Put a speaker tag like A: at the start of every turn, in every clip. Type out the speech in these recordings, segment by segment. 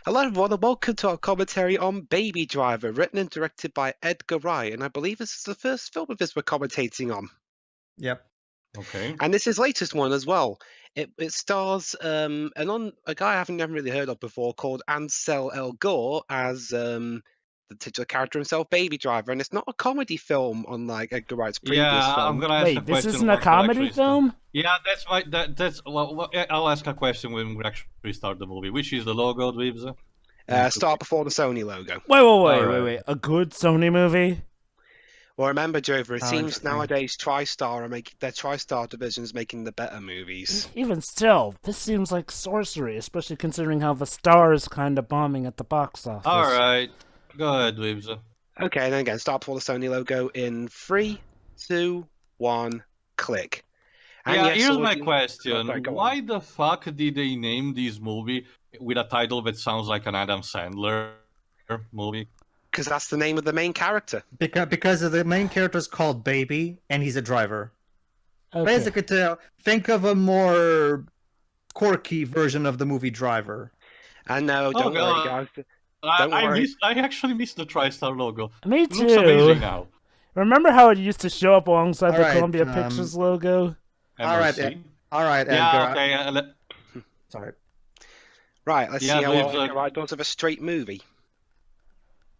A: Hello, everyone, and welcome to our commentary on Baby Driver, written and directed by Edgar Wright, and I believe this is the first film of his we're commentating on.
B: Yep.
C: Okay.
A: And this is his latest one as well. It stars a guy I haven't never really heard of before called Ansel Elgort as the titular character himself, Baby Driver, and it's not a comedy film unlike Edgar Wright's previous
C: Yeah, I'm
A: film.
C: gonna ask a
D: Wait, this
C: question.
D: isn't a
C: what
D: comedy
C: actually start-
D: film?
C: Yeah, that's why. That's well. I'll ask a question when we actually start the movie. Which is the logo, Dweebs?
A: Start before the Sony logo.
D: Wait.
C: Alright.
D: A good Sony movie?
A: Well, remember, Jover, it
B: Oh,
A: seems
B: interesting.
A: nowadays their TriStar division's making the better movies.
D: Even still, this seems like sorcery, especially considering how the star is kind of bombing at the box office.
C: All right, go ahead, Dweebs.
A: Okay, then again, start before the Sony logo in 3, 2, 1, click. And
C: Yeah,
A: yes,
C: here's
A: so we
C: my
A: can-
C: question:
A: Oh, sorry, go on.
C: why the fuck did they name this movie with a title that sounds like an Adam Sandler movie?
A: Because that's the name of the main character.
B: Because the main character is called Baby, and he's a driver.
D: Okay.
B: Basically, think of a more quirky version of the movie Driver.
A: And no, don't worry,
C: God.
A: guys. Don't worry.
C: I actually missed the TriStar logo.
D: Me
C: It looks amazing
D: too.
C: now.
D: Remember how it used to show up alongside the
B: Alright,
D: Columbia Pictures logo?
B: All right,
C: MRC.
B: All right, Edgar.
C: Yeah, okay.
B: Sorry.
A: Right, let's
C: Yeah,
A: see how
C: leave
A: well
C: the-
A: Edgar Wright does of a straight movie.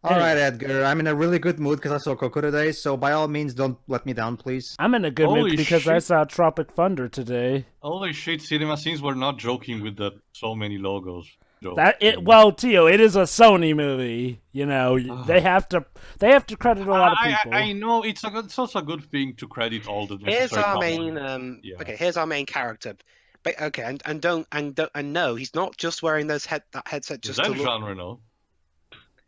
B: All right, Edgar. I'm in a really good mood because I saw Coco today. So by all means, don't let me down, please.
D: I'm in a good
C: Holy
D: mood because I
C: shit.
D: saw Tropic Thunder today.
C: Holy shit, Cinema Sins were not joking with the so many logos. Joe.
D: Well, Tio, it is a Sony movie. You know, they have to credit a lot of people.
C: I know it's also a good thing to credit all the
A: Here's
C: necessary
A: our
C: people.
A: main.
C: Yeah.
A: Okay, here's our main character. But, okay, and no, he's not just wearing that headset
C: Is
A: just
C: that
A: to look.
C: genre, no?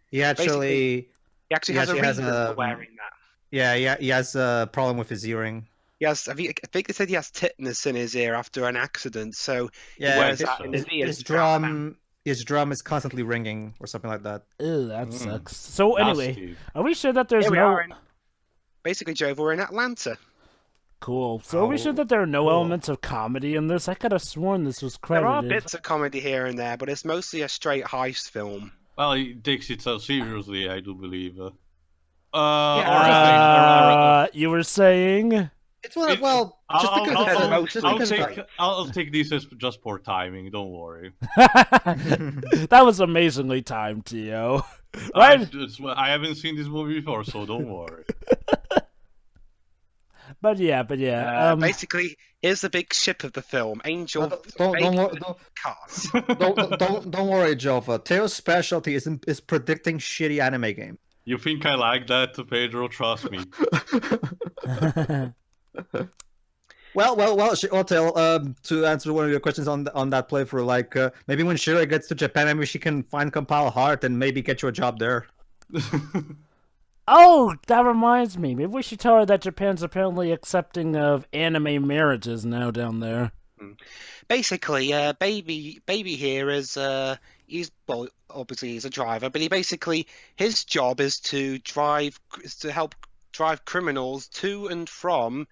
B: He actually,
A: He actually
B: He
A: has a
B: actually has
A: reason for
B: a-
A: wearing that.
B: yeah, he has a problem with his earring.
A: Yes, I think they said he has tetanus in his ear after an accident, so
B: Yeah,
A: wears
B: his,
A: that in his ear
B: his
A: to drown him.
B: drum is constantly ringing or something like that.
D: Ew, that sucks. So anyway,
C: Nasty.
D: are we sure that there's
A: Here we
D: no?
A: are in, basically, Joe, we're in Atlanta.
D: Cool. So are we sure that there are no
C: cool.
D: elements of comedy in this? I could have sworn this was
A: There are
D: credited.
A: bits of comedy here and there, but it's mostly a straight heist film.
C: Well, he takes it so seriously, I do believe.
D: You were saying?
B: It's well, just because
C: I'll,
B: it's
C: I'll,
A: most
B: just
C: I'll
B: because
C: take I'll take this as just poor timing. Don't worry.
D: That was amazingly timed, Tio. Right?
C: I haven't seen this movie before, so don't worry.
D: But yeah.
A: Basically, here's the big ship of the film: Angel.
B: don't
A: Cars.
B: don't worry, Jova. Teo's specialty is predicting shitty anime games.
C: You think I like that, Pedro? Trust me.
B: Well, Teo, to answer one of your questions on that playthrough, like maybe when Shira gets to Japan, maybe she can find Compile Heart and maybe get you a job there.
D: Oh, that reminds me. Maybe we should tell her that Japan's apparently accepting of anime marriages now down there.
A: Basically, baby here is obviously he's a driver, but his job is to help drive criminals to and from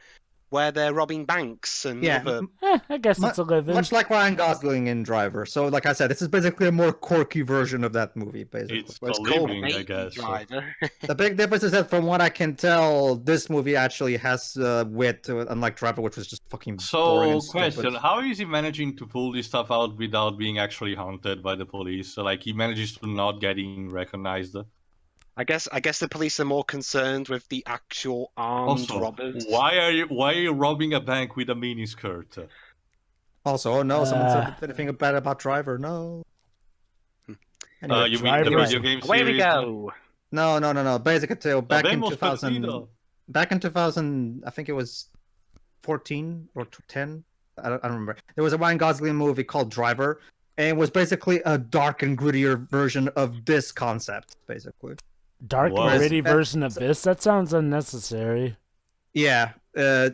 A: where they're robbing banks and
B: Yeah.
A: other.
D: I guess it's a living.
B: Much like Ryan Gosling in Driver. So, like I said, this is basically a more quirky version of that movie, basically.
C: It's
A: Well, it's
C: a
A: called
C: living, I
A: Baby
C: guess. so.
A: Driver.
B: The big difference is that, from what I can tell, this movie actually has wit, unlike Driver, which was just fucking boring
C: So,
B: and stupid.
C: question: how is he managing to pull this stuff out without being actually hunted by the police? So, like, he manages to not getting recognized.
A: I guess the police are more concerned with the actual armed
C: Also,
A: robbers.
C: why are you robbing a bank with a miniskirt?
B: Also, oh no, someone said anything bad about Driver. No. Anyway,
C: You mean the
D: Driver.
C: video game
A: Away we
C: series?
A: go.
B: No. Basically, Teo, back in
C: Vemos
B: 2000,
C: partido.
B: back in 2000, I think it was 14 or 10. I don't remember. There was a Ryan Gosling movie called Driver, and it was basically a dark and grittier version of this concept, basically.
D: Dark
C: Whoa.
D: and gritty version of this? That sounds unnecessary.
B: Yeah,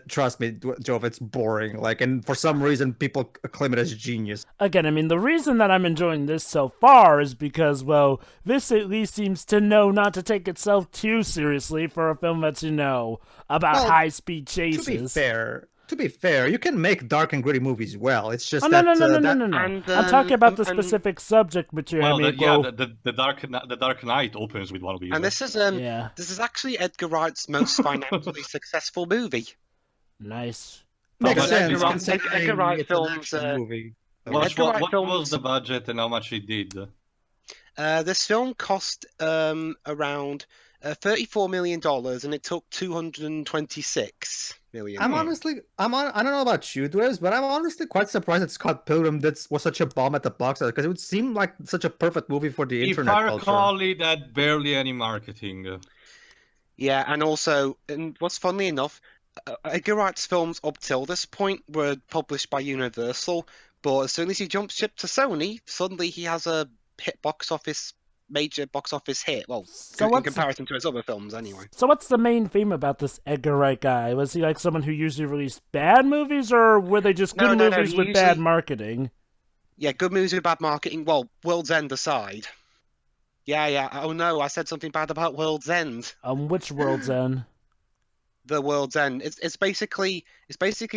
B: trust me, Jove, it's boring. Like, and for some reason, people claim it as genius.
D: Again, I mean, the reason that I'm enjoying this so far is because, well, this at least seems to know not to take itself too seriously for a film that's, about
B: Well,
D: high-speed chases.
B: To be fair, to be fair, you can make dark and gritty movies well. It's just
D: Oh,
B: that
D: no.
A: And,
D: I'm talking about the
A: and-
D: specific subject material.
C: Well,
D: amigo.
C: the Dark Knight opens with one of these.
A: And this is
D: Yeah.
A: this is actually Edgar Wright's most financially successful movie.
D: Nice.
B: makes
C: but
B: sense.
C: Edgar Wright-
B: considering
A: Edgar Wright
B: it's an
A: films,
B: action movie.
A: Edgar Wright
C: What
A: films-
C: was the budget and how much it did?
A: This film cost around $34 million, and it took 226 million.
B: I don't know about you, Dwebs, but I'm honestly quite surprised that Scott Pilgrim was such a bomb at the box office because it would seem like such a perfect movie for the
C: If
B: internet
C: I
B: culture.
C: recall, it had barely any marketing.
A: Yeah, and also, and what's funny enough, Edgar Wright's films up till this point were published by Universal, but as soon as he jumped ship to Sony, suddenly he has a major box office hit. Well,
D: So
A: in
D: what's-
A: comparison to his other films, anyway.
D: So what's the main theme about this Edgar Wright guy? Was he like someone who usually released bad movies, or were they just good
A: No,
D: movies
A: he
D: with bad
A: usually-
D: marketing?
A: Yeah, good movies with bad marketing. Well, World's End aside. Yeah. Oh no, I said something bad about World's End.
D: Which World's End?
A: The World's End. It's basically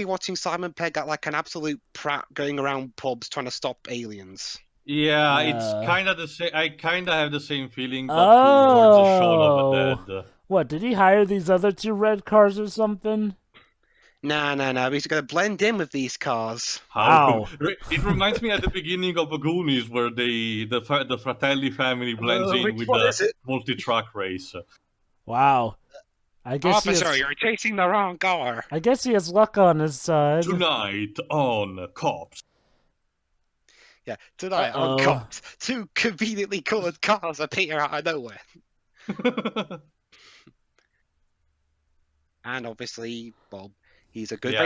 A: watching Simon Pegg at like an absolute prat going around pubs trying to stop aliens.
C: Yeah, it's kind of the same. I kind of have the same feeling, but towards the Shaun of the Dead.
D: What, did he hire these other two red cars or something?
A: No. He's gonna blend in with these cars.
D: Wow.
C: It reminds me at the beginning of the Goonies, where the Fratelli family blends in
A: which
C: with
A: one is
C: the
A: it?
C: multi-truck race.
D: Wow. I guess
A: Officer, you're chasing the wrong car.
D: I guess he has luck on his side.
C: Tonight on Cops.
A: Yeah, tonight
D: Uh-oh.
A: on Cops, two conveniently coloured cars appear out of nowhere. And obviously, Bob, he's a very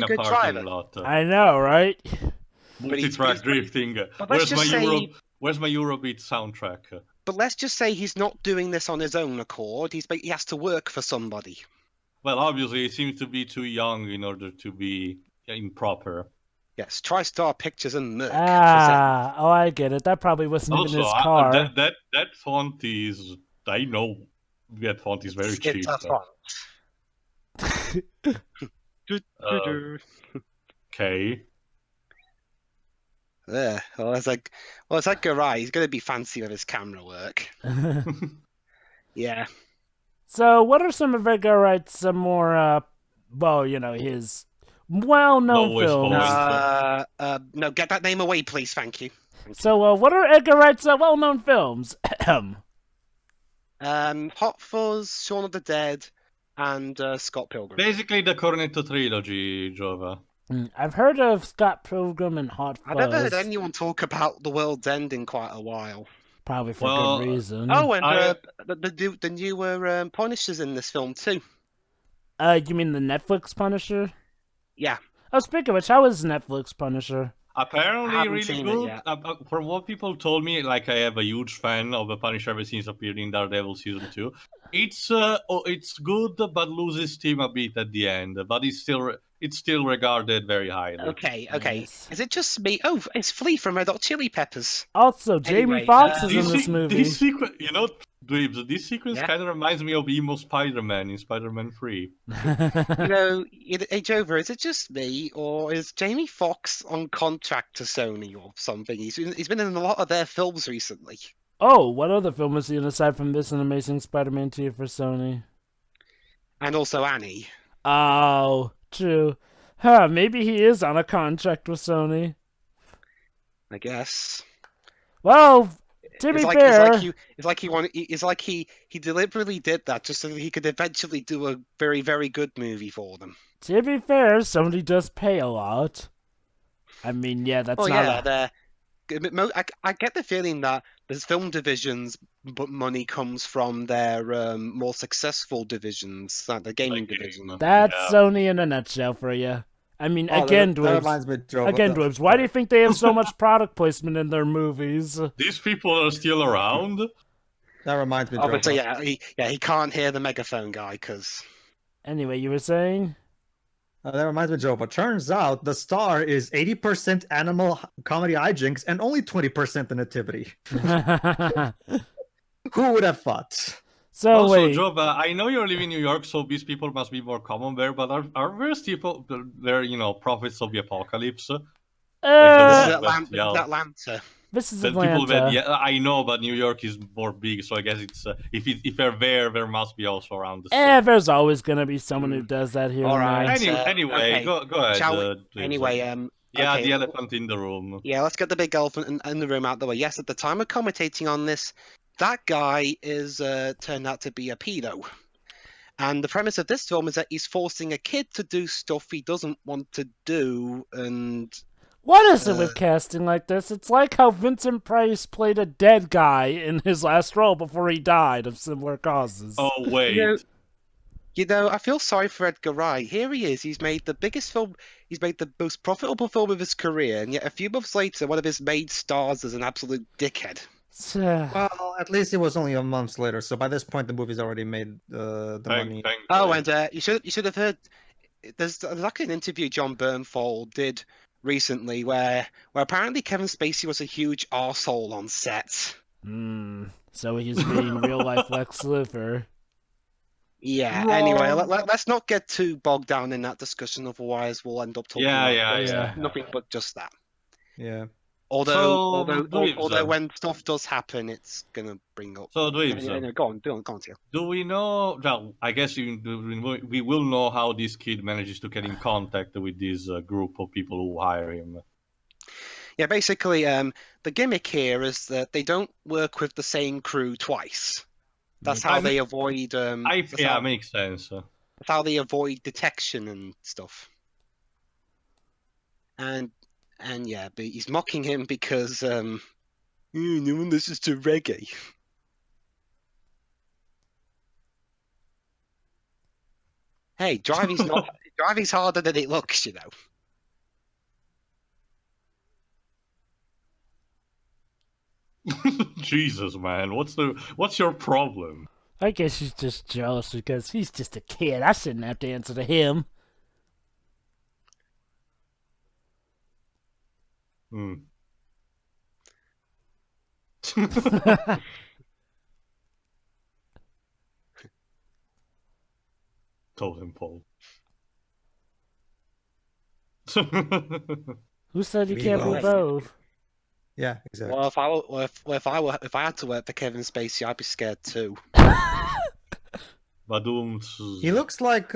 A: good driver.
D: I know, right?
C: Multi-track drifting.
A: But let's just say-
C: Where's my Eurobeat soundtrack?
A: But let's just say he's not doing this on his own accord. He has to work for somebody.
C: Well, obviously, he seems to be too young in order to be improper.
A: Yes, TriStar Pictures and Merc.
D: Oh, I get it. That probably wasn't
C: Also,
D: even his car.
C: that font is. I know that font is very cheap.
A: It's a font.
C: Okay.
A: Yeah, well, it's Edgar Wright. He's going to be fancy with his camera work. Yeah.
D: So, what are some of Edgar Wright's more, his well-known
C: Lowest
D: films?
C: point.
A: No, get that name away, please. Thank you.
D: So, what are Edgar Wright's well-known films?
A: Hot Fuzz, Shaun of the Dead, and Scott Pilgrim.
C: Basically, the Cornetto trilogy, Jova.
D: I've heard of Scott Pilgrim and Hot Fuzz.
A: I've never heard anyone talk about The World's End in quite a while.
D: Probably for
C: Well,
D: good reason.
A: Oh, and
C: I-
A: the newer Punishers in this film too.
D: You mean the Netflix Punisher?
A: Yeah.
D: Oh, speaking of which, how is Netflix Punisher?
C: Apparently,
A: haven't
C: really
A: seen it
C: good.
A: yet.
C: From what people told me, like I have a huge fan of the Punisher ever since appeared in Daredevil season 2. It's good, but loses steam a bit at the end. But it's still regarded very highly.
A: Okay.
D: Nice.
A: Is it just me? Oh, it's Flea from Red Hot Chili Peppers.
D: Also, Jamie
A: Anyway,
D: Foxx is
C: This
D: in this
C: se-
D: movie.
C: This sequence, Dweebs, this sequence
A: Yeah.
C: kind of reminds me of emo Spider-Man in Spider-Man 3.
A: Hey Jover, is it just me, or is Jamie Foxx on contract to Sony or something? He's been in a lot of their films recently.
D: Oh, what other film is he in aside from this and Amazing Spider-Man 2 for Sony?
A: And also Annie.
D: Oh, true. Huh, maybe he is on a contract with Sony.
A: I guess.
D: Well, to be fair,
A: It's like he deliberately did that just so that he could eventually do a very, very good movie for them.
D: Sony does pay a lot. I mean, yeah, that's
A: I get the feeling that the film division's money comes from their more successful divisions, like the gaming
C: Like,
A: division.
D: That's
C: Yeah.
D: Sony in a nutshell for you. I mean,
B: Oh,
D: again,
B: that
D: Dwebs.
B: reminds me, Joe,
D: Again,
B: of the-
D: Dwebs, why do you think they have so much product placement in their movies?
C: These people are still around.
B: That reminds me,
A: Oh, but so
B: Joe.
A: he can't hear the megaphone guy because
D: Anyway, you were saying?
B: That reminds me, Joe. But turns out the star is 80% animal comedy hijinks and only 20% the nativity. Who would have thought?
D: So
C: Also,
D: wait,
C: Job, I know you're living in New York, so these people must be more common there. But are there people there, prophets of the apocalypse? Like the
A: This is
C: ones that
A: Atlanta. This is
C: yell.
A: Atlanta.
D: this is
C: The people that
D: Atlanta.
C: I know, but New York is more big, so I guess it's if they're there must be also around the same.
D: There's always gonna be someone who does that here
A: All
D: and
A: right.
D: there.
C: Anyway,
A: Okay.
C: go ahead.
A: Shall we?
C: Dibs.
A: Anyway,
C: Yeah,
A: okay.
C: the elephant in the room.
A: Yeah, let's get the big elephant in the room out the way. Yes, at the time of commentating on this, that guy is turned out to be a pedo. And the premise of this film is that he's forcing a kid to do stuff he doesn't want to do, and
D: What is it with casting like this? It's like how Vincent Price played a dead guy in his last role before he died of similar causes.
C: Oh wait.
A: I feel sorry for Edgar Wright. Here he is. He's made the biggest film. He's made the most profitable film of his career, and yet a few months later, one of his main stars is an absolute dickhead.
B: Well, at least it was only a month later, so by this point the movie's already made the money.
A: Oh, and you should have heard. There's actually an interview John Bernthal did recently where apparently Kevin Spacey was a huge arsehole on set.
D: So he's being real life Lex Luthor.
A: Yeah. Anyway, let's not get too bogged down in that discussion, otherwise we'll end up talking about nothing but just that.
B: Yeah.
A: Although when stuff does happen, it's gonna bring up.
C: So,
A: go on, Theo.
C: Do we know? Well, I guess we will know how this kid manages to get in contact with this group of people who hire him.
A: Yeah, basically, the gimmick here is that they don't work with the same crew twice. That's how they avoid.
C: Makes sense.
A: That's how they avoid detection and stuff. And yeah, but he's mocking him because no one listens to reggae. Hey, driving's harder than it looks, you know.
C: Jesus, man, what's your problem?
D: I guess she's just jealous because he's just a kid. I shouldn't have to answer to him.
C: Totem pole.
D: Who said you can't be both?
B: Yeah, exactly.
A: Well, if I had to work for Kevin Spacey, I'd be scared too.
B: He looks like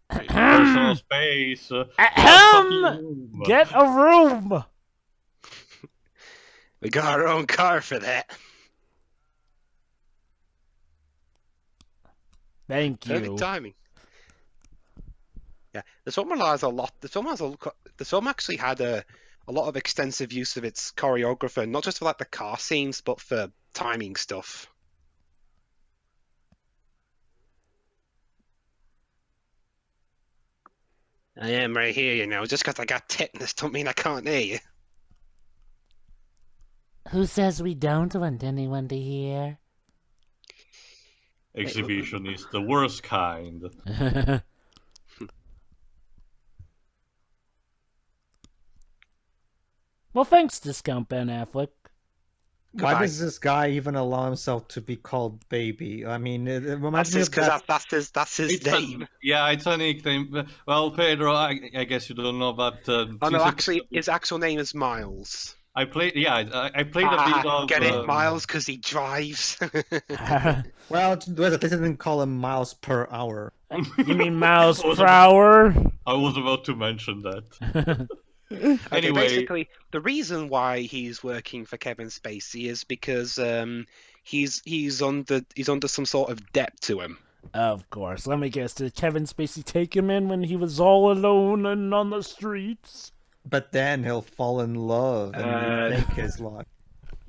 D: Personal
C: space.
D: Get a room.
A: We got our own car for that.
D: Thank you.
A: Perfect timing. Yeah, the film relies a lot. The film actually had a lot of extensive use of its choreographer, not just for like the car scenes, but for timing stuff. I am right here, you know. Just because I got tetanus don't mean I can't hear you.
D: Who says we don't want anyone to hear?
C: Exhibition is the worst kind.
D: Well, thanks, Discount Ben Affleck.
B: Why does this guy even allow himself to be called Baby? I mean, it reminds me of
A: that's his name.
C: It's a nickname. Well, Pedro, I guess you don't know, but
A: actually, his actual name is Miles.
C: I played a bit of.
A: Get it, Miles, because he drives.
B: Well, they didn't call him miles per hour.
D: You mean miles per hour?
C: I was about to mention that.
A: Okay,
C: Anyway,
A: basically, the reason why he's working for Kevin Spacey is because he's under some sort of debt to him.
D: Of course. Let me guess. Did Kevin Spacey take him in when he was all alone and on the streets?
B: But then he'll fall in love and rethink his life.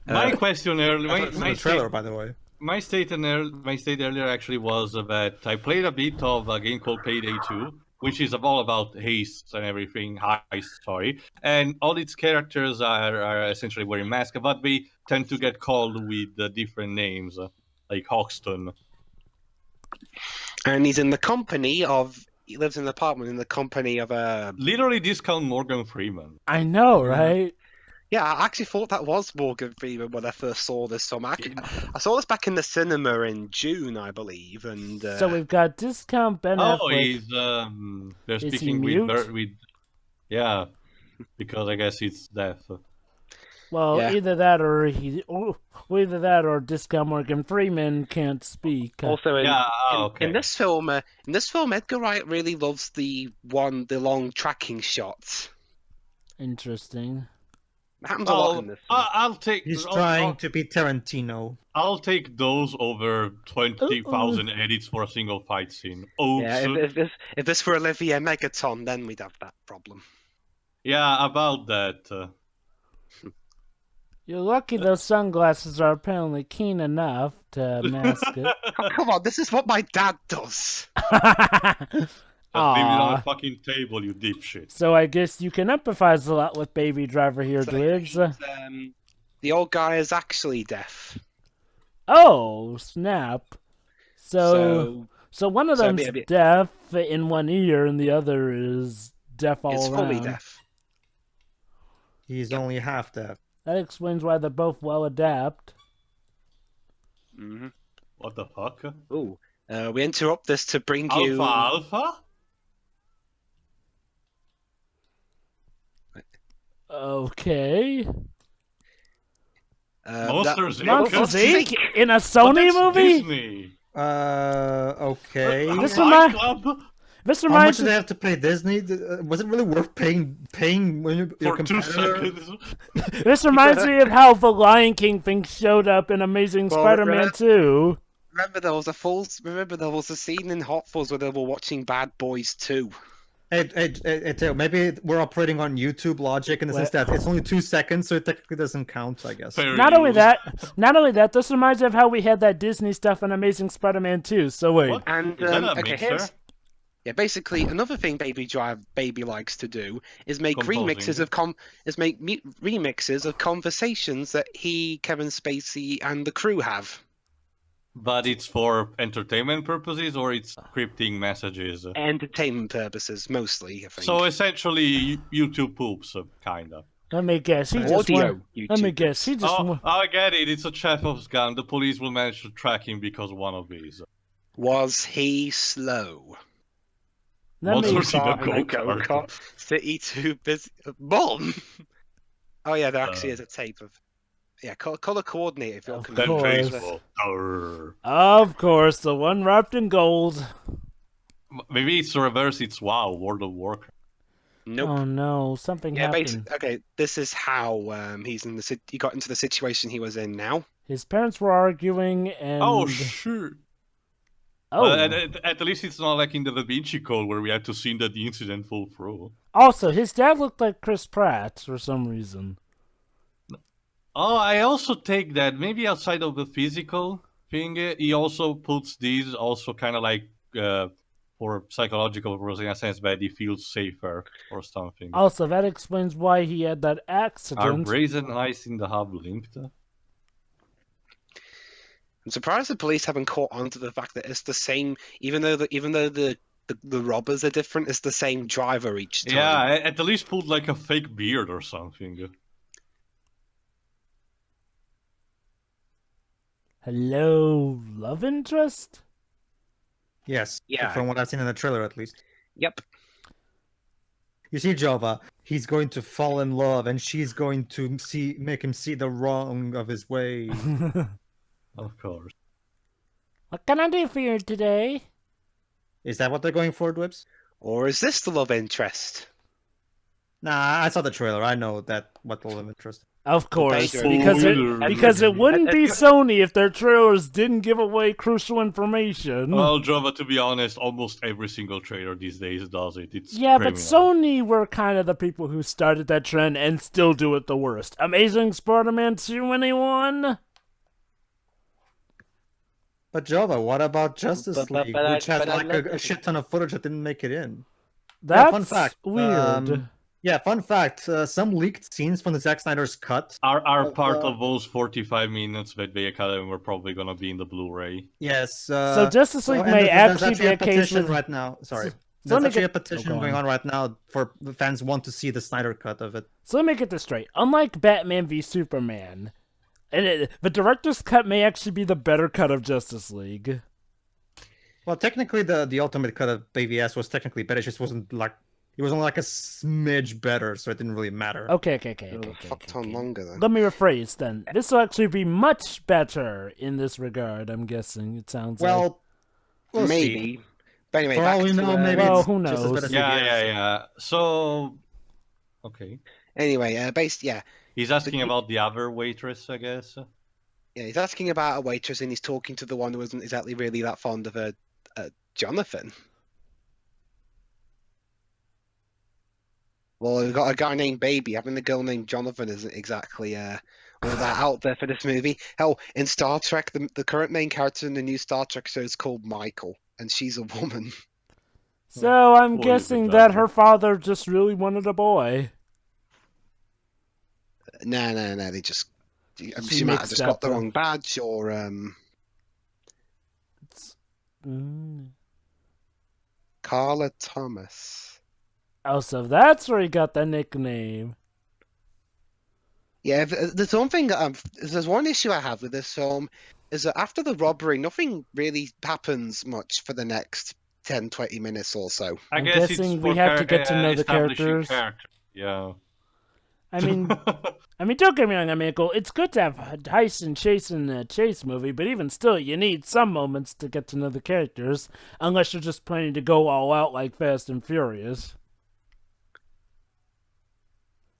C: my question earlier, my
B: trailer, by the way.
C: My state earlier actually was that I played a bit of a game called Payday 2, which is all about heists and everything, and all its characters are essentially wearing masks, but they tend to get called with different names, like Hoxton.
A: And he lives in an apartment in the company of a...
C: Literally discount Morgan Freeman.
D: I know, right?
A: Yeah, I actually thought that was Morgan Freeman when I first saw this film. I saw this back in the cinema in June, I believe, and
D: So we've got Discount Ben
C: Oh,
D: Affleck.
C: he's they're
D: Is he
C: speaking
D: mute?
C: with yeah, because I guess it's deaf.
D: Well,
A: Yeah.
D: either that or either that or Discount Morgan Freeman can't speak.
A: also
C: Yeah, okay.
A: in this film, Edgar Wright really loves the long tracking shots.
D: Interesting.
A: It happens a lot in this film.
C: I'll take.
B: He's
C: I'll-
B: trying to be Tarantino.
C: I'll take those over 20,000 edits for a single fight scene. Oops.
A: Yeah, if this were Olivia Megaton, then we'd have that problem.
C: Yeah, about that.
D: You're lucky those sunglasses are apparently keen enough to mask it.
A: Oh, come on, this is what my dad does.
C: Just leave it on
D: Aw.
C: the fucking table, you dipshit.
D: So I guess you can empathize a lot with Baby Driver here,
A: So
D: Dwibs.
A: The old guy is actually deaf.
D: Oh, snap. So one of
A: so
D: them's
A: maybe-
D: deaf in one ear and the other is deaf all
A: It's fully
D: around.
A: deaf.
B: He's only half deaf.
D: That explains why they're both well adapt.
A: Mm-hmm.
C: What the fuck?
A: Ooh, we interrupt this to bring you.
C: Alpha?
D: Okay.
C: Monsters Inc.
D: Monsters
A: Inc.
D: Inc. in a
C: But
D: Sony
C: that's
D: this
C: Disney.
B: Okay.
D: This
C: Fight
D: reminds-
C: Club
D: This
B: How much
D: reminds
B: do they have to pay Disney? Was it really worth paying when your
C: for 2
B: competitor?
C: seconds.
D: this reminds me of how the Lion King thing showed up in Amazing
A: Well,
D: Spider-Man 2.
A: Remember there was a scene in Hot Fuzz where they were watching Bad Boys 2.
B: Hey, Theo, maybe we're operating on YouTube logic in the sense that it's only 2 seconds, so it technically doesn't count, I guess.
C: Fair
D: Not only
C: use.
D: that, this reminds me of how we had that Disney stuff in Amazing Spider-Man 2. So wait.
C: What?
A: And
C: Is that a
A: okay,
C: mixer?
A: basically another thing Baby likes to do is make
C: Composing.
A: remixes of conversations that Kevin Spacey, and the crew have.
C: But it's for entertainment purposes or it's scripting messages?
A: Entertainment purposes, mostly, I think.
C: So essentially, YouTube poops, kinda.
D: Let me guess. He just
A: Audio
D: want, Let me
A: YouTube.
D: guess. He just
C: Oh,
D: wa-
C: I get it. It's a Chekhov's gun. The police will manage to track him because one of these.
A: Was he slow?
D: let me,
C: Monsters in a
A: And a
C: go-kart.
A: go-kart. City too busy. Mom! Oh yeah, there actually is a tape of. Yeah, color coordinate if you're
D: Of
C: Then
D: course.
C: Facebook. Arr.
D: Of course, the one wrapped in gold.
C: Maybe it's reverse. It's WoW, World of Warcraft.
A: Nope.
D: Oh no, something
A: Yeah,
D: happened.
A: basically, okay. This is how he got into the situation he was in now.
D: His parents were arguing, and
C: Oh, sure.
D: oh.
C: Well, at least it's not like in the Da Vinci Code where we had to see that the incident fall through.
D: Also, his dad looked like Chris Pratt for some reason.
C: Oh, I also take that. Maybe outside of the physical thing, he also puts these also kind of like for psychological purposes in a sense that he feels safer or something.
D: Also, that explains why he had that
C: Are
D: accident.
C: brazen eyes in the hub linked?
A: I'm surprised the police haven't caught on to the fact that it's the same, even though the robbers are different, it's the same driver each time.
C: Yeah, at least put like a fake beard or something.
D: Hello, love interest?
B: Yes.
A: Yeah.
B: From what I've seen in the trailer, at least.
A: Yep.
B: You see, Jova, he's going to fall in love, and she's going to make him see the wrong of his way.
C: Of course.
D: What can I do for you today?
B: Is that what they're going for, Dwips?
A: Or is this the love interest?
B: Nah, I saw the trailer. I know what the love interest.
D: Of course,
A: Baker.
D: because it wouldn't be Sony if their trailers didn't give away crucial information.
C: Well, Java, to be honest, almost every single trailer these days does it. It's
D: Yeah, but
C: criminal.
D: Sony were kind of the people who started that trend and still do it the worst. Amazing Spider-Man 2, anyone?
B: But Jova, what about Justice
A: But-
B: League,
A: but I-
B: which has
A: but I
B: like
A: love
B: a shit ton of footage that didn't make it in?
D: That's
B: fun fact,
D: weird.
B: Yeah, fun fact. Some leaked scenes from the Zack Snyder's cut.
C: Are part of those 45 minutes that they cut and were probably gonna be in the Blu-ray.
B: Yes.
D: So Justice League
B: and
D: may
B: there's
D: actually be
B: actually
D: a case
B: petition
D: with...
B: right now. Sorry. There's
D: me
B: actually
D: get-
B: a petition
D: go
B: going
D: on.
B: on right now for the fans want to see the Snyder cut of it.
D: So let me get this straight. Unlike Batman v Superman, the director's cut may actually be the better cut of Justice League.
B: Well, technically, the ultimate cut of Baby S was technically better. It just wasn't like it was only like a smidge better, so it didn't really matter.
D: Okay.
A: Fuck ton longer then.
D: Let me rephrase then. This will actually be much better in this regard, I'm guessing. It sounds like.
B: Well, we'll see.
A: Maybe. But anyway,
B: For
A: back
B: all we
A: to,
B: know, maybe
D: Well,
B: it's
D: who
B: just as
D: knows?
B: bad as
C: Yeah,
B: BBS.
C: yeah. So, okay.
A: Anyway,
C: He's asking about the other waitress, I guess.
A: yeah, he's asking about a waitress and he's talking to the one who isn't exactly really that fond of her, Jonathan. Well, we've got a guy named Baby. Having the girl named Jonathan isn't exactly all that out there for this movie. Hell, in Star Trek, the current main character in the new Star Trek show is called Michael, and she's a woman.
D: So I'm
C: Boy,
D: guessing
C: is it
D: that
C: bad.
D: her father just really wanted a boy.
A: No, they just
D: She
A: she might have
D: mixed
A: just got
D: up
A: the
D: the-
A: wrong badge, or Carla Thomas.
D: Oh, so that's where he got the nickname.
A: Yeah, there's one thing there's one issue I have with this film is that after the robbery, nothing really happens much for the next 10-20 minutes or so.
C: I
D: I'm
C: guess
D: guessing
C: it's
D: we
C: for
D: have to get to know the
C: establishing
D: characters.
C: character. Yeah.
D: I mean, don't get me wrong. I mean, it's good to have a heist and chase movie, but even still, you need some moments to get to know the characters, unless you're just planning to go all out like Fast and Furious.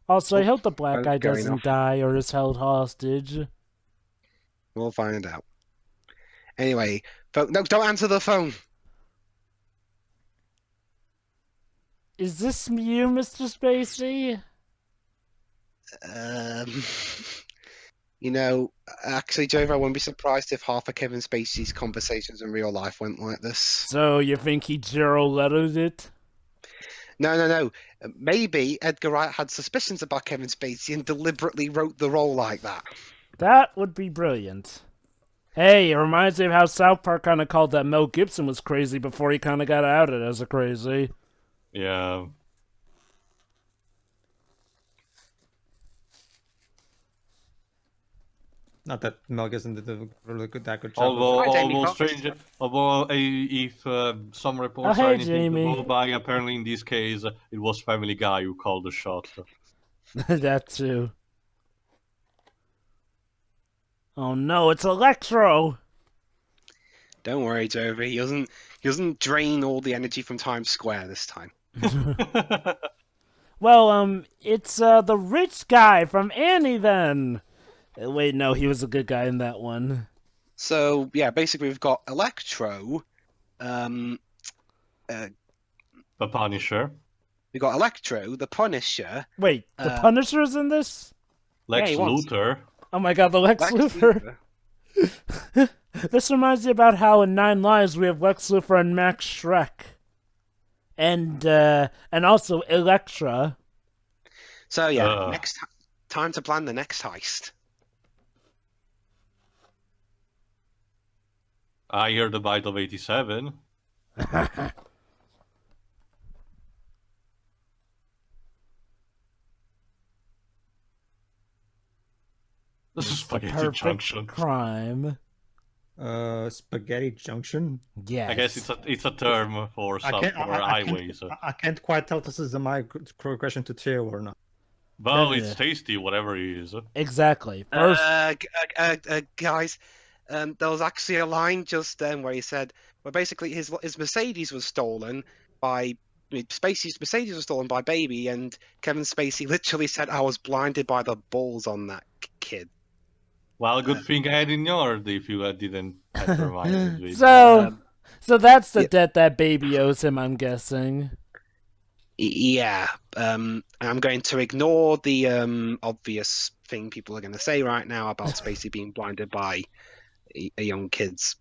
D: Also, I hope the black guy
A: going
D: doesn't
A: off.
D: die or is held hostage.
A: We'll find out. Anyway, no, don't answer the phone.
D: Is this you, Mr. Spacey?
A: You know, actually, Joe, I wouldn't be surprised if half of Kevin Spacey's conversations in real life went like this.
D: So you think he Gerald lettered it?
A: No. Maybe Edgar Wright had suspicions about Kevin Spacey and deliberately wrote the role like that.
D: That would be brilliant. Hey, it reminds me of how South Park kind of called that Mel Gibson was crazy before he kind of got outed as a crazy.
C: Yeah.
B: Not that Mel Gibson did a really that good job.
C: Although,
A: Hi, Jamie
C: although
A: Foxx.
C: strange, although if some reports
D: Oh,
C: are
D: hey,
C: anything
D: Jamie.
C: to go by, apparently in this case it was Family Guy who called the shot.
D: That too. Oh no, it's Electro!
A: Don't worry, Jovi. He doesn't drain all the energy from Times Square this time.
D: Well, it's the rich guy from Annie then. Wait, no, he was a good guy in that one.
A: So yeah, basically we've got Electro.
C: The Punisher,
A: We got Electro, the Punisher,
D: Wait, the Punisher's in this?
C: Lex
A: he was.
C: Luthor.
D: Oh my god, the Lex
A: Lex
D: Luthor.
A: Luthor.
D: This reminds me about how in 9 Lives we have Lex Luthor and Max Schreck. And also Elektra.
A: So yeah, time to plan the next heist.
C: I heard the bite of 87. This is Spaghetti
D: Perfect
C: Junction.
D: crime.
B: Spaghetti Junction.
D: Yes.
C: I guess it's a term for
B: I can't,
C: highways.
B: I can't quite tell if this is a microaggression to Theo or not.
C: Well,
D: Yeah.
C: it's tasty, whatever it is.
D: Exactly. First,
A: Guys, there was actually a line just then where he said, well, basically his Mercedes was stolen by Spacey's Mercedes was stolen by Baby, and Kevin Spacey literally said, "I was blinded by the balls on that kid."
C: Well, good thing I had ignored if you didn't have reminded me.
D: so that's the debt that Baby owes him, I'm guessing.
A: Yeah, I'm going to ignore the obvious thing people are going to say right now about Spacey being blinded by a young kid's.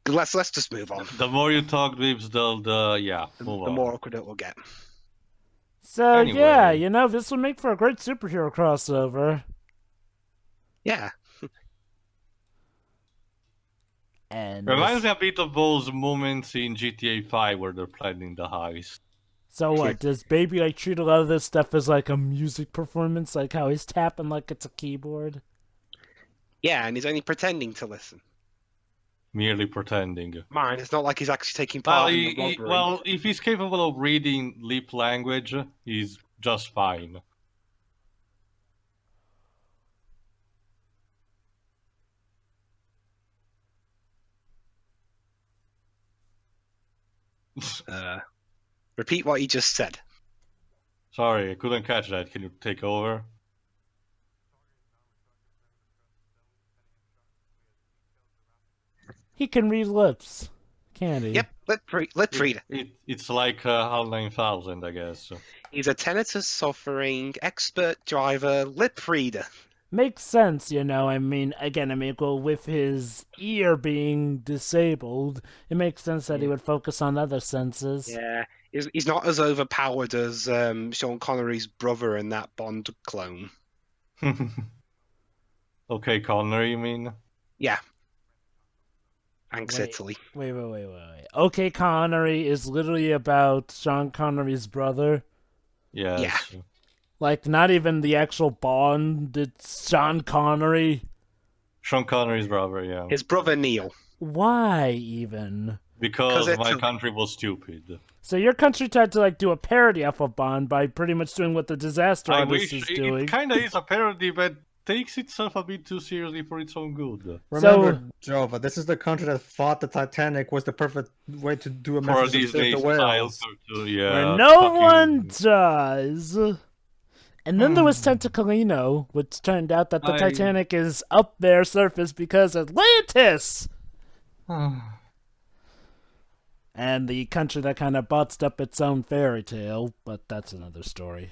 A: Let's just move on.
C: The more you talk, Vips, move
A: The
C: on.
A: more awkward it will get.
D: So
C: Anyway.
D: yeah, this would make for a great superhero crossover.
A: Yeah.
D: And
C: Reminds me a bit of those moments in GTA 5 where they're planning the heist.
D: so what, does Baby like treat a lot of this stuff as like a music performance, like how he's tapping like it's a keyboard?
A: Yeah, and he's only pretending to listen.
C: Merely pretending.
A: Mine, it's not like he's actually taking
C: Well,
A: part in the robbery.
C: well, if he's capable of reading lip language, he's just fine.
A: Repeat what he just said.
C: Sorry, I couldn't catch that. Can you take over?
D: He can read lips, can't he?
A: Yep, lip reader.
C: It's like HAL 9000, I guess.
A: He's a tinnitus-suffering expert driver lip reader.
D: Makes sense, you know. I mean, well, with his ear being disabled, it makes sense that he would focus on other senses.
A: Yeah, he's not as overpowered as Sean Connery's brother in that Bond clone.
C: Okay, Connor, you mean?
A: Yeah. Thanks,
D: Wait.
A: Italy.
D: Wait. Okay, Connery is literally about Sean Connery's brother.
C: Yes.
A: Yeah.
D: Like, not even the actual Bond, it's Sean Connery.
C: Sean Connery's brother, yeah.
A: His brother Neil.
D: Why, even?
C: Because
A: it's
C: my
A: a-
C: country was stupid.
D: So your country tried to, like, do a parody off of Bond by pretty much doing what the Disaster
C: I
D: Artist
C: wish
D: is doing.
C: it kind of is a parody, but takes itself a bit too seriously for its own good.
B: Remember, Jova, this is the country that thought the Titanic was the perfect way to do a
C: For a
B: message of
C: Disney
B: Save the
C: style
B: Whales.
C: cartoon, yeah.
D: Where no
C: fucking-
D: one does. And then there was Tentacolino, which turned out that the Titanic is up their surface because Atlantis! And the country that kind of botched up its own fairy tale, but that's another story.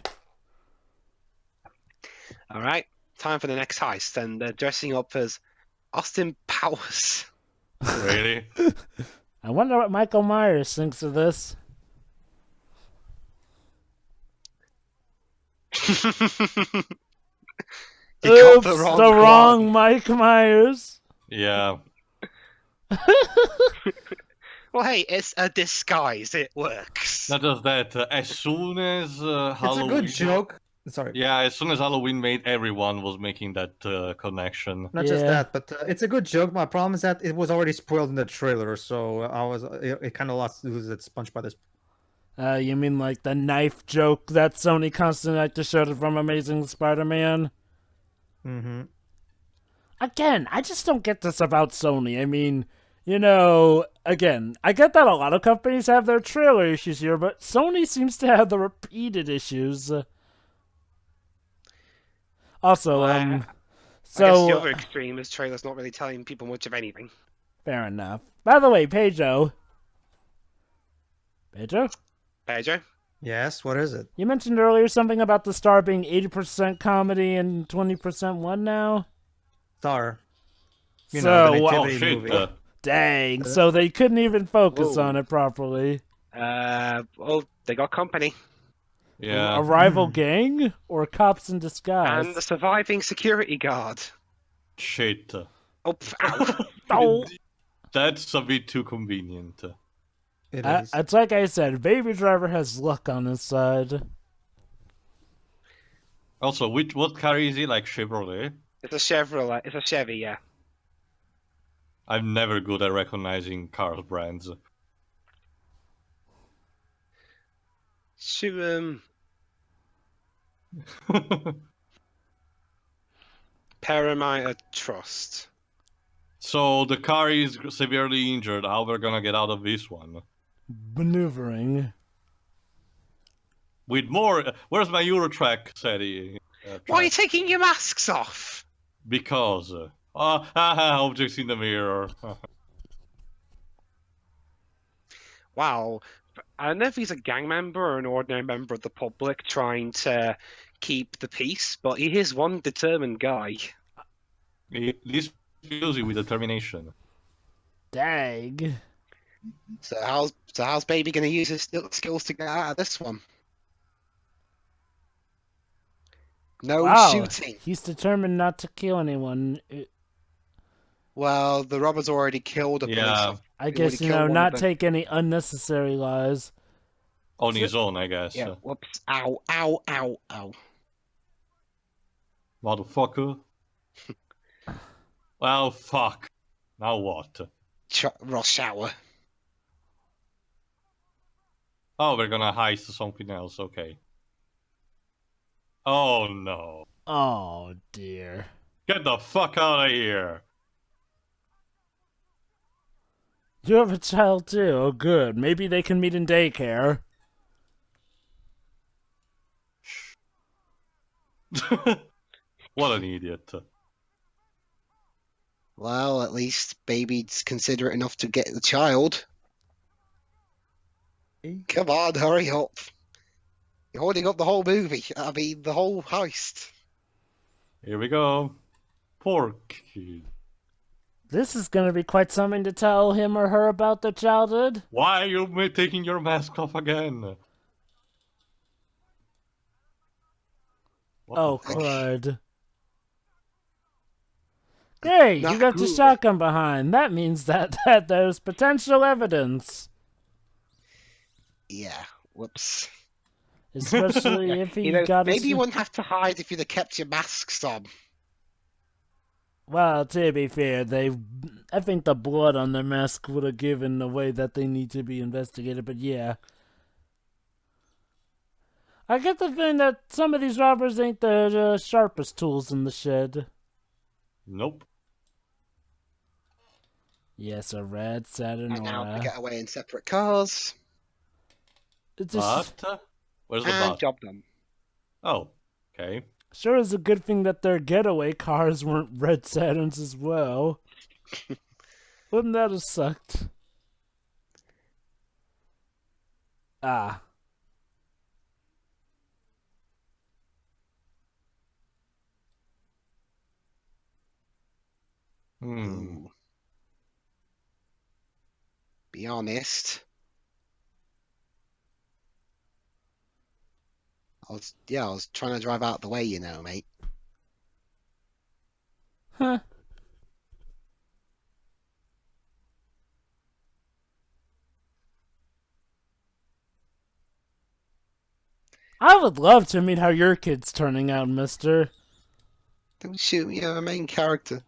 A: All right, time for the next heist, and they're dressing up as Austin Powers.
C: Really?
D: I wonder what Michael Myers thinks of this.
A: You got
D: Oops,
A: the
D: the
A: one.
D: wrong Mike Myers.
C: Yeah.
A: Well, hey, it's a disguise. It works.
C: Not just that, as soon as
B: It's a
C: Halloween...
B: good joke. Sorry.
C: Yeah, as soon as Halloween made, everyone was making that connection.
B: Not just
D: Yeah.
B: that, but it's a good joke. My problem is that it was already spoiled in the trailer, so it kind of lost its punch by this.
D: You mean like the knife joke that Sony constantly like to show from Amazing Spider-Man?
B: Mm-hmm.
D: Again, I just don't get this about Sony. I mean, you know, again, I get that a lot of companies have their trailer issues here, but Sony seems to have the repeated issues. Also,
A: I guess
D: so
A: the other extreme is trailers not really telling people much of anything.
D: fair enough. By the way, Pedro,
A: Pedro?
B: Yes, what is it?
D: you mentioned earlier something about the star being 80% comedy and 20% what now?
B: Star. You
D: So,
B: know, the
D: well,
B: nativity
C: shit.
B: movie.
D: Dang, so they couldn't even focus
A: Whoa.
D: on it properly.
A: Oh, they got company.
C: Yeah.
D: A rival gang or cops in disguise?
A: And the surviving security guard.
C: Shit.
A: Oh, ow.
D: Oh.
C: That's a bit too convenient.
B: It is.
D: It's like I said, Baby Driver has luck on his side.
C: Also, what car is he? Like Chevrolet?
A: It's a Chevrolet. It's a Chevy, yeah.
C: I'm never good at recognizing car brands.
A: Shoot, Paramount Trust.
C: So the car is severely injured. How we're gonna get out of this one?
D: Maneuvering.
C: With more... Where's my Eurotrack setting?
A: Why are you taking your masks off?
C: Because... objects in the mirror.
A: Wow. I don't know if he's a gang member or an ordinary member of the public trying to keep the peace, but he is one determined guy.
C: This fills you with determination.
D: Dang.
A: So how's Baby going to use his skills to get out of this one? No
D: Wow.
A: shooting.
D: He's determined not to kill anyone.
A: Well, the robber's already killed a police
C: Yeah.
A: officer.
D: I
A: He
D: guess,
A: already killed one of
D: not
A: the-
D: take any unnecessary lives.
C: On his own, I guess.
A: Yeah. Whoops. Ow! Ow! Ow! Ow!
C: Motherfucker. Well, fuck. Now what?
A: Rush hour.
C: Oh, we're gonna heist something else. Okay. Oh no.
D: Oh, dear.
C: Get the fuck out of here.
D: You have a child, too. Oh, good. Maybe they can meet in daycare.
C: What an idiot.
A: Well, at least baby's considerate enough to get the child. Come on, hurry up. You're holding up the whole movie. I mean, the whole heist.
C: Here we go. Poor kid.
D: This is gonna be quite something to tell him or her about their childhood.
C: Why are you taking your mask off again? What
D: Oh,
C: the fuck?
D: crud. Great, you
A: Not
D: got the
A: good.
D: shotgun behind. That means that there's potential evidence.
A: Yeah. Whoops.
D: Especially if he got
A: maybe
D: his...
A: you wouldn't have to hide if you'd have kept your masks on.
D: Well, to be fair, I think the blood on their mask would have given away that they need to be investigated, but yeah. I get the feeling that some of these robbers ain't the sharpest tools in the shed.
C: Nope.
D: Yes, a red Saturn
A: And now to
D: Aura.
A: get away in separate cars.
D: It's just,
C: But where's the
A: And
C: bot?
A: job done.
C: Oh, okay.
D: sure is a good thing that their getaway cars weren't red Saturns as well. Wouldn't that have sucked? Ah.
C: Hmm.
A: Be honest. I was trying to drive out the way, mate.
D: Huh. I would love to meet how your kid's turning out, mister.
A: Don't shoot me, you're a main character.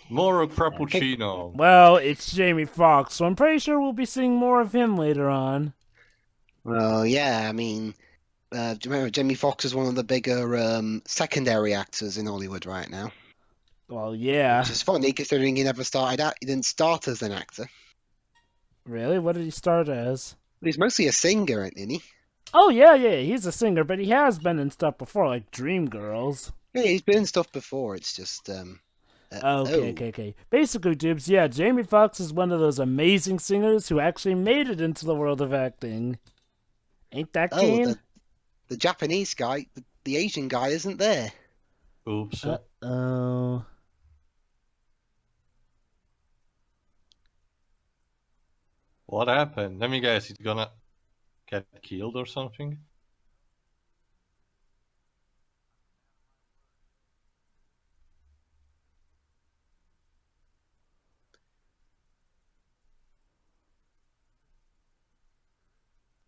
C: More Frappuccino.
D: Well, it's Jamie Foxx, so I'm pretty sure we'll be seeing more of him later on.
A: Well, yeah, I mean, do you remember Jamie Foxx is one of the bigger secondary actors in Hollywood right now?
D: Well, yeah.
A: Which is funny considering he never started out. He didn't start as an actor.
D: Really? What did he start as?
A: He's mostly a singer, isn't he?
D: Oh, yeah, he's a singer, but he has been in stuff before, like Dreamgirls.
A: Yeah, he's been in stuff before. It's just
D: Okay. Basically, Dubes, yeah, Jamie Foxx is one of those amazing singers who actually made it into the world of acting. Ain't that keen?
A: The Japanese guy, the Asian guy isn't there.
C: Oops.
D: Oh.
C: What happened? Let me guess. He's gonna get killed or something?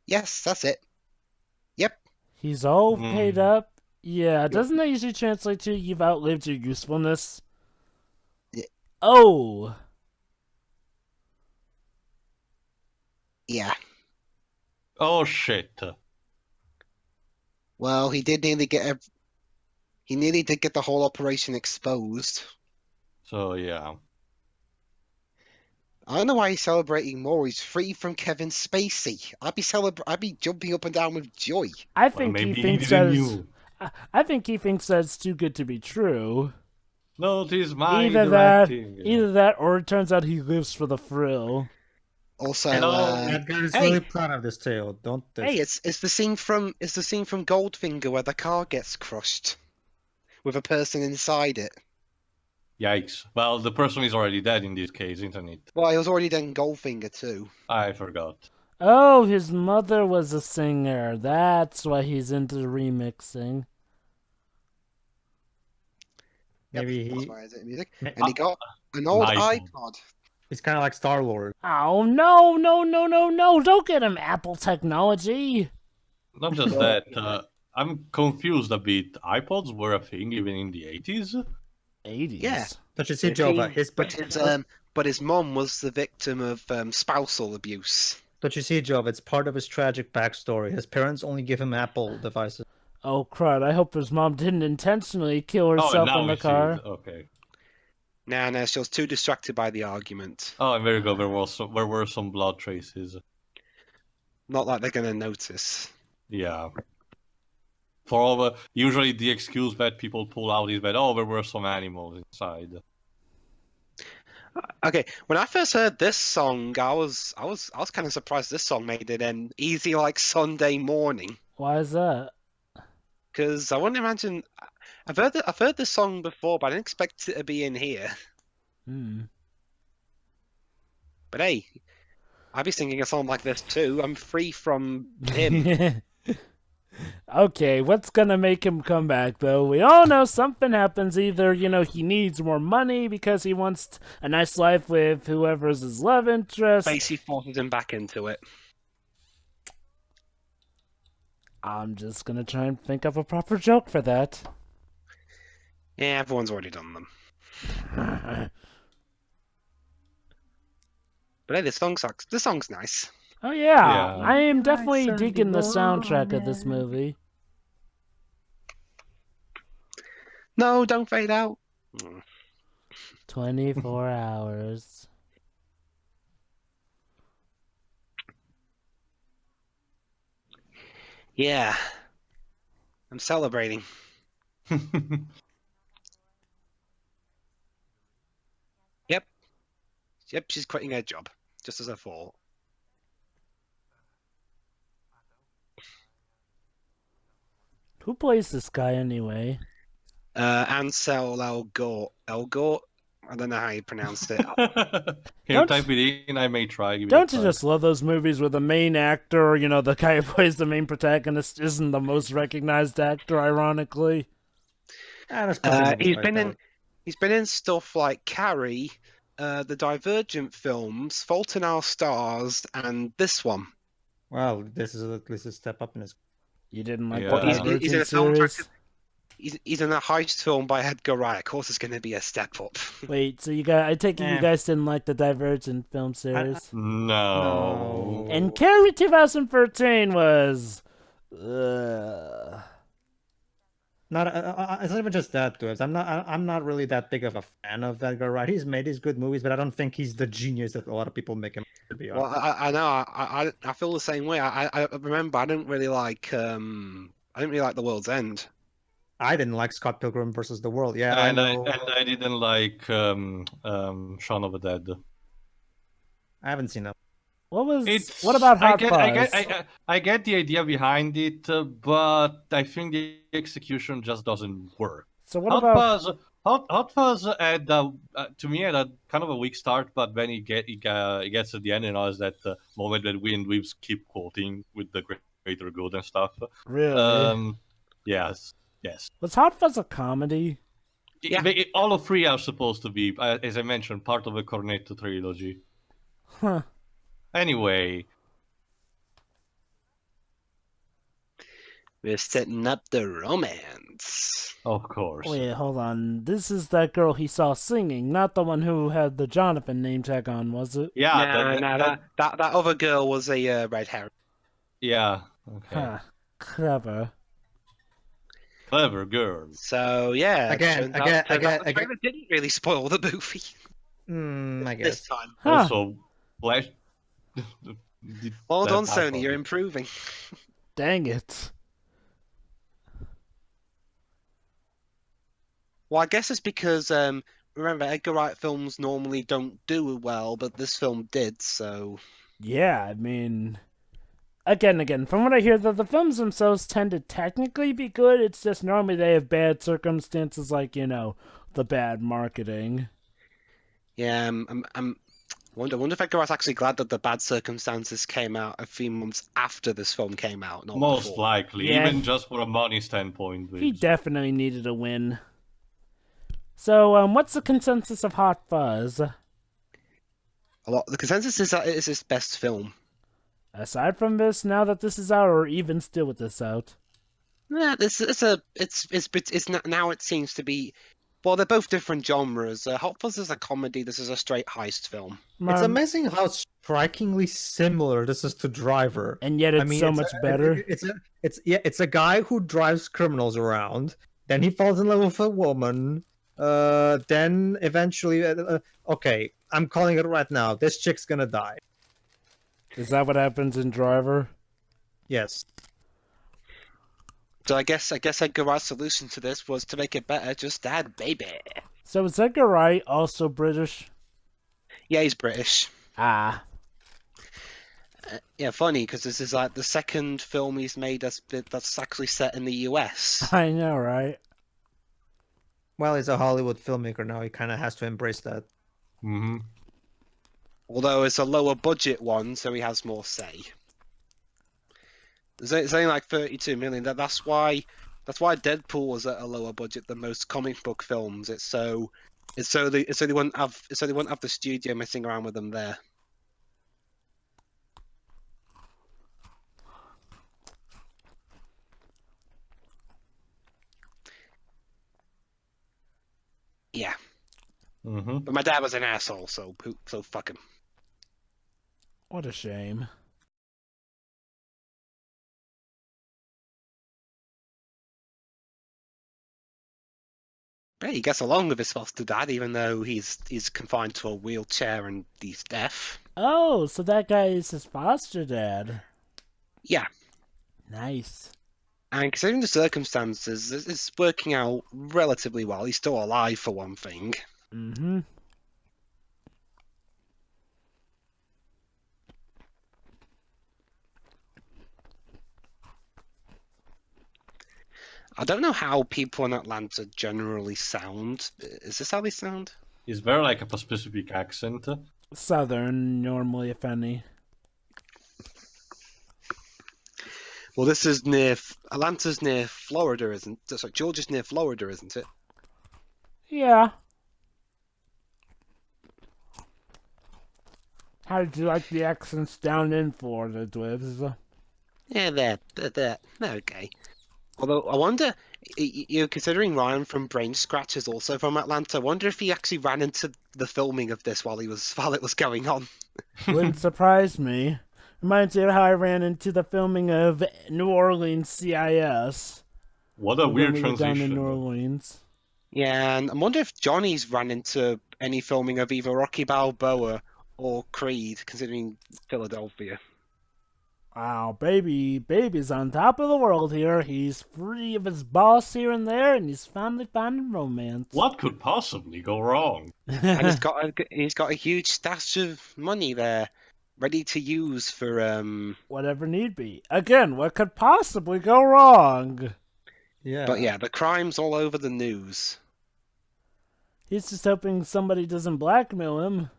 A: Yes, that's it. Yep.
D: He's all
C: Hmm.
D: paid up? Yeah, doesn't that usually translate to you've outlived your usefulness?
A: Yeah.
D: Oh!
A: Yeah.
C: Oh shit.
A: Well, he did nearly get he nearly did get the whole operation exposed.
C: So yeah.
A: I don't know why he's celebrating more. He's free from Kevin Spacey. I'd be jumping up and down with joy.
D: I
C: Well,
D: think
C: maybe
D: he thinks
C: didn't
D: that's...
C: knew.
D: I think he thinks that's too good to be true.
C: No, it is my
D: Either that, or it turns out he lives for the thrill.
A: Also,
C: Hello,
B: Edgar is
A: hey.
B: really proud of this tale. Don't.
A: hey, it's the scene from Goldfinger where the car gets crushed with a person inside it.
C: Yikes. Well, the person is already dead in this case, isn't it?
A: Well, he was already done Goldfinger too.
C: I forgot.
D: Oh, his mother was a singer. That's why he's into remixing.
B: Maybe
A: That's
B: he
A: why I did music.
B: ma-
A: And he got an old
C: Nice one.
A: iPod.
B: he's kind of like Star-Lord.
D: Oh, no, no, no, no, no. Don't get him Apple technology.
C: Not just that. I'm confused a bit. iPods were a thing even in the 80s.
D: 80s.
A: Yeah.
B: Don't you see,
A: But
B: Jova?
A: his mom was the victim of spousal abuse.
B: Don't you see, Jova? It's part of his tragic backstory. His parents only give him Apple devices.
D: Oh, crud. I hope his mom didn't intentionally kill herself
C: now
D: in the
C: we see
D: car.
C: it. Okay.
A: Nah, she was too distracted by the argument.
C: Oh, and there you go. There were some blood traces.
A: Not like they're gonna notice.
C: Yeah. For all the usually the excuse that people pull out is that there were some animals inside.
A: Okay, when I first heard this song, I was kind of surprised this song made it an easy like Sunday morning.
D: Why is that?
A: Because I wouldn't imagine. I've heard this song before, but I didn't expect it to be in here.
D: Hmm.
A: But hey, I'd be singing a song like this too. I'm free from him.
D: Okay, what's gonna make him come back, though? We all know something happens. Either, he needs more money because he wants a nice life with whoever's his love interest.
A: Spacey forces him back into it.
D: I'm just gonna try and think of a proper joke for that.
A: Yeah, everyone's already done them. But hey, this song's nice.
D: Oh yeah,
C: Yeah.
D: I am definitely digging the soundtrack of this movie.
A: No, don't fade out.
D: 24 hours.
A: Yeah, I'm celebrating. Yep, she's quitting her job, just as I thought.
D: Who plays this guy anyway?
A: Ansel Elgort. I don't know how you pronounce it.
C: Can you
D: Don't-
C: type it in? I may try. Give it a
D: Don't you
C: try.
D: just love those movies where the main actor, the guy who plays the main protagonist, isn't the most recognized actor, ironically?
B: There's plenty
A: He's
B: movies
A: been
B: like
A: in he's been in stuff like Carrie, the Divergent films, Fault in Our Stars, and this one.
B: that. Well, this is at least a step up in his.
D: You didn't like
C: Yeah.
D: the
C: He's-
D: Divergent
A: he's in a film
D: series?
A: He's in a heist film by Edgar Wright. Of course, it's going to be a step up.
D: Wait, so I take it you guys didn't like the Divergent film series?
C: No.
D: And Carrie 2013 was...
B: Not it's not even just that, dude. I'm not really that big of a fan of Edgar Wright. He's made his good movies, but I don't think he's the genius that a lot of people make him to be.
A: Well, I know. I feel the same way. I remember I didn't really like The World's End.
B: I didn't like Scott Pilgrim versus the World. Yeah,
C: And
B: I know.
C: I didn't like Shaun of the Dead.
B: I haven't seen it.
D: What about Hot Fuzz?
C: I get the idea behind it, but I think the execution just doesn't work.
D: So what
C: Hot
D: about...
C: Fuzz, Hot Fuzz had to me had a kind of a weak start, but then he gets at the end and knows that moment that we and Weaves keep quoting with the greater good and stuff.
D: Really?
C: Yes.
D: Was Hot Fuzz a comedy?
A: Yeah.
C: All of three are supposed to be, as I mentioned, part of the Cornetto trilogy.
D: Huh.
C: Anyway,
A: We're setting up the romance.
C: of course.
D: Wait, hold on. This is that girl he saw singing, not the one who had the Jonathan name tag on, was it?
C: Yeah,
A: That other girl was a red herring.
C: yeah. Okay.
D: Huh. Clever.
C: Clever girl.
A: So yeah,
B: Again,
A: the trailer didn't really spoil the movie
B: I
A: this
B: guess.
A: time.
D: Huh.
C: Also, Flash.
A: Well
C: that
A: done,
C: happened.
A: Sony. You're improving.
D: Dang it.
A: Well, I guess it's because remember Edgar Wright films normally don't do well, but this film did. So
D: Yeah, I mean... Again, from what I hear, the films themselves tend to technically be good. It's just normally they have bad circumstances, like, the bad marketing.
A: yeah, I wonder if Edgar Wright's actually glad that the bad circumstances came out a few months after this film came out, not
C: Most
A: before.
C: likely,
D: Yeah.
C: even just for a money standpoint.
D: He definitely needed a win. So, what's the consensus of Hot Fuzz?
A: The consensus is that it is his best film.
D: Aside from this, now that this is out, or even still with this out?
A: Yeah, now it seems to be. Well, they're both different genres. Hot Fuzz is a comedy. This is a straight heist film.
B: It's amazing how strikingly similar this is to Driver.
D: And yet it's so much better.
B: It's a guy who drives criminals around. Then he falls in love with a woman. Then eventually, okay, I'm calling it right now. This chick's gonna die.
D: Is that what happens in Driver?
B: Yes.
A: So I guess Edgar Wright's solution to this was to make it better. Just add baby.
D: So is Edgar Wright also British?
A: Yeah, he's British.
D: Ah.
A: Yeah, funny because this is like the second film he's made that's actually set in the US.
D: I know, right?
B: Well, he's a Hollywood filmmaker now. He kind of has to embrace that.
C: Mm-hmm.
A: Although it's a lower budget one, so he has more say. It's only like 32 million. That's why Deadpool was at a lower budget than most comic book films. It's so they wouldn't have the studio messing around with them there. Yeah.
C: Mm-hmm.
A: But my dad was an asshole, so fuck him.
D: What a shame.
A: Yeah, he gets along with his foster dad, even though he's confined to a wheelchair and he's deaf.
D: Oh, so that guy is his foster dad.
A: Yeah.
D: Nice.
A: And considering the circumstances, it's working out relatively well. He's still alive, for one thing.
D: Mm-hmm.
A: I don't know how people in Atlanta generally sound. Is this how they sound?
C: Is there like a specific accent?
D: Southern, normally, if any.
A: Well, Atlanta's near Florida, isn't it? Sorry, Georgia's near Florida, isn't it?
D: Yeah. How did you like the accents down in Florida, Dwibs?
A: Yeah, they're okay. Although, I wonder, considering Ryan from Brain Scratch is also from Atlanta, I wonder if he actually ran into the filming of this while it was going on.
D: Wouldn't surprise me. Reminds me of how I ran into the filming of New Orleans CIS.
C: What a weird
D: when we were down in
C: transition.
D: New Orleans.
A: Yeah, and I wonder if Johnny's ran into any filming of either Rocky Balboa or Creed, considering Philadelphia.
D: Wow, baby's on top of the world here. He's free of his boss here and there, and he's finally finding romance.
C: What could possibly go wrong?
A: And he's got a huge stash of money there, ready to use for
D: Whatever need be. Again, what could possibly go wrong?
B: Yeah.
A: But yeah, the crime's all over the news.
D: He's just hoping somebody doesn't blackmail him.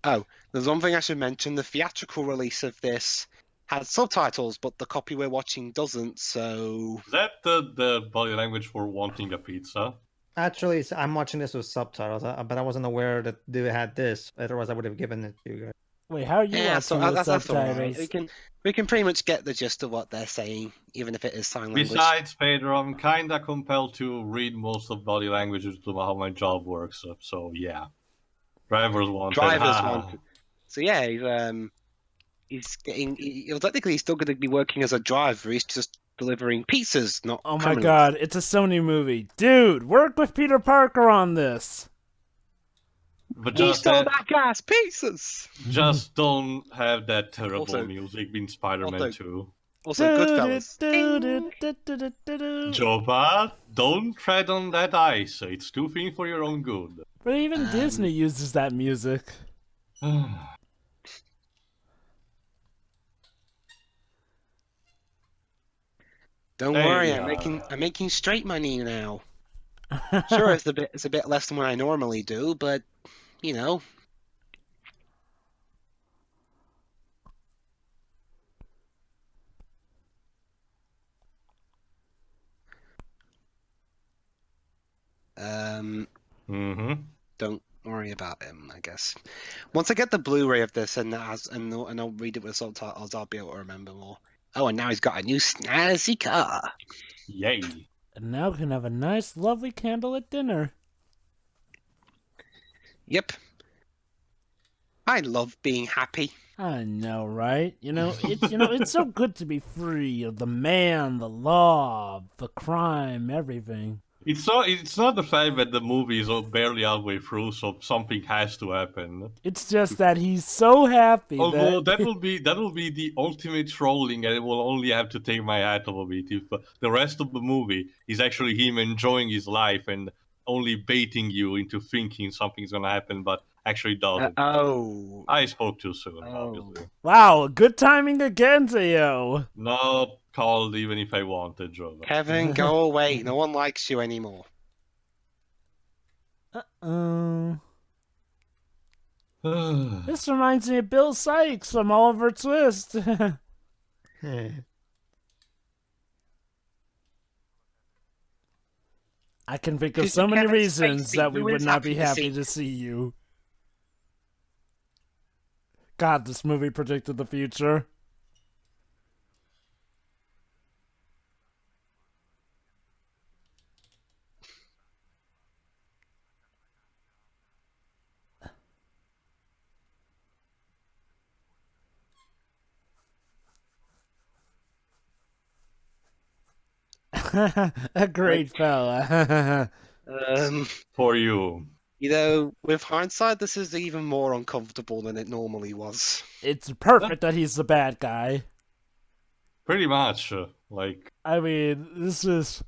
A: Oh, there's one thing I should mention. The theatrical release of this has subtitles, but the copy we're watching doesn't, so...
C: Is that the body language for wanting a pizza?
B: Actually, I'm watching this with subtitles, but I wasn't aware that they had this. Otherwise, I would have given it to you guys.
D: Wait, how are you
A: Yeah, so
D: watching the
A: that's all
D: subtitles?
A: right. We can pretty much get the gist of what they're saying, even if it is sign language.
C: Besides, Pedro, I'm kinda compelled to read most of body languages to how my job works, so yeah. Drivers wanted.
A: Drivers wanted. So yeah, technically he's still going to be working as a driver. He's just delivering pizzas, not
D: Oh my
A: criminals.
D: god, it's a Sony movie. Dude, work with Peter Parker on this.
C: But
A: He
C: just
A: stole that guy's pizzas.
C: just don't have that terrible
A: Also-
C: music in Spider-Man 2.
A: Also, Goodfellas.
C: Joba, don't tread on that ice. It's too thin for your own good.
D: But even Disney uses that music.
A: Don't
C: There
A: worry,
C: you
A: I'm making straight money now. Sure, it's a bit less than what I normally do, but you know. Don't worry about him, I guess. Once I get the Blu-ray of this and I'll read it with subtitles, I'll be able to remember more. Oh, and now he's got a new snazzy car.
C: Yay.
D: And now we can have a nice, lovely candlelit dinner.
A: Yep. I love being happy.
D: I know, right? It's so good to be free of the man, the law, the crime, everything.
C: It's not the fact that the movie is barely halfway through, so something has to happen.
D: It's just that he's so happy.
C: Although that will be the ultimate trolling, and it will only have to take my hat off a bit if the rest of the movie is actually him enjoying his life and only baiting you into thinking something's gonna happen, but actually doesn't. I spoke too soon, obviously.
D: Wow, good timing again, Theo.
C: Not called even if I wanted, Joe.
A: Kevin, go away. No one likes you anymore.
D: This reminds me of Bill Sykes from Oliver Twist. I can think of so many reasons that we would not be happy to see you. God, this movie predicted the future. A great fella.
C: For you.
A: With hindsight, this is even more uncomfortable than it normally was.
D: It's perfect that he's the bad guy.
C: Pretty much,
D: I mean, this is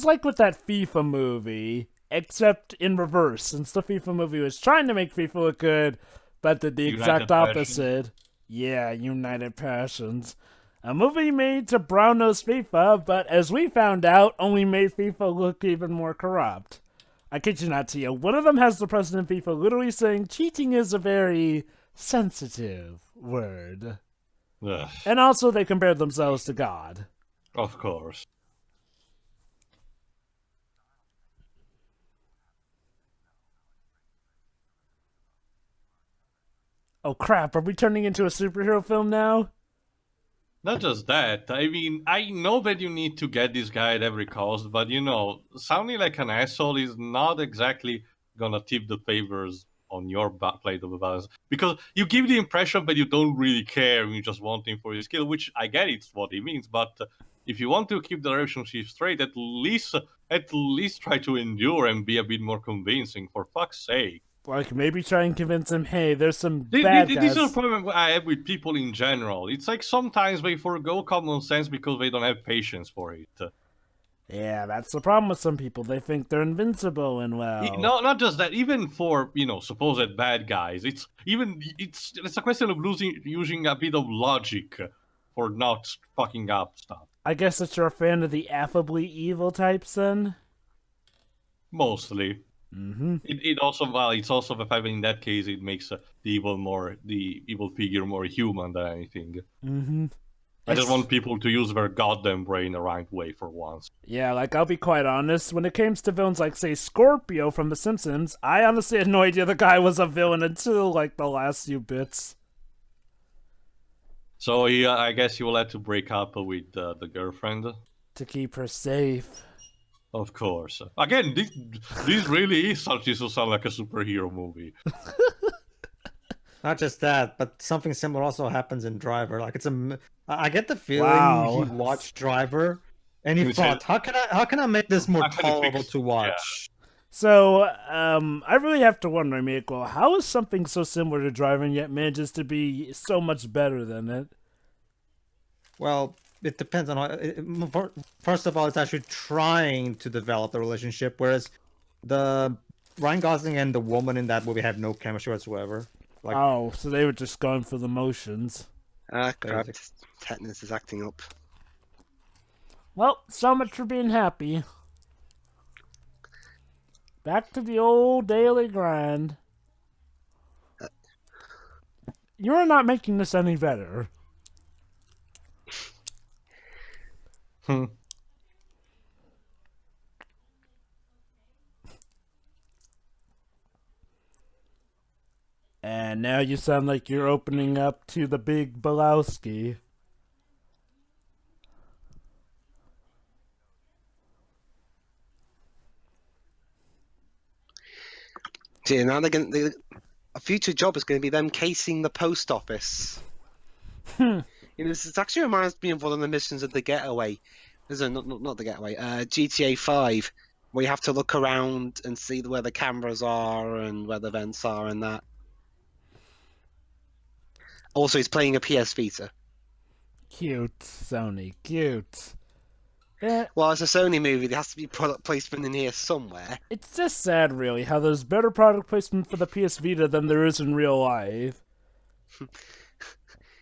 D: like with that FIFA movie, except in reverse. Since the FIFA movie was trying to make FIFA look good, but did the exact opposite. Yeah, United Passions. A movie made to brown-nose FIFA, but as we found out, only made FIFA look even more corrupt. I kid you not, Tia. One of them has the president of FIFA literally saying cheating is a very sensitive word.
C: Ugh.
D: And also they compared themselves to God.
C: Of course.
D: Oh crap, are we turning into a superhero film now?
C: Not just that. I mean, I know that you need to get this guy at every cost, but sounding like an asshole is not exactly gonna tip the favors on your plate of the balance. Because you give the impression that you don't really care and you just want him for his skill, which I get it's what he means, but if you want to keep the relationship straight, at least try to endure and be a bit more convincing, for fuck's sake.
D: Like, maybe try and convince him, hey, there's some bad guys.
C: This is a problem I have with people in general. It's like sometimes they forgo common sense because they don't have patience for it.
D: Yeah, that's the problem with some people. They think they're invincible and
C: No, not just that. Even for, supposed bad guys, it's a question of using a bit of logic for not fucking up stuff.
D: I guess that you're a fan of the affably evil types, then?
C: Mostly.
D: Mm-hmm.
C: It's also the fact that in that case it makes the evil figure more human than anything.
D: Mm-hmm.
C: I just want people to use their goddamn brain the right way for once.
D: Yeah, I'll be quite honest, when it comes to villains like, say, Scorpio from The Simpsons, I honestly had no idea the guy was a villain until, the last few bits.
C: So, I guess you will have to break up with the girlfriend?
D: To keep her safe.
C: Of course. Again, this really is starting to sound like a superhero movie.
B: Not just that, but something similar also happens in Driver. I get the feeling he watched Driver and he thought, how can I make this more tolerable to watch?
C: Yeah.
D: So, I really have to wonder, Miko, how is something so similar to Driver and yet manages to be so much better than it?
B: Well, it depends on first of all, it's actually trying to develop the relationship, whereas the Ryan Gosling and the woman in that movie have no chemistry whatsoever.
D: So they were just going for the motions.
A: Crap. Tetanus is acting up.
D: Well, so much for being happy. Back to the old daily grind. You're not making this any better. And now you sound like you're opening up to the big Balowski.
A: See, now they're going. A future job is going to be them casing the post office. This actually reminds me of one of the missions of The Getaway. Not The Getaway. GTA 5, where you have to look around and see where the cameras are and where the vents are and that. Also, he's playing a PS Vita.
D: Cute, Sony, cute.
A: Well, it's a Sony movie. There has to be product placement in here somewhere.
D: It's just sad, really, how there's better product placement for the PS Vita than there is in real life.
A: In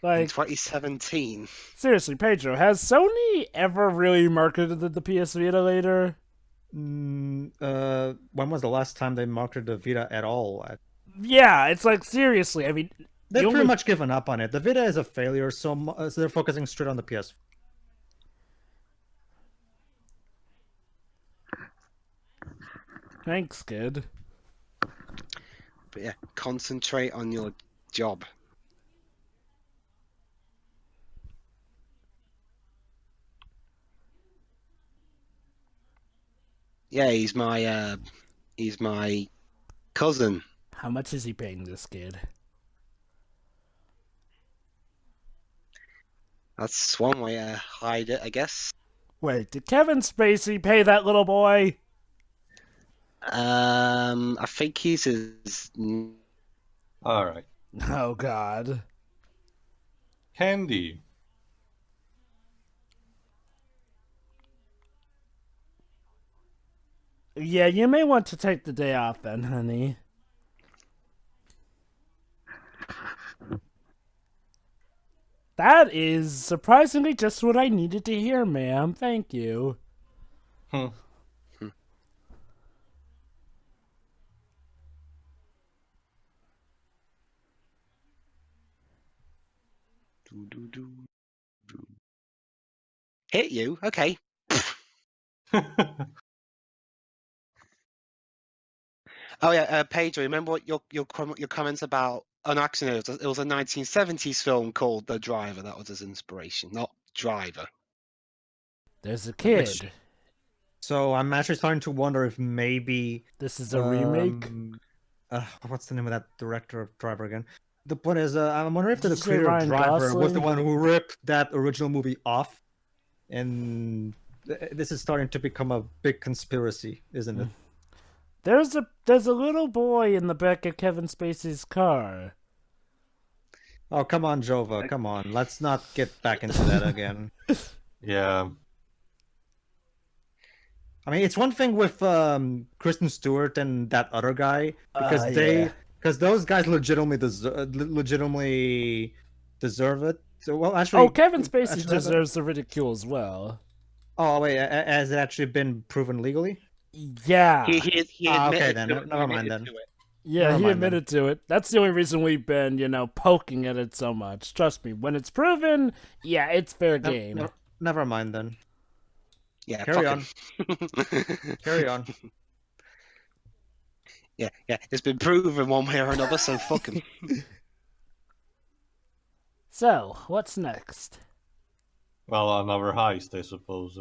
A: 2017.
D: Seriously, Pedro, has Sony ever really marketed the PS Vita later?
B: When was the last time they marketed the Vita at all?
D: Yeah, it's like, seriously, I mean...
B: They've pretty much given up on it. The Vita is a failure, so they're focusing straight on the PS.
D: Thanks, kid.
A: But yeah, concentrate on your job. Yeah, he's my cousin.
D: How much is he paying this kid?
A: That's one way to hide it, I guess.
D: Wait, did Kevin Spacey pay that little boy?
A: I think he's his.
C: All right.
D: Oh, God.
C: Candy.
D: Yeah, you may want to take the day off then, honey. That is surprisingly just what I needed to hear, ma'am. Thank you.
A: Hit you? Okay. Oh yeah, Pedro. Remember what your comments about? Oh, no, actually, no, it was a 1970s film called The Driver. That was his inspiration, not Driver.
D: There's a kid.
B: So I'm actually starting to wonder if maybe
D: This is a remake?
B: What's the name of that director of Driver again? The point is, I'm wondering if
D: Did
B: the
D: you say
B: creator of
D: Ryan
B: Driver was the
D: Gosling?
B: one who ripped that original movie off, and this is starting to become a big conspiracy, isn't it?
D: There's a little boy in the back of Kevin Spacey's car.
B: Oh, come on, Jova, come on. Let's not get back into that again.
C: Yeah.
B: I mean, it's one thing with Kristen Stewart and that other guy because
D: Yeah.
B: because those guys legitimately deserve it. So, well, actually,
D: Kevin Spacey
B: actually,
D: deserves the ridicule as well.
B: Oh wait, has it actually been proven legally?
D: Yeah.
A: He
B: Okay,
A: admitted
B: then.
A: to it.
B: Never mind
A: admitted
B: then.
A: to it.
D: Yeah,
B: Never
D: he
B: mind
D: admitted to it. That's the only reason we've been, poking at it so much. Trust me, when it's proven, yeah, it's fair game.
B: Never mind then.
A: Yeah,
B: Carry
A: fuck him.
B: Carry on.
A: Yeah, it's been proven one way or another, so fuck him.
D: So, what's next?
C: Well, another heist, I suppose.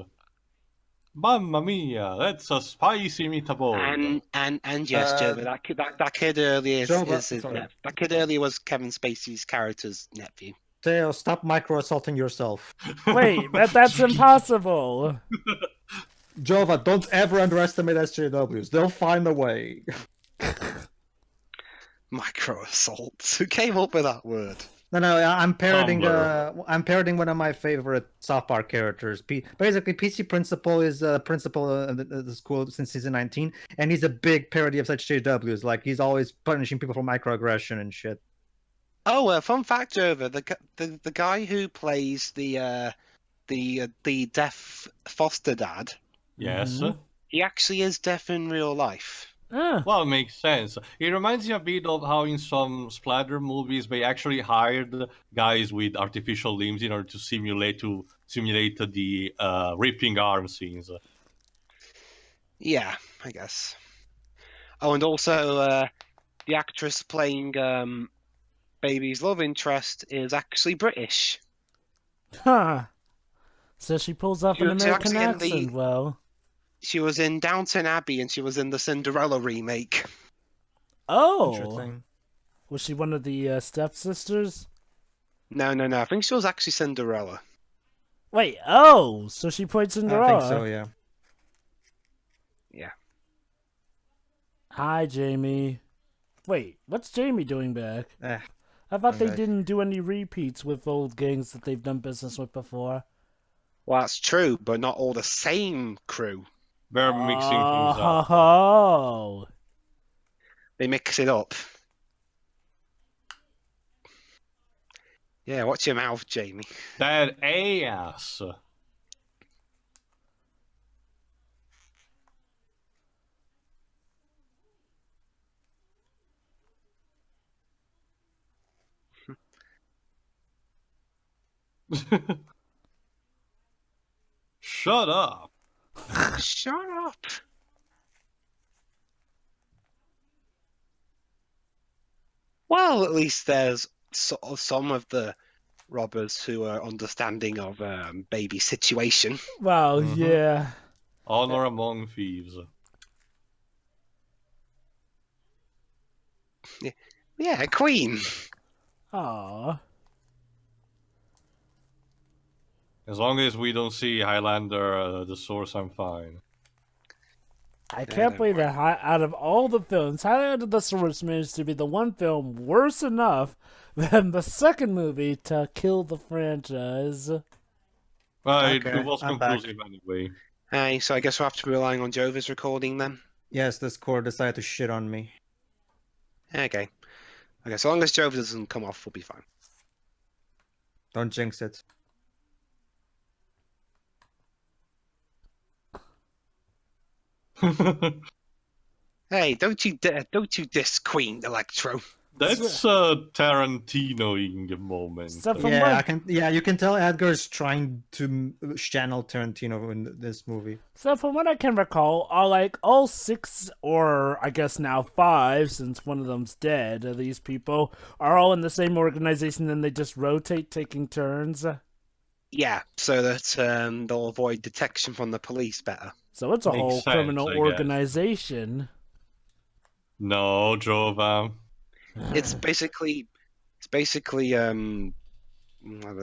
C: Mamma mia, that's a spicy meatball.
A: And yes, Joe, that kid earlier that kid earlier was Kevin Spacey's character's nephew.
B: Theo, stop micro-assaulting yourself.
D: Wait, that's impossible.
B: Jova, don't ever underestimate SJWs. They'll find a way.
A: Micro assault. Who came up with that word?
B: No, I'm parroting.
C: Tumblr.
B: I'm parroting one of my favorite South Park characters. Basically, PC Principal is a principal in the school since season 19, and he's a big parody of such JWs. Like he's always punishing people for microaggression and shit.
A: Oh, fun fact, over the guy who plays the deaf foster dad.
C: Yes.
A: He actually is deaf in real life.
C: Well, it makes sense. It reminds me a bit of how in some splatter movies they actually hired guys with artificial limbs in order to simulate the ripping arm scenes.
A: Yeah, I guess. Oh, and also the actress playing Baby's love interest is actually British.
D: Huh. So she pulls off an
A: She was
D: American
A: actually in
D: accent well.
A: She was in Downton Abbey and she was in the Cinderella remake.
D: Oh.
B: Interesting.
D: Was she one of the stepsisters?
A: No. I think she was actually Cinderella.
D: Wait, oh, so she played
B: I
D: Cinderella.
B: think so, yeah.
A: Yeah.
D: Hi, Jamie. Wait, what's Jamie doing back?
B: Eh,
D: I thought they
B: okay.
D: didn't do any repeats with old gangs that they've done business with before.
A: Well, that's true, but not all the same crew.
C: They're mixing things up.
D: Oh.
A: They mix it up. Yeah, watch your mouth, Jamie.
C: That ass. Shut up.
A: Shut up. Well, at least there's sort of some of the robbers who are understanding of Baby's situation.
D: Well,
C: Mhm.
D: yeah.
C: Honor among thieves.
A: Yeah, Queen.
D: Aw.
C: As long as we don't see Highlander, the source, I'm fine.
D: I
A: Yeah,
D: can't
A: don't
D: believe
A: worry.
D: that out of all the films, Highlander of the Swords managed to be the one film worse enough than the second movie to kill the franchise.
C: Well,
B: Okay,
C: it was
B: I'm back.
C: conclusive anyway.
A: Hey, so I guess we'll have to be relying on Jova's recording then.
B: Yes, this core decided to shit on me.
A: Okay. Okay, so long as Jova doesn't come off, we'll be fine.
B: Don't jinx it.
A: Hey, don't you diss Queen Electro.
C: That's a Tarantino-ing moment.
D: Except for
B: Yeah,
D: what?
B: you can tell Edgar's trying to channel Tarantino in this movie.
D: So from what I can recall, all 6, or I guess now 5, since one of them's dead, these people are all in the same organization and they just rotate taking turns.
A: Yeah, so that they'll avoid detection from the police better.
D: So it's a
C: Makes
D: whole
C: sense,
D: criminal
C: I guess.
D: organization.
C: No, Jova.
A: It's basically well, it's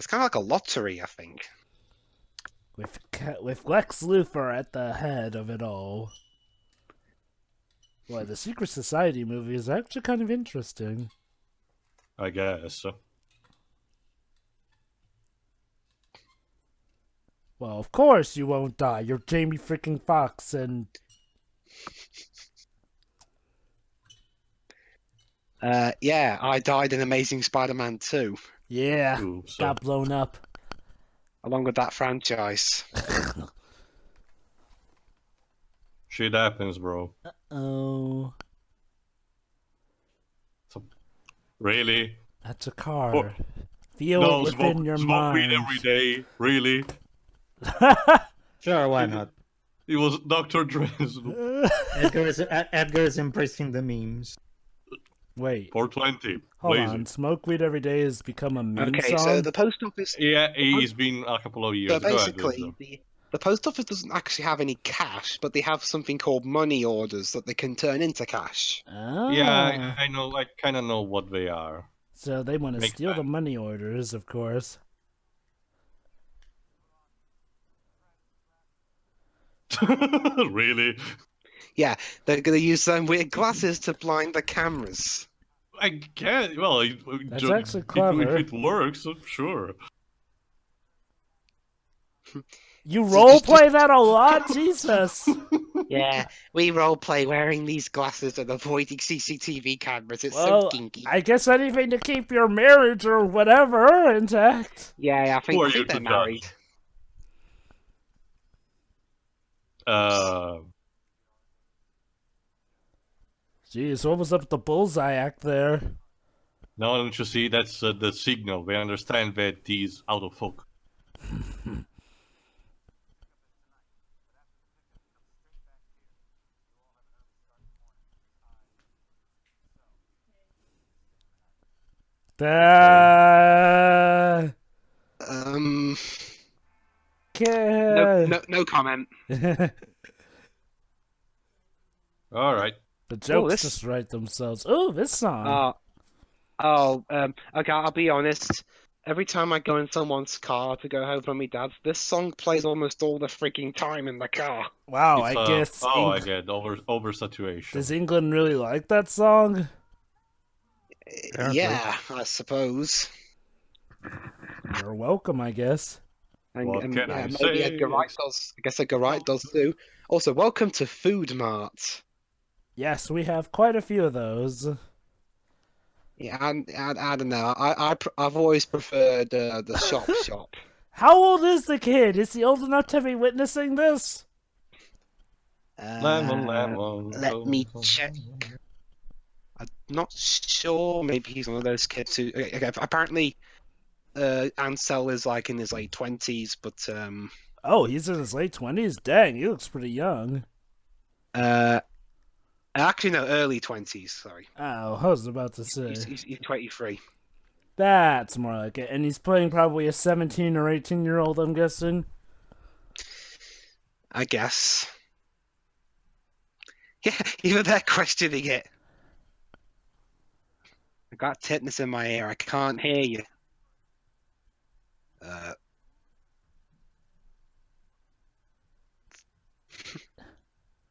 A: kind of like a lottery, I think.
D: With Lex Luthor at the head of it all. Boy, the Secret Society movie is actually kind of interesting.
C: I guess.
D: Well, of course you won't die. You're Jamie freaking Foxx, and
A: Yeah, I died in Amazing Spider-Man 2,
D: yeah,
C: Oops.
D: got blown up.
A: along with that franchise.
C: Shit happens, bro.
D: Oh,
C: Really?
D: that's a car.
C: Oh,
D: Feel
C: no,
D: it within your
C: smoke weed
D: mind.
C: every day. Really?
B: Sure, why not?
C: It was Dr. Dre's
B: Edgar is embracing the memes.
D: Wait,
C: 420.
D: hold
C: Blaze
D: on.
C: it.
D: Smoke weed every day has become a meme
A: Okay,
D: song.
A: so the post office.
C: Yeah, he's been a couple of years.
A: So
C: Go ahead,
A: basically,
C: Wilson.
A: the post office doesn't actually have any cash, but they have something called money orders that they can turn into cash.
D: Oh.
C: Yeah, I know. I kind of know what they are.
D: So they want to
C: Makes
D: steal the
C: sense.
D: money orders, of course.
C: Really?
A: Yeah, they're going to use some weird glasses to blind the cameras.
C: I can't. Well,
D: That's actually clever.
C: If it works, sure.
D: You
A: So
D: roleplay that a lot? Jesus.
A: Yeah, we roleplay wearing these glasses and avoiding CCTV cameras. It's
D: Well,
A: so kinky.
D: I guess anything to keep your marriage or whatever intact.
A: Yeah, I
C: Who are
A: think
C: you
A: they're
C: to
A: married.
C: judge?
D: Jeez, what was up with the bullseye act there?
C: Now don't you see? That's the signal. We understand that he's out of focus.
A: No,
D: The
A: no comment.
C: All right.
D: jokes
A: this-
D: just write themselves. Oh, this song.
A: Okay, I'll be honest. Every time I go in someone's car to go home from my dad's, this song plays almost all the freaking time in the car.
D: Wow,
C: It's,
D: I guess.
C: I get oversaturation.
D: Does England really like that song?
B: Apparently.
A: Yeah, I suppose.
D: You're welcome, I guess.
C: What can I
A: maybe
C: say?
A: Edgar Wright does. I guess Edgar Wright does too. Also, welcome to Food Mart.
D: Yes, we have quite a few of those.
A: Yeah, I don't know. I've always preferred the shop.
D: How old is the kid? Is he old enough to be witnessing this?
C: Lemon.
A: Let me check. I'm not sure. Maybe he's one of those kids who. Okay, apparently, Ansel is like in his late 20s, but
D: Oh, he's in his late 20s? Dang, he looks pretty young.
A: actually no, early 20s. Sorry,
D: Oh, I was about to say.
A: he's 23.
D: That's more like it. And he's playing probably a 17 or 18-year-old, I'm guessing.
A: I guess. Yeah, even they're questioning it. I got tetanus in my ear. I can't hear you.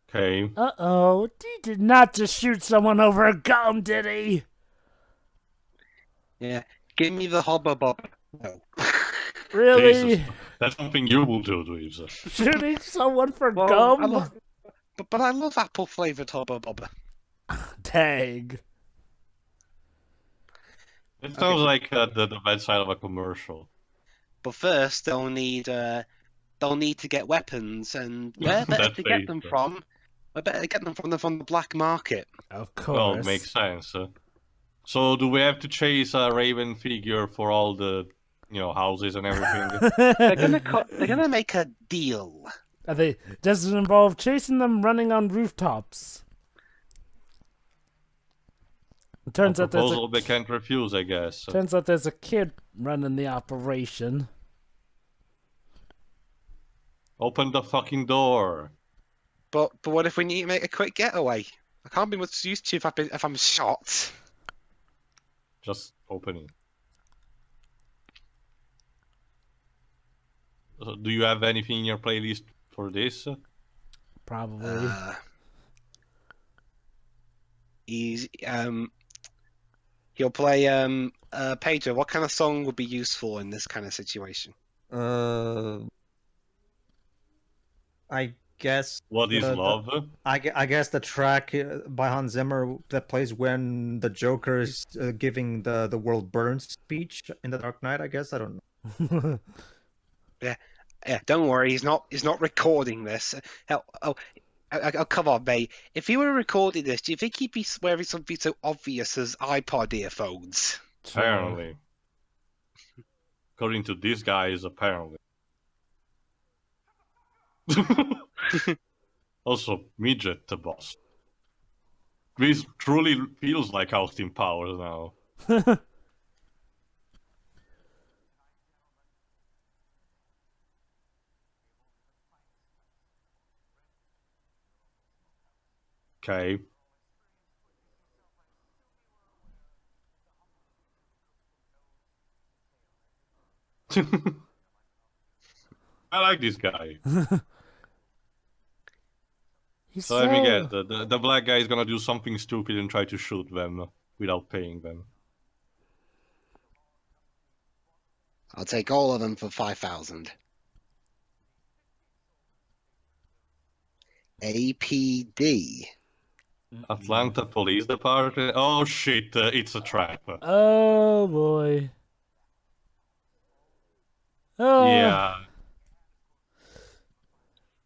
C: Okay.
D: Uh-oh. He did not just shoot someone over a gum, did he?
A: Yeah, give me the hubba bubba. No.
D: Really?
C: Jesus. That's something you will do, Dweebs.
D: Shooting someone for
A: Well,
D: gum?
A: But I love apple flavored hubba bubba.
D: Dang.
C: It sounds like the bad side of a commercial.
A: But first, they'll need to get weapons, and where better
C: That's
A: to get them
C: safe.
A: from? Where better to get them from the black market?
D: Of
C: Well,
D: course.
C: it makes sense. So do we have to chase a Raven figure for all the, houses and everything?
A: They're gonna make a deal.
D: Does it involve chasing them running on rooftops? It turns
C: A
D: out there's
C: proposal they can't refuse, I guess.
D: turns out there's a kid running the operation.
C: Open the fucking door.
A: But what if we need to make a quick getaway? I can't be much use to if I'm shot.
C: Just open it. So do you have anything in your playlist for this?
D: Probably.
A: He'll play Pedro. What kind of song would be useful in this kind of situation?
B: I guess.
C: What is love?
B: I guess the track by Hans Zimmer that plays when the Joker is giving the world burns speech in The Dark Knight. I guess I don't know.
A: Yeah, don't worry. He's not recording this. Hell, oh, come on, mate. If he were recording this, do you think he'd be wearing something so obvious as iPod earphones?
C: Apparently. According to these guys, apparently. Also, midget the boss. This truly feels like Austin Powers now. Okay. I like this guy.
D: He's
C: So let me get the black guy is gonna do something stupid and try to shoot them without paying them.
A: I'll take all of them for 5,000. APD.
C: Atlanta Police Department. Oh shit! It's a trap.
D: Oh boy. Oh.
C: Yeah.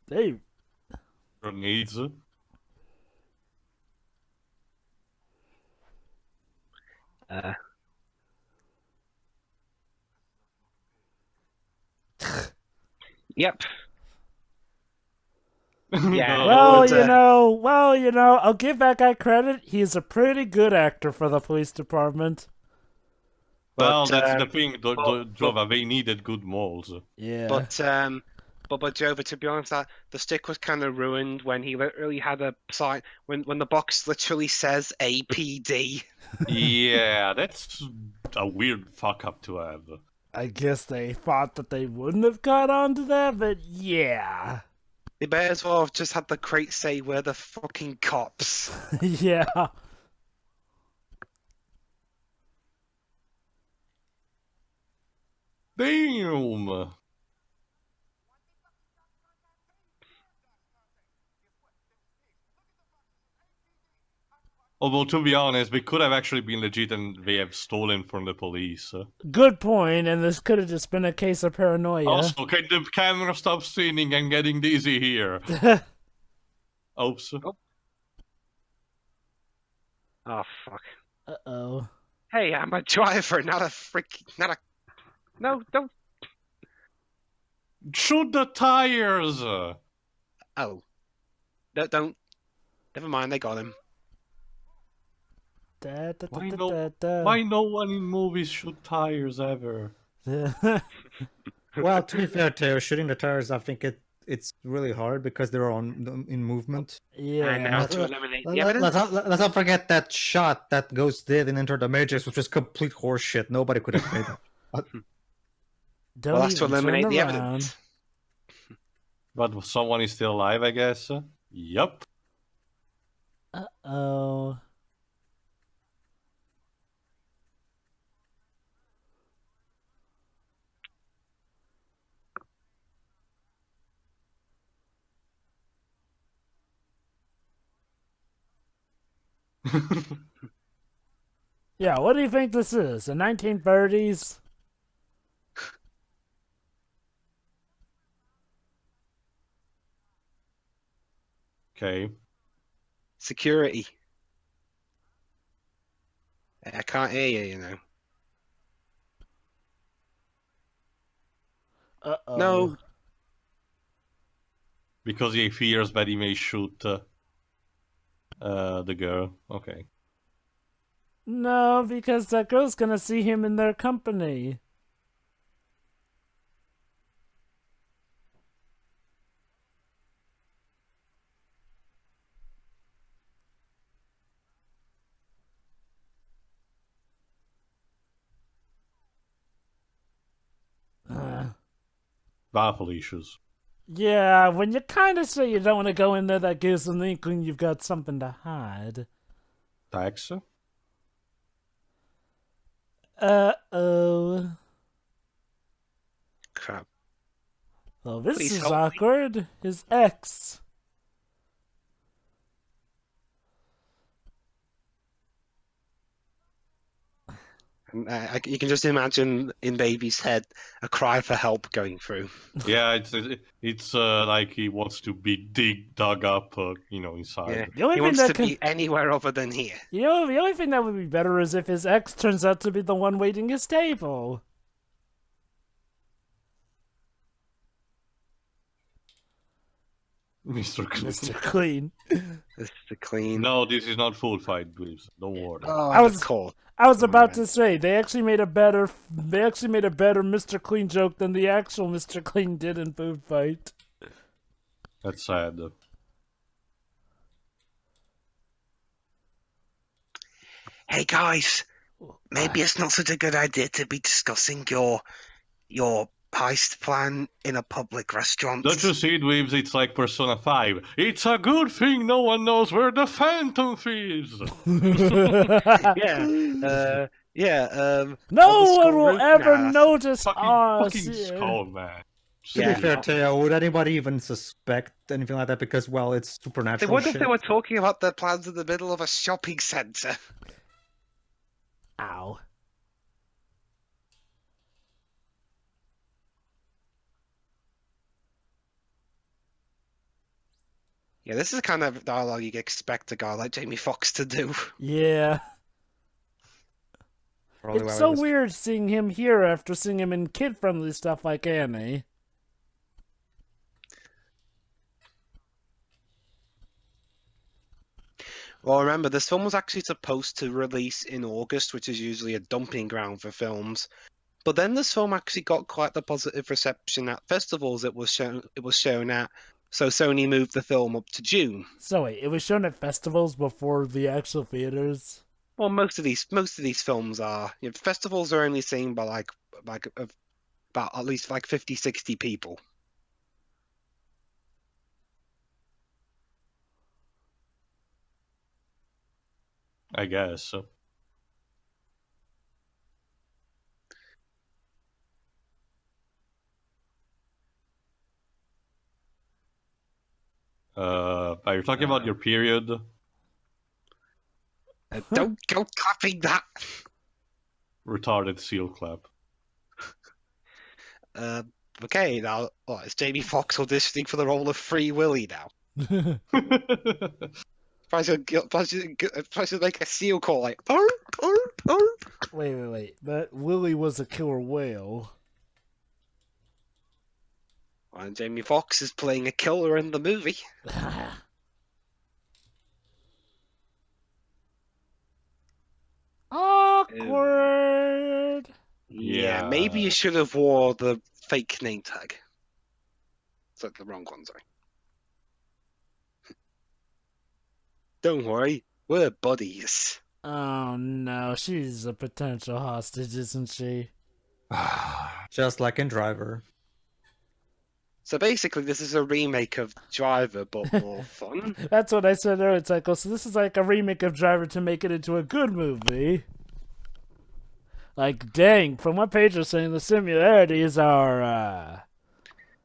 D: They
C: Grenades.
A: Yep. Yeah.
D: Well,
A: it's,
D: you know, I'll give that guy credit. He's a pretty good actor for the police department.
C: Well,
A: But
C: that's the thing,
A: but-
C: Jova. They needed good molds.
D: Yeah.
A: but Jova, to be honest, that the stick was kind of ruined when he literally had a sign when the box literally says APD.
C: Yeah, that's a weird fuck up to have.
D: I guess they thought that they wouldn't have caught on to that, but yeah.
A: They may as well have just had the crate say we're the fucking cops.
D: Yeah.
C: Damn! Although, to be honest, we could have actually been legit and they have stolen from the police.
D: Good point, and this could have just been a case of paranoia.
C: Also, can the camera stop spinning and getting dizzy here? Oops.
A: Oh fuck.
D: Uh-oh.
A: Hey, I'm a driver, not a. No, don't.
C: Shoot the tires!
A: Oh. No, don't. Never mind, they got him.
D: Da, da,
C: Why
D: da,
C: no-
D: da, da.
C: Why no one in movies shoot tires ever?
B: Well, to be fair, Teo, shooting the tires, I think it's really hard because they're in movement.
D: yeah.
A: And how to eliminate the evidence.
B: Let's not forget that shot that Ghost did in Enter the Matrix, which was complete horseshit. Nobody could have made it.
D: Don't
A: Well, that's to
D: even turn
A: eliminate the
D: around.
A: evidence.
C: But someone is still alive, I guess. Yup.
D: Uh-oh. Yeah, what do you think this is? The 1930s?
C: Okay.
A: Security. I can't hear you, you know.
D: Uh-oh.
A: No.
C: Because he fears that he may shoot the girl. Okay.
D: No, because that girl's gonna see him in their company.
C: Baffle issues.
D: Yeah, when you kind of say you don't want to go in there, that gives an inkling you've got something to hide.
C: Tax?
D: Uh-oh.
A: Crap.
D: Well, this
A: Please
D: is
A: help me.
D: awkward. His ex.
A: You can just imagine in Baby's head a cry for help going through.
C: Yeah, it's like he wants to be dug up, inside.
A: Yeah.
D: The only
A: He
D: thing
A: wants
D: that
A: to
D: can...
A: be anywhere other than here.
D: You know, the only thing that would be better is if his ex turns out to be the one waiting his table.
C: Mr. Clean.
D: Mr. Clean.
A: This is the clean.
C: No, this is not full fight, please. Don't worry.
A: Oh,
D: I was-
A: that's cool.
D: I was about
A: Alright.
D: to say they actually made a better Mr. Clean joke than the actual Mr. Clean did in Food Fight.
C: That's sad.
A: Hey guys, maybe it's not such a good idea to be discussing your heist plan in a public restaurant.
C: Don't you see, Dweebs? It's like Persona 5. It's a good thing no one knows where the Phantom is!
D: No
A: on the
D: one will
A: school
D: ever
A: roof.
D: notice
C: Fucking
D: us. here.
C: skull, man.
B: To
A: Yeah.
B: be fair, Teo, would anybody even suspect anything like that? Because, well, it's
A: They
B: supernatural
A: wonder if
B: shit.
A: they were talking about their plans in the middle of a shopping centre.
D: Ow.
A: Yeah, this is the kind of dialogue you'd expect a guy like Jamie Foxx to do.
D: Yeah.
B: Probably why
D: It's
B: it
D: so
B: was-
D: weird seeing him here after seeing him in kid-friendly stuff like Annie.
A: Well, remember, this film was actually supposed to release in August, which is usually a dumping ground for films. But then this film actually got quite the positive reception at festivals it was shown at. So Sony moved the film up to June.
D: So wait, it was shown at festivals before the actual theaters?
A: Well, most of these films are. Festivals are only seen by about at least like 50, 60 people.
C: I guess. So. Are you talking about your period?
A: Don't go clapping that.
C: Retarded seal clap.
A: Okay, now it's Jamie Foxx auditioning for the role of Free Willy now. Try to make a seal call like arr, arr, arr.
D: Wait. That Willie was a killer whale.
A: And Jamie Foxx is playing a killer in the movie.
D: Awkward.
A: Yeah, maybe you should have wore the fake name tag. It's like the wrong one, sorry. Don't worry, we're buddies.
D: Oh no, she's a potential hostage, isn't she?
B: Just like in Driver.
A: So basically, this is a remake of Driver, but more fun.
D: That's what I said earlier. It's like, oh, so this is like a remake of Driver to make it into a good movie. Like, dang, from what Page was saying, the similarities are,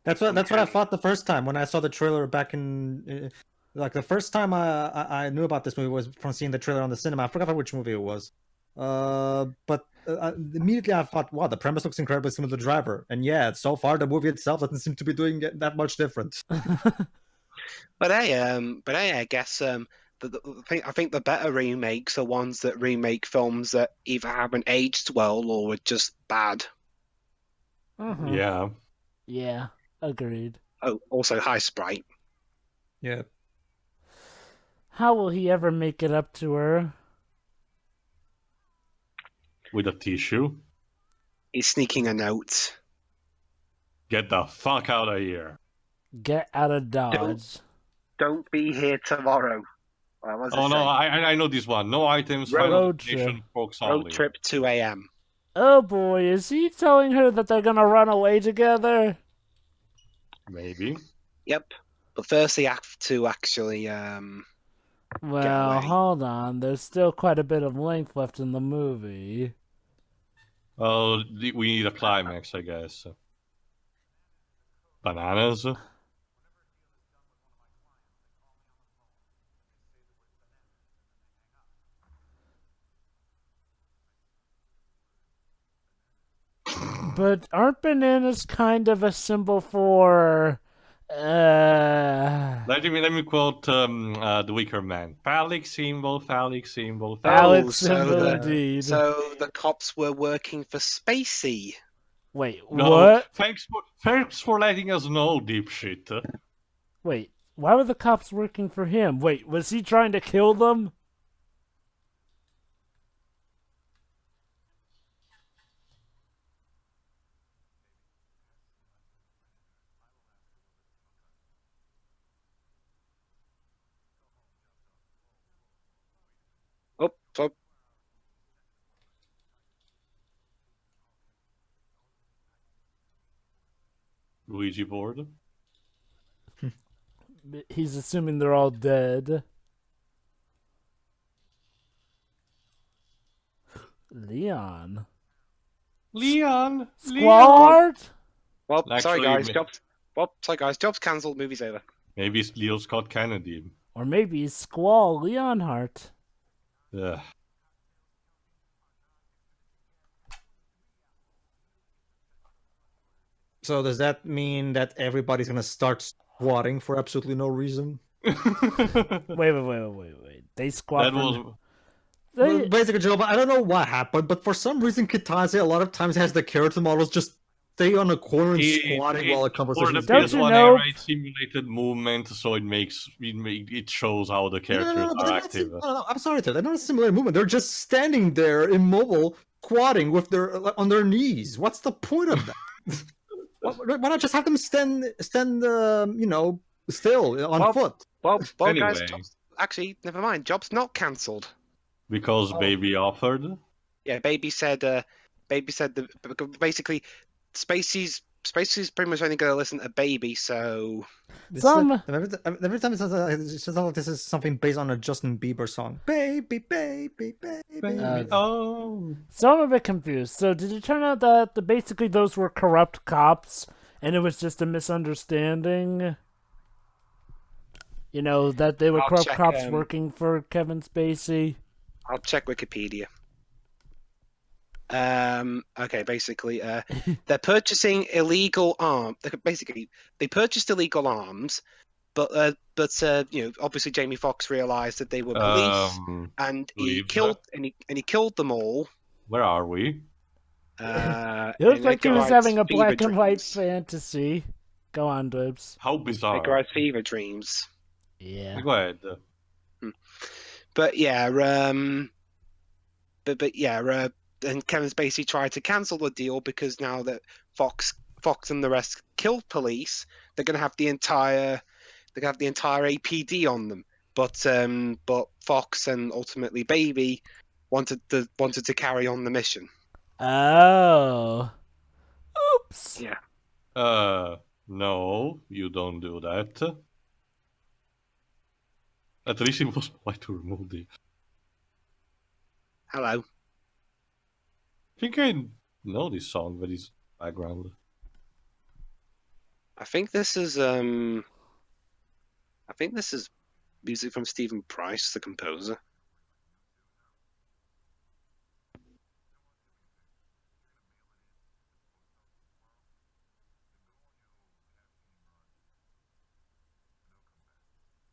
B: That's what I thought the first time when I saw the trailer back in, like the first time I knew about this movie was from seeing the trailer on the cinema. I forgot which movie it was. But immediately I thought, wow, the premise looks incredibly similar to Driver, and yeah, so far the movie itself doesn't seem to be doing that much different.
A: But I guess I think the better remakes are ones that remake films that either haven't aged well or are just bad.
C: Yeah.
D: Yeah, agreed.
A: Oh, also High Sprite.
B: Yeah.
D: How will he ever make it up to her?
C: With a tissue.
A: He's sneaking a note.
C: Get the fuck out of here.
D: Get out of Dodge.
A: Don't be here tomorrow.
C: Oh no, I know this one. No items,
A: Road
C: final
D: trip.
C: destination, folks
A: Road
C: only.
A: trip 2 a.m.
D: Oh boy, is he telling her that they're gonna run away together?
C: Maybe.
A: Yep. But first they have to actually
D: Well,
A: away.
D: hold on. There's still quite a bit of length left in the movie.
C: Oh, we need a climax, I guess. Bananas?
D: But aren't bananas kind of a symbol for
C: Let me quote the Wicker Man. Phallic symbol, phallic symbol,
D: Phallic
A: Oh,
D: symbol indeed.
A: So the cops were working for Spacey.
D: Wait,
C: No,
D: what?
C: thanks for letting us know, dipshit.
D: Wait, why were the cops working for him? Wait, was he trying to kill them?
A: Oh, so
C: Luigi board.
D: He's assuming they're all dead. Leon. Squallart?
A: well,
C: Actually,
A: sorry guys, job's cancelled, movie's over.
C: Maybe it's Leo Scott Kennedy.
D: Or maybe Squall Leonhart.
C: Ugh.
B: So does that mean that everybody's gonna start squatting for absolutely no reason?
D: Wait. They squat.
C: That was
B: Basically, Joe, I don't know what happened, but for some reason, Kitase a lot of times has the character models just stay on a corner and squatting while a
C: For
B: conversation
C: the
B: is going
D: Don't you
C: PS1
B: on.
D: know-
C: era, it simulated movement, so it shows how the
B: No,
C: characters
B: but
C: are
B: they're not
C: active.
B: no, I'm sorry, Ted. They're not a similar movement. They're just standing there immobile, squatting with their on their knees. What's the point of that? Why not just have them stand still on
A: Well,
B: foot?
A: Well, guys,
C: Anyway.
A: actually, never mind. Job's not cancelled.
C: Because
B: Oh.
C: Baby offered.
A: Yeah, Baby said that basically Spacey's pretty much only going to listen to Baby, so
B: Every time it sounds like this is something based on a Justin Bieber song. Baby, baby, baby.
C: Oh.
D: So I'm a bit confused. So did it turn out that basically those were corrupt cops, and it was just a misunderstanding? You know, that they were
A: I'll
D: corrupt
A: check,
D: cops working for Kevin Spacey?
A: I'll check Wikipedia. Okay, basically, they're purchasing illegal arms. Basically, they purchased illegal arms, but obviously Jamie Foxx realized that they were police, and he
C: leave
A: killed he killed them all.
C: Where are we?
D: It looks
A: in
D: like he
A: Edgar
D: was
A: Wright's
D: having a
A: Fever
D: black and white
A: Dreams.
D: fantasy. Go on, Dibs.
C: How bizarre.
A: Edgar Wright's Fever Dreams.
D: Yeah.
C: Go ahead.
A: But yeah, and Kevin Spacey tried to cancel the deal because now that Fox and the rest killed police, they're going to have the entire APD on them. But Fox and ultimately Baby wanted to carry on the mission.
D: Oh. Oops.
A: Yeah.
C: No, you don't do that. At least it was like to remove the.
A: Hello.
C: I think I know this song, but it's background.
A: I think this is music from Stephen Price, the composer.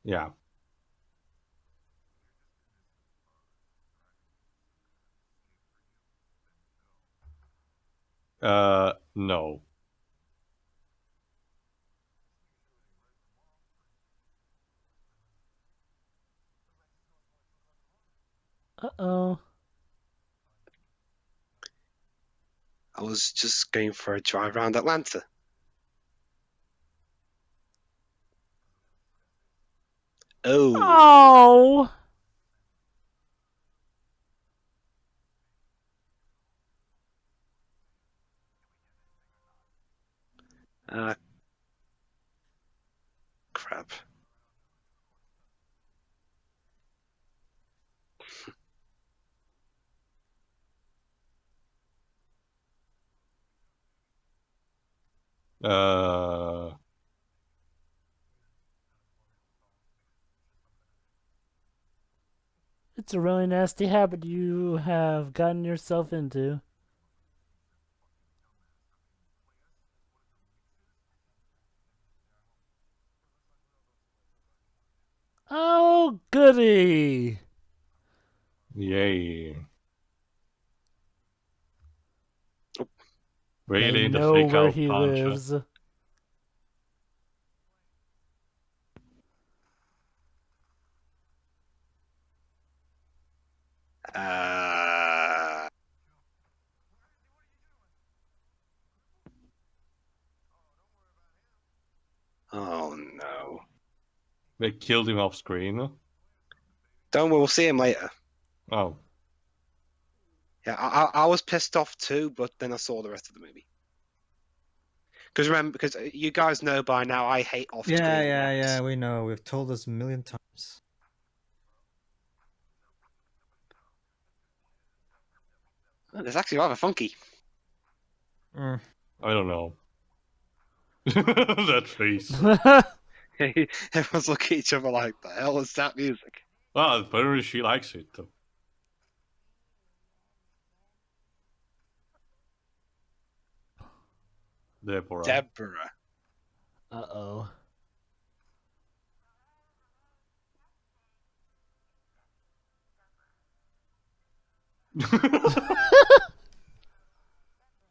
C: Yeah. No.
D: Uh-oh.
A: I was just going for a drive around Atlanta. Oh.
D: Oh.
A: Crap.
C: Uh.
D: It's a really nasty habit you have gotten yourself into. Oh, goody.
C: Yay.
A: Oh.
C: Really,
D: They
C: the
D: know
C: fake
D: where
C: out
D: he
C: punch.
D: lives.
A: Oh no.
C: They killed him off screen.
A: Don't worry, we'll see him later.
C: Oh.
A: Yeah, I was pissed off too, but then I saw the rest of the movie. Because you guys know by now I hate off-screen.
B: Yeah. We know. We've told us a million times.
A: It's actually rather funky.
C: I don't know. That face.
A: Everyone's looking at each other like, the hell is that music?
C: Well, apparently she likes it. Deborah.
D: Uh-oh.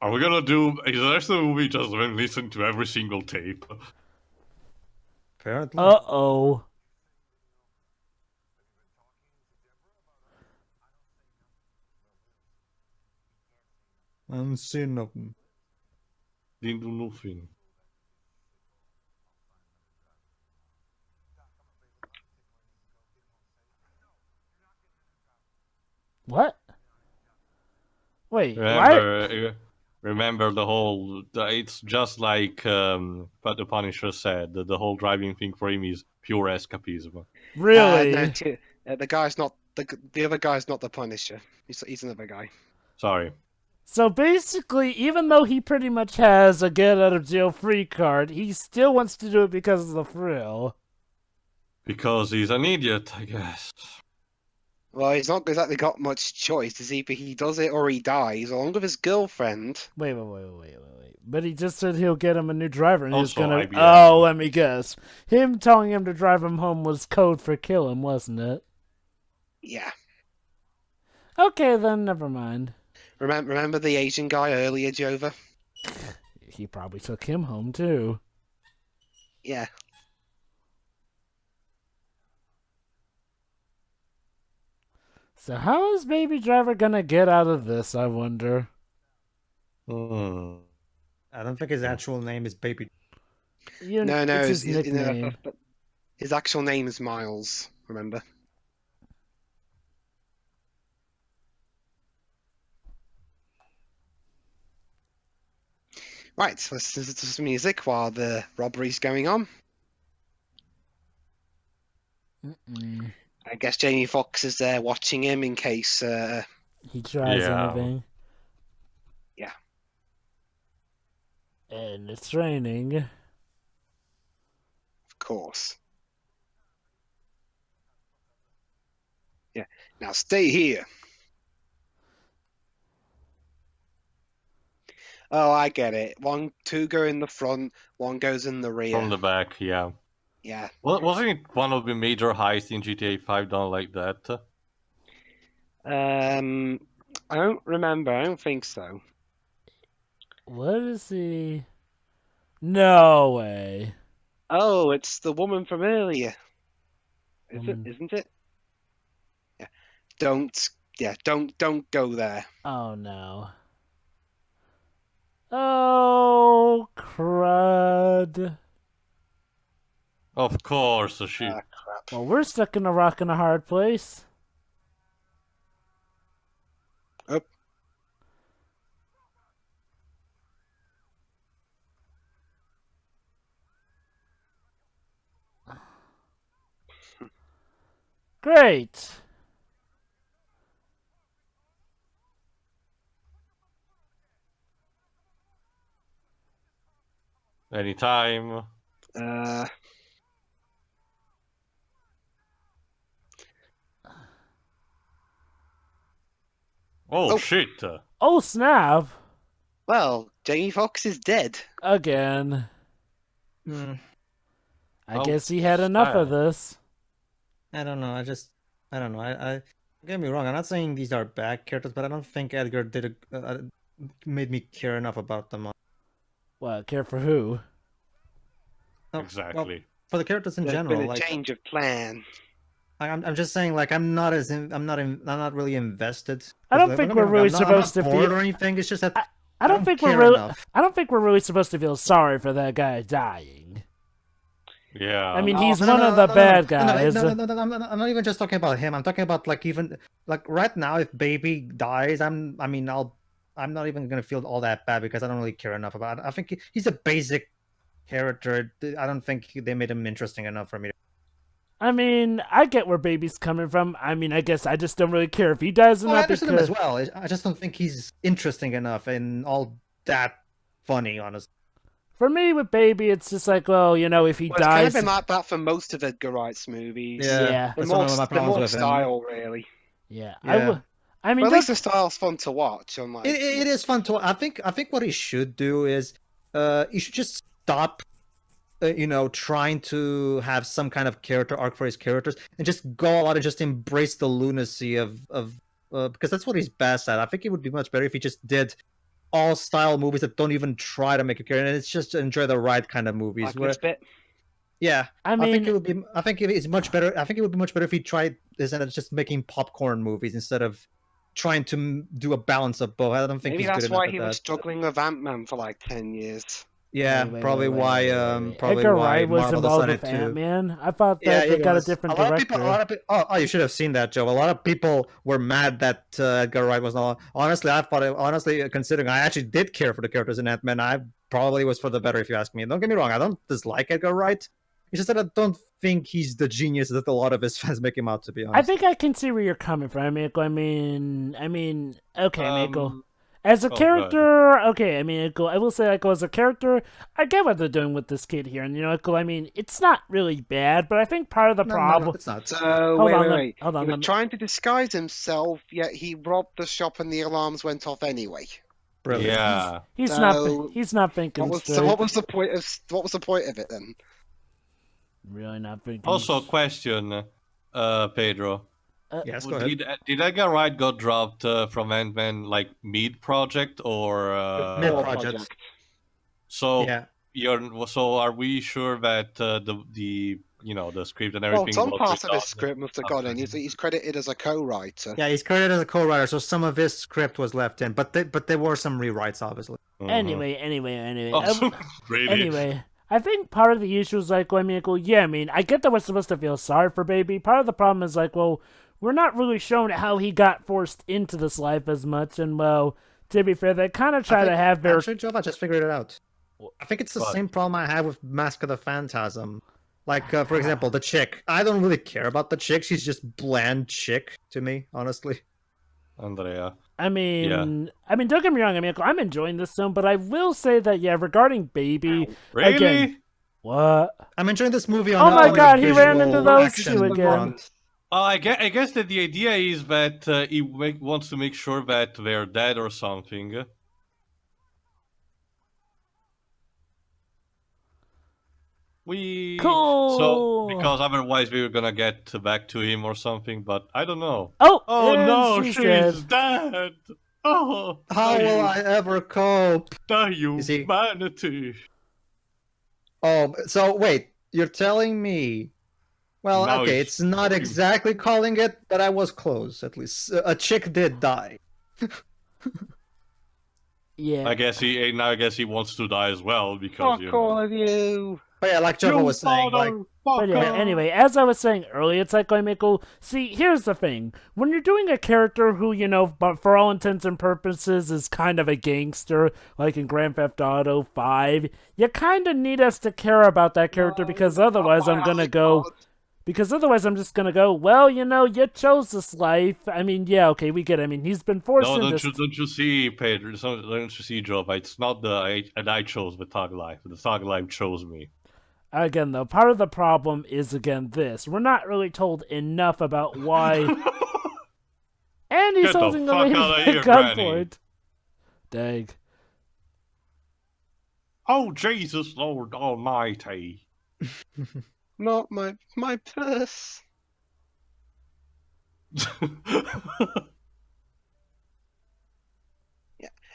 C: Are we gonna do is the rest of the movie just then listen to every single tape?
B: Apparently.
D: Uh-oh.
B: I'm seeing nothing.
C: Didn't do nothing.
D: What? Wait, why?
C: Remember the whole. It's just like what the Punisher said. The whole driving thing for him is pure escapism.
D: Really?
A: No, the guy's not the other guy's not the Punisher. He's another guy.
C: Sorry.
D: So basically, even though he pretty much has a get out of jail free card, he still wants to do it because of the thrill.
C: Because he's an idiot, I guess.
A: Well, he's not exactly got much choice. It's either he does it or he dies, along with his girlfriend.
D: Wait. But he just said he'll get him a new driver, and he's
C: Also
D: gonna.
C: IBM.
D: Oh, let me guess. Him telling him to drive him home was code for kill him, wasn't it?
A: Yeah.
D: Okay, then never mind.
A: Remember the Asian guy earlier, Jova?
D: He probably took him home too.
A: Yeah.
D: So how is Baby Driver gonna get out of this, I wonder?
C: Hmm.
B: I don't think his actual name is Baby.
A: No,
D: it's his nickname.
A: his actual name is Miles. Remember? Right, so let's listen to some music while the robbery's going on.
D: Mm-mm.
A: I guess Jamie Foxx is there watching him in case.
D: He tries
C: Yeah.
D: anything.
A: Yeah.
D: And it's raining.
A: Of course. Yeah. Now stay here. Oh, I get it. Two go in the front, one goes in the rear.
C: From the back, yeah.
A: Yeah.
C: Well, wasn't it one of the major heists in GTA 5 done like that?
A: I don't remember. I don't think so.
D: What is he? No way.
A: Oh, it's the woman from earlier.
D: Woman.
A: Isn't it? Yeah. Don't go there.
D: Oh no. Oh, crud.
C: Of course, she.
A: Ah, crap.
D: Well, we're stuck in a rock and a hard place.
A: Oh.
D: Great.
C: Anytime. Oh, shit.
D: Oh, snap.
A: Well, Jamie Foxx is dead.
D: Again.
B: Hmm.
D: I
C: Oh,
D: guess he had enough of this.
B: I don't know. I don't know. I don't get me wrong. I'm not saying these are bad characters, but I don't think Edgar made me care enough about them.
D: What, care for who?
B: No,
C: Exactly.
B: well, for the characters in
A: There's
B: general,
A: been a
B: like
A: change of plan.
B: I'm just saying, like I'm not really invested.
D: I don't
B: Like,
D: think
B: get
D: we're
B: me wrong,
D: really
B: I'm not
D: supposed to
B: bored
D: feel.
B: or anything. It's just that
D: I don't think we're
B: care
D: really.
B: enough.
D: I don't think we're really supposed to feel sorry for that guy dying.
C: Yeah.
D: I mean,
B: No,
D: he's
B: no,
D: one
B: no,
D: of the
B: no,
D: bad
B: no, no,
D: guys.
B: No, I'm not even just talking about him. I'm talking about like even like right now, if Baby dies, I'm not even gonna feel all that bad because I don't really care enough about it. I think he's a basic character. I don't think they made him interesting enough for me.
D: I mean, I get where Baby's coming from. I mean, I guess I just don't really care if he dies or
B: I
D: not
B: understand him
D: because.
B: as well. I just don't think he's interesting enough and all that funny, honestly.
D: For me, with Baby, it's just like, well, you know, if he
A: Well, it's kind
D: dies.
A: of been like that for most of Edgar Wright's movies.
D: Yeah.
A: The
B: That's
A: more,
B: one of my
A: the
B: problems
A: more
B: with him.
A: style, really.
D: Yeah.
B: Yeah.
D: I mean,
A: But at least
D: don't-
A: the style's fun to watch. Unlike
B: It is fun to. I think what he should do is, he should just stop, trying to have some kind of character arc for his characters and just go all out and just embrace the lunacy of because that's what he's best at. I think it would be much better if he just did all-style movies that don't even try to make a character, and it's just to enjoy the ride kind of movies.
A: Like
B: Where,
A: this bit.
B: yeah,
D: I
B: I think
D: mean,
B: it would be. I think it is much better. I think it would be much better if he tried this and it's just making popcorn movies instead of trying to do a balance of both. I don't think
A: Maybe
B: he's good
A: that's
B: enough
A: why
B: at
A: he was
B: that.
A: struggling with Ant-Man for like 10 years.
B: Yeah,
D: wait,
B: probably
D: wait,
B: why.
D: wait, wait, wait.
B: Probably
D: Edgar
B: why
D: Wright was
B: Marvel
D: involved
B: decided
D: with
B: to.
D: Ant-Man. I thought
B: Yeah,
D: that
B: he
D: they got a
B: was.
D: different
B: A lot
D: director.
B: of people. A lot of people. Oh, you should have seen that, Joe. A lot of people were mad that Edgar Wright was not. Honestly, I thought. Honestly, considering I actually did care for the characters in Ant-Man, I probably was for the better, if you ask me. Don't get me wrong. I don't dislike Edgar Wright. It's just that I don't think he's the genius that a lot of his fans make him out to be. Honest.
D: I think I can see where you're coming from, Miko. I mean, okay, Miko. As a
C: go
D: character, okay, I mean, I will say, as a character, I get what they're doing with this kid here, and I mean, it's not really bad, but I think part of the
B: No,
D: problem.
B: it's not.
A: So,
D: Hold on,
A: wait.
D: hold on,
A: He
D: let
A: was
D: me-
A: trying to disguise himself, yet he robbed the shop and the alarms went off anyway.
B: Brilliant.
C: Yeah.
D: He's
A: So,
D: not thinking straight.
A: What was the point of it then?
D: Really not thinking.
C: Also, a question, Pedro.
B: Yes, go ahead.
C: Did Edgar Wright got dropped from Ant-Man like mid project or
B: Mid
A: War
B: project.
C: So
B: Yeah.
C: are we sure that the script and
A: Well,
C: everything?
A: some
C: was
A: parts of his
C: redone?
A: script must have gone in. He's credited as a co-writer.
B: Yeah, he's credited as a co-writer, so some of his script was left in, but there were some rewrites, obviously.
C: Mhm.
D: Anyway.
C: Oh, really?
D: Anyway, I think part of the issue is I get that we're supposed to feel sorry for Baby. Part of the problem is we're not really shown how he got forced into this life as much, and to be fair, they kind of try to have their.
B: Actually, Joe, I just figured it out. I think it's the
C: What?
B: same problem I have with Mask of the Phantasm. Like, for example, the chick. I don't really care about the chick. She's just bland chick to me, honestly.
C: Andrea.
D: I mean, don't get me wrong. I'm enjoying this film, but I will say that regarding Baby,
C: Really?
D: Again, what?
B: I'm enjoying this movie
D: Oh
B: on
D: my
B: not
D: God,
B: only
D: he ran
B: visual
D: into those
B: action
D: two again.
B: front.
C: I guess that the idea is that he wants to make sure that they're dead or something.
D: Cool.
C: So because otherwise we were gonna get back to him or something, but I don't know.
D: Oh,
C: Oh
D: and
C: no,
D: she's
C: she's
D: dead.
C: dead. Oh,
B: How will I ever cope?
C: the
B: see-
C: humanity.
B: Oh, so wait, you're telling me? Well,
C: Now
B: okay,
C: it's
B: it's not exactly calling it, but I was close at least. A chick did die.
D: Yeah.
C: I guess he wants to die as well because
A: Fuck all of you!
B: But yeah, like Jova was saying, like,
D: But yeah, anyway, as I was saying earlier, it's like, Michael, see, here's the thing. When you're doing a character who, but for all intents and purposes is kind of a gangster, like in Grand Theft Auto 5, you kind of need us to care about that character because otherwise I'm just gonna go, well, you chose this life. I mean, yeah, okay, we get it. I mean, he's been forced
C: No,
D: into...
C: don't you see, Pedro? Don't you see, Joe? It's not I chose the thug life. The thug life chose me.
D: Again, though, part of the problem is, this. We're not really told enough about why... and he's
C: Get the
D: holding
C: fuck
D: a lady
C: outta
D: at
C: here, Granny.
D: gunpoint. Dang.
C: Oh, Jesus, Lord Almighty.
A: Not my purse.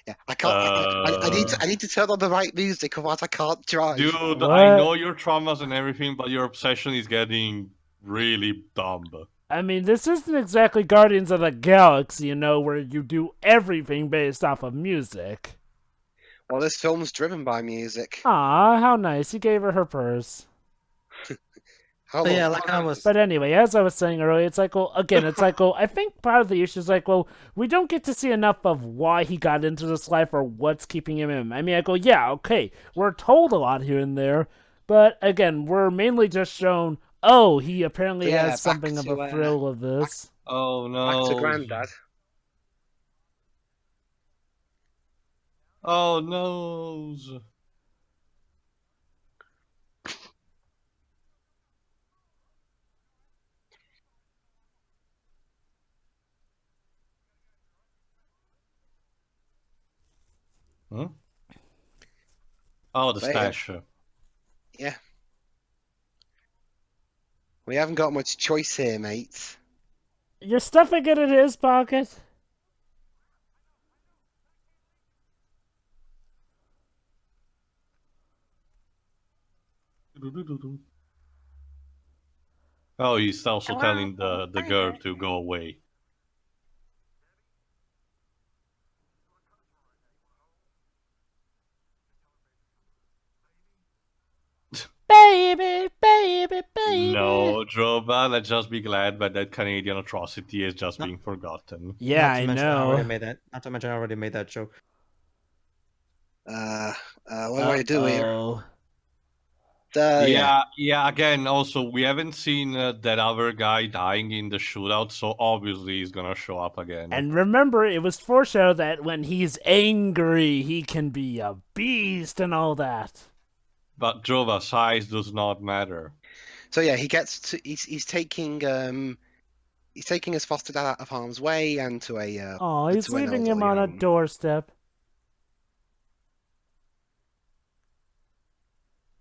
A: Yeah, I can't. I need to turn on the right music, otherwise I can't drive.
C: Dude,
D: What?
C: I know your traumas and everything, but your obsession is getting really dumb.
D: I mean, this isn't exactly Guardians of the Galaxy, where you do everything based off of music.
A: Well, this film's driven by music.
D: Aw, how nice. He gave her purse.
A: How
B: but yeah, like I was.
D: But anyway, as I was saying earlier, it's like, I think part of the issue is we don't get to see enough of why he got into this life or what's keeping him in. I mean, yeah, okay, we're told a lot here and there, but again, we're mainly just shown, oh, he apparently
A: Yeah,
D: has something of a thrill of this.
C: Oh no.
A: back to Granddad.
C: Oh no. Huh? Oh, the
A: But yeah.
C: stash.
A: Yeah. We haven't got much choice here, mate.
D: You're stuffing it in his pocket?
C: Oh, he's also telling the girl to go away.
D: Baby, baby, baby.
C: No, Droba, let's just be glad that that Canadian atrocity is just being forgotten.
D: Yeah,
B: Not to
D: I
B: mention I already
D: know.
B: made that. Not to mention I already made that joke.
A: What do I do here?
D: Uh-oh.
C: Yeah, again, also, we haven't seen that other guy dying in the shootout, so obviously he's gonna show up again.
D: And remember, it was foreshadowed that when he's angry, he can be a beast and all that.
C: But Drova, size does not matter.
A: So yeah, he gets to. He's taking his foster dad out of harm's way and to a.
D: Oh, he's
A: to an
D: leaving him
A: elderly
D: on a
A: home.
D: doorstep.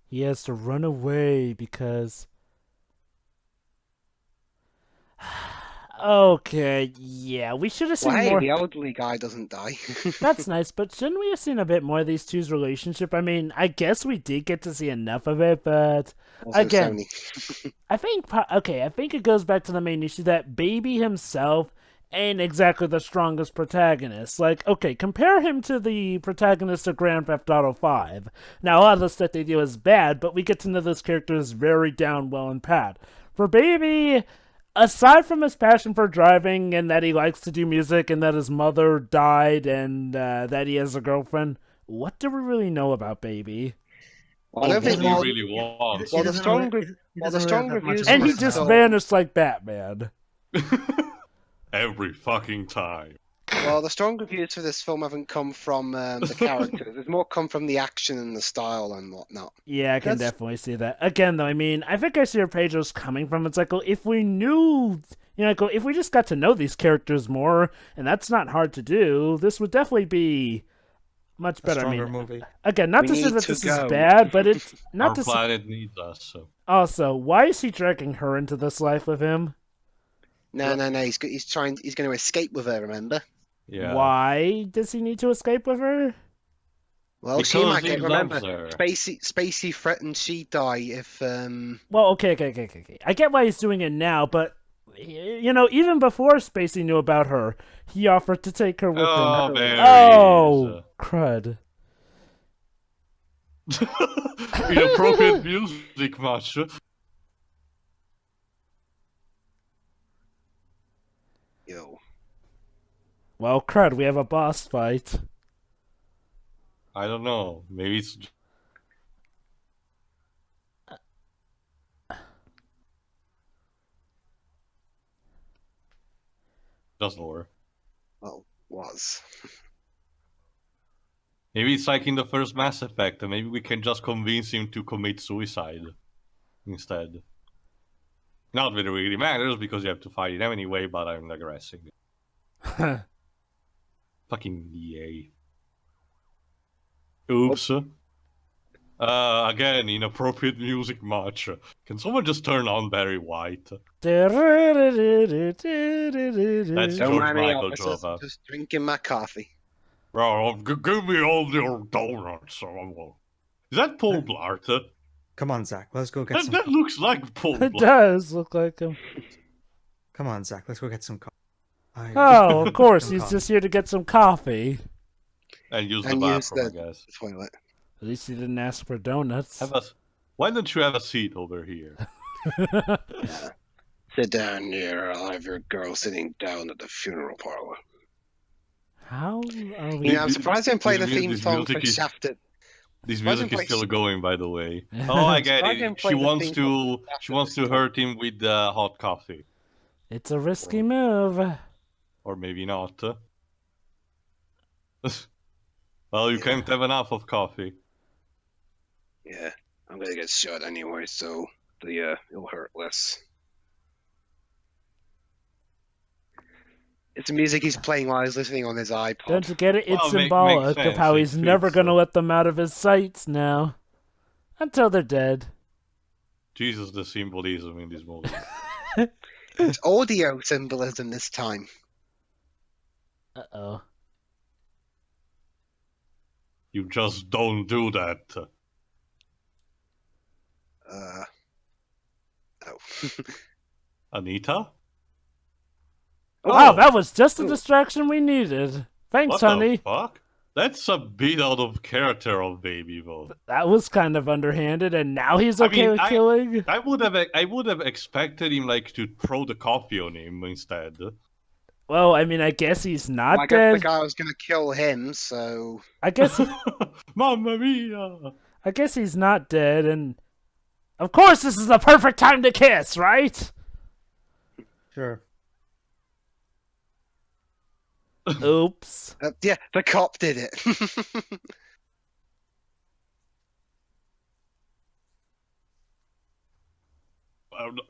D: He has to run away because... Okay, yeah, we should have seen
A: Well, hey,
D: more...
A: the elderly guy doesn't die.
D: That's nice, but shouldn't we have seen a bit more of these two's relationship? I mean, I guess we did get to see enough of it, but...
A: Also
D: Again,
A: Sony.
D: I think it goes back to the main issue that Baby himself ain't exactly the strongest protagonist. Like, okay, compare him to the protagonist of Grand Theft Auto 5. Now, a lot of the stuff they do is bad, but we get to know those characters very down well and pat. For Baby, aside from his passion for driving and that he likes to do music and that his mother died and that he has a girlfriend, what do we really know about Baby?
A: Well, I don't think.
C: What
A: Well,
C: he really wants.
A: well, the strong reviews.
D: And he
A: So-
D: just vanished like Batman.
C: Every fucking time.
A: Well, the strong reviews for this film haven't come from the characters. It's more come from the action and the style and whatnot.
D: Yeah, I can
B: That's-
D: definitely see that. Again, though, I mean, I think I see where Pedro's coming from. It's like, well, if we knew, if we just got to know these characters more, and that's not hard to do, this would definitely be much
B: A
D: better. I
B: stronger
D: mean,
B: movie.
D: again, not
A: We
D: to say
A: need
D: that
A: to
D: this
A: go.
D: is bad, but it's
C: Our
D: not to say.
C: planet needs us. So.
D: Also, why is he dragging her into this life with him?
A: No. He's going to escape with her. Remember?
C: Yeah.
D: Why does he need to escape with her?
A: Well, she
C: Because
A: might
C: he
A: get.
C: loves
A: Remember,
C: her.
A: Spacey threatened she'd die if.
D: Well, okay. I get why he's doing it now, but even before Spacey knew about her, he offered to take her with
C: Oh,
D: him.
C: there
D: Oh, crud.
C: he is. Inappropriate music, much.
A: Yo.
D: Well, crud, we have a boss fight.
C: I don't know. Maybe it's. Doesn't work.
A: Well, was.
C: Maybe it's like in the first Mass Effect, and maybe we can just convince him to commit suicide instead. Not that it really matters because you have to fight him anyway, but I'm digressing. Fucking EA. Oops. Again, inappropriate music much. Can someone just turn on Barry White? That's
A: Don't
C: George
A: mind me,
C: Michael
A: officers.
C: Drova.
A: Just drinking my coffee.
C: Bro, give me all your donuts. Is that Paul Blart?
B: Come on, Zach. Let's go get some.
C: That looks like Paul
D: It
C: Blart.
D: does look like him.
B: Come on, Zach. Let's go get some coffee.
D: Oh, of course,
B: Some
D: he's
B: coffee.
D: just here to get some coffee.
C: And use the
A: And use
C: bathroom,
A: the-
C: I guess.
A: Toilet.
D: At least he didn't ask for donuts.
C: Why don't you have a seat over here?
A: Sit down here. I'll have your girl sitting down at the funeral parlor.
D: How are we?
A: You know, I'm surprised they didn't play the
C: this
A: theme song
C: music
A: for
C: is-
A: Shafted.
C: This
A: Why
C: music
A: don't
C: is
A: play-
C: still going, by the way. Oh, I get
A: Why
C: it.
A: didn't
C: She
A: play the
C: wants
A: theme
C: to.
A: song
C: She wants to hurt him with hot coffee,
D: It's a risky move.
C: or maybe not. Well, you can't have enough of coffee.
A: Yeah, I'm gonna get shot anyway, so it'll hurt less. It's the music he's playing while he's listening on his iPod.
D: Don't you get it? It's
C: Well,
D: symbolic
C: makes
D: of how
C: sense.
D: he's
C: It
D: never
C: fits,
D: gonna let them out of his sights now. Until they're dead.
C: Jesus, the symbolism in this movie.
A: It's audio symbolism this time.
D: Uh-oh.
C: You just don't do that.
A: Oh.
C: Anita?
D: Wow,
C: Oh.
D: that was just the distraction we needed. Thanks,
C: What
D: honey.
C: the fuck? That's a bit out of character of Baby, though.
D: That was kind of underhanded, and now he's okay with
C: I
D: killing?
C: I would have expected him like to throw the coffee on him instead.
D: Well, I mean, I guess he's not
A: I guess
D: dead.
A: the guy was gonna kill him, so
D: I guess
C: Mamma mia!
D: I guess he's not dead, and of course this is the perfect time to kiss, right?
B: Sure.
D: Oops.
A: yeah, the cop did it.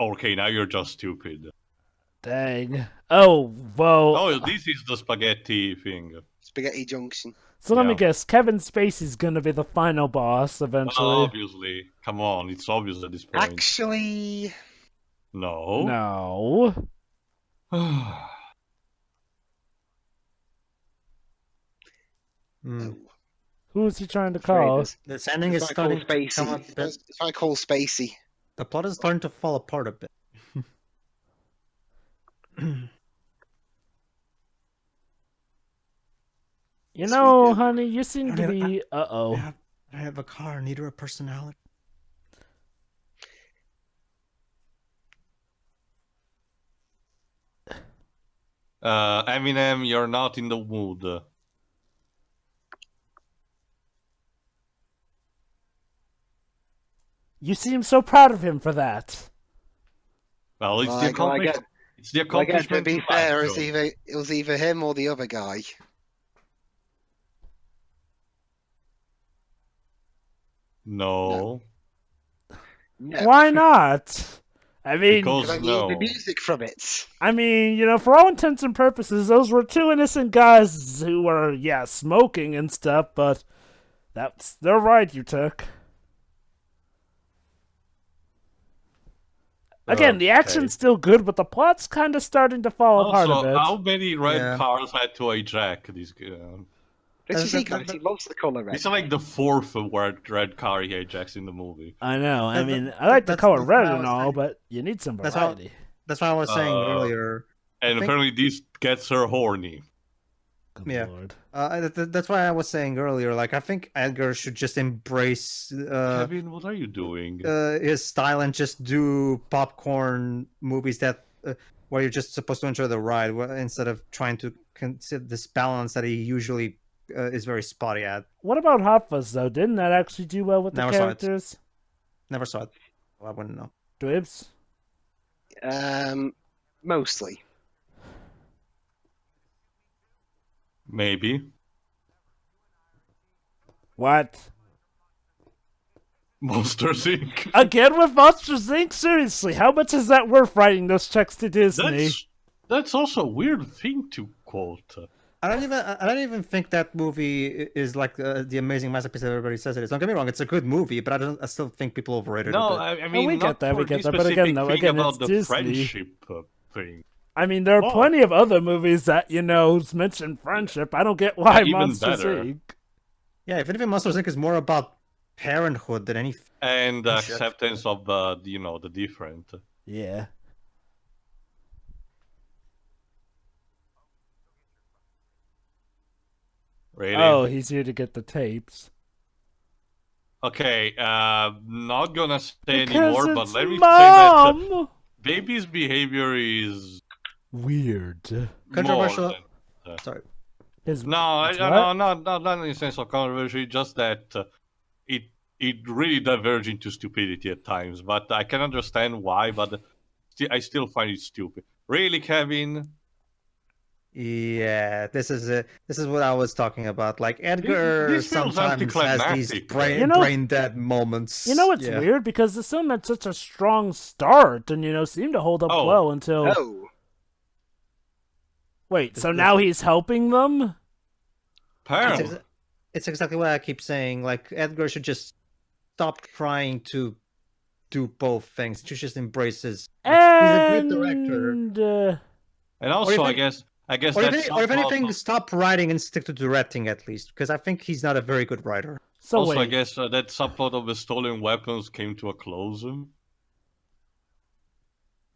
C: Okay, now you're just stupid.
D: Dang. Oh, whoa.
C: Oh, this is the spaghetti thing.
A: Spaghetti Junction.
D: So let me
C: Yeah.
D: guess, Kevin Spacey's gonna be the final boss eventually.
C: Well, obviously. Come on, it's obvious at this point.
A: Actually,
C: No.
D: No.
B: Hmm.
D: Who is he trying to
A: afraid
D: call?
A: it's-
B: This ending
A: it's
B: is
A: trying to call
B: starting to come
A: Spacey.
B: up a bit.
A: It's trying to call Spacey.
B: The plot is starting to fall apart a bit.
D: You
A: Yes,
D: know,
A: we do.
D: honey, you seem to
B: I-
D: be. Uh-oh.
B: I have a car, neither a personality.
C: Eminem, you're not in the mood.
D: You seem so proud of him for that.
C: Well, it's
A: Well,
C: the
A: I
C: accomplishment.
A: guess-
C: It's the
A: I guess to
C: accomplishment.
A: be
C: of that,
A: fair,
C: so.
A: it was either him or the other guy.
C: No,
A: No,
D: Why not? I mean,
C: because
A: because I need
C: no.
A: the music from it.
D: you know, for all intents and purposes, those were two innocent guys who were, yeah, smoking and stuff, but that's the ride you took. Again, the action's still good, but the plot's kind of starting to fall apart a
C: Also,
D: bit.
C: how many red
B: Yeah.
C: cars had to hijack this?
A: This is
B: that-
A: he
B: that-
A: loves the color red.
C: It's like the fourth red car he hijacks in the movie.
D: I know. I
B: That-
D: mean,
B: that-
D: I like the
B: that's-
D: color
B: that's
D: red
B: what I
D: and
B: was
D: all,
B: saying.
D: but you need some
B: That's how-
D: variety.
B: That's what I was saying earlier.
C: And
B: think-
C: apparently this gets her horny.
D: Good
B: Yeah.
D: lord.
B: That's why I was saying earlier. Like, I think Edgar should just embrace
C: Kevin, what are you doing?
B: his style and just do popcorn movies that where you're just supposed to enjoy the ride instead of trying to consider this balance that he usually is very spotty at.
D: What about Hot Fuzz, though? Didn't that actually do well with the
B: Never saw it.
D: characters?
B: Never saw it. Well, I wouldn't know.
D: Dibs?
A: Mostly.
C: Maybe.
D: What?
C: Monsters Inc.
D: Again with Monsters Inc.? Seriously, how much is that worth writing those checks to Disney?
C: That's also a weird thing to quote.
B: I don't even think that movie is like the amazing masterpiece that everybody says it is. Don't get me wrong, it's a good movie, but I still think people overrated
C: No,
B: it.
C: I mean,
D: we
C: not
D: get that, we
C: for
D: get
C: this
D: that, but again,
C: specific
D: though,
C: thing
D: again,
C: about
D: it's
C: the
D: Disney.
C: friendship thing.
D: I mean, there are
C: Well-
D: plenty of other movies that, you know, mention friendship. I don't get why
C: Even
D: Monsters
C: better.
D: Inc.
B: Yeah, if anything, Monsters Inc. is more about parenthood than anything.
C: And
B: Oh, shit.
C: acceptance of the different.
D: Yeah.
C: Really?
D: Oh, he's here to get the tapes.
C: Okay, not gonna say
D: Because
C: anymore, but
D: it's
C: let me say that
D: Mom!
C: baby's behavior is
D: Weird.
C: more
B: Controversial.
C: than-
B: Sorry.
D: His,
C: No,
D: It's
C: no, not in the sense of controversy, just that it really diverges into stupidity at times. But I can understand why, but I still find it stupid. Really, Kevin?
B: Yeah, this is what I was talking about. Like, Edgar
C: this feels
B: sometimes has these
C: anticlimactic.
D: You know-
B: brain dead moments.
D: you know what's
B: Yeah.
D: weird? Because the film had such a strong start and, you know, seemed to hold up
C: Oh.
D: well until...
A: Oh,
D: Wait, so now he's helping them?
B: It's,
C: Apparently.
B: it's exactly what I keep saying. Like, Edgar should just stop trying to do both things. He should just embrace his. He's a good director.
D: And,
C: And also,
B: Or
C: I
B: if
C: guess
B: Or
C: that's
B: if anything,
C: somehow-
B: stop writing and stick to directing at least, because I think he's not a very good writer.
D: So
C: Also, I
D: wait.
C: guess that subplot of the stolen weapons came to a close.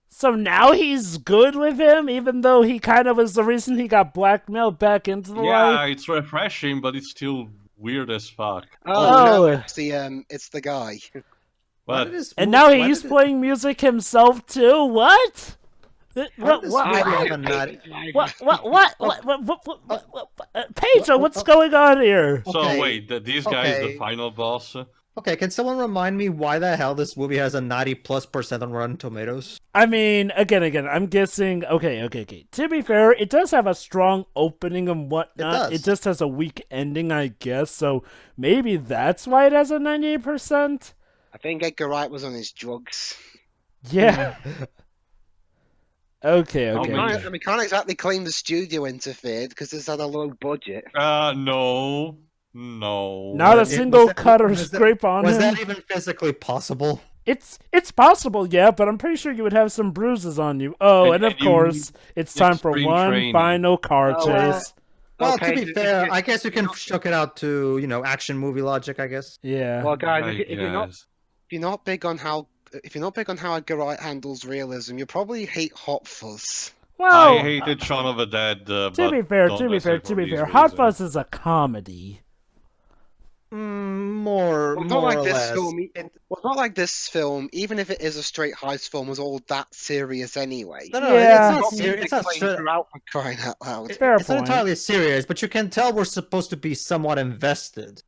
D: So now he's good with him, even though he kind of was the reason he got blackmailed back into the
C: Yeah,
D: life?
C: it's refreshing, but it's still weird as fuck.
A: Oh, no,
D: Oh.
A: it's the guy.
C: But
D: And now he's playing music himself too? What?
B: How did this
D: What?
B: movie
A: I-
B: have a naughty?
D: Pedro, what's going on here?
C: so
B: Okay,
C: wait, this guy is the
B: okay.
C: final boss.
B: Okay, can someone remind me why the hell this movie has a 90+% on Rotten Tomatoes?
D: I mean, again, I'm guessing. Okay. To be fair, it does have a strong opening and whatnot.
B: does.
D: It just has a weak ending, I guess. So maybe that's why it has a 98%.
A: I think Edgar Wright was on his drugs.
D: Yeah. Okay.
C: Oh,
A: And we can't exactly claim the studio interfered because it's had a low budget.
C: No.
D: Not a
B: Was
D: single
B: that-
D: cut or
B: was that-
D: scrape on
B: Was
D: him.
B: that even physically possible?
D: It's possible, yeah, but I'm pretty sure you would have some bruises on you. Oh, and of
C: And you-
D: course, it's time for
C: spring
D: one
C: training.
D: final car
A: Oh, well.
D: chase.
B: Well,
A: Okay,
B: to be
A: if
B: fair,
A: you-
B: I guess you can shook it out to, action movie logic, I guess.
D: Yeah.
A: Well, guys,
C: I
A: if you're not
C: guess.
A: big on how Edgar Wright handles realism, you probably hate Hot Fuzz.
D: Well,
C: I hated Shaun of the Dead.
D: to
C: but
D: be fair,
C: don't
D: to be
C: necessarily
D: fair,
C: for these
D: Hot
C: reasons.
D: Fuzz is a comedy.
B: More
A: Well,
B: or
A: not like this
B: less.
A: film. Well, not like this film. Even if it is a straight heist film, was all that serious anyway.
B: No,
D: Yeah.
B: it's not
A: Got
B: serious.
A: music
B: It's not
A: playing
B: straight.
A: throughout for crying out loud.
D: Fair
B: It's not
D: point.
B: entirely serious, but you can tell we're supposed to be somewhat invested.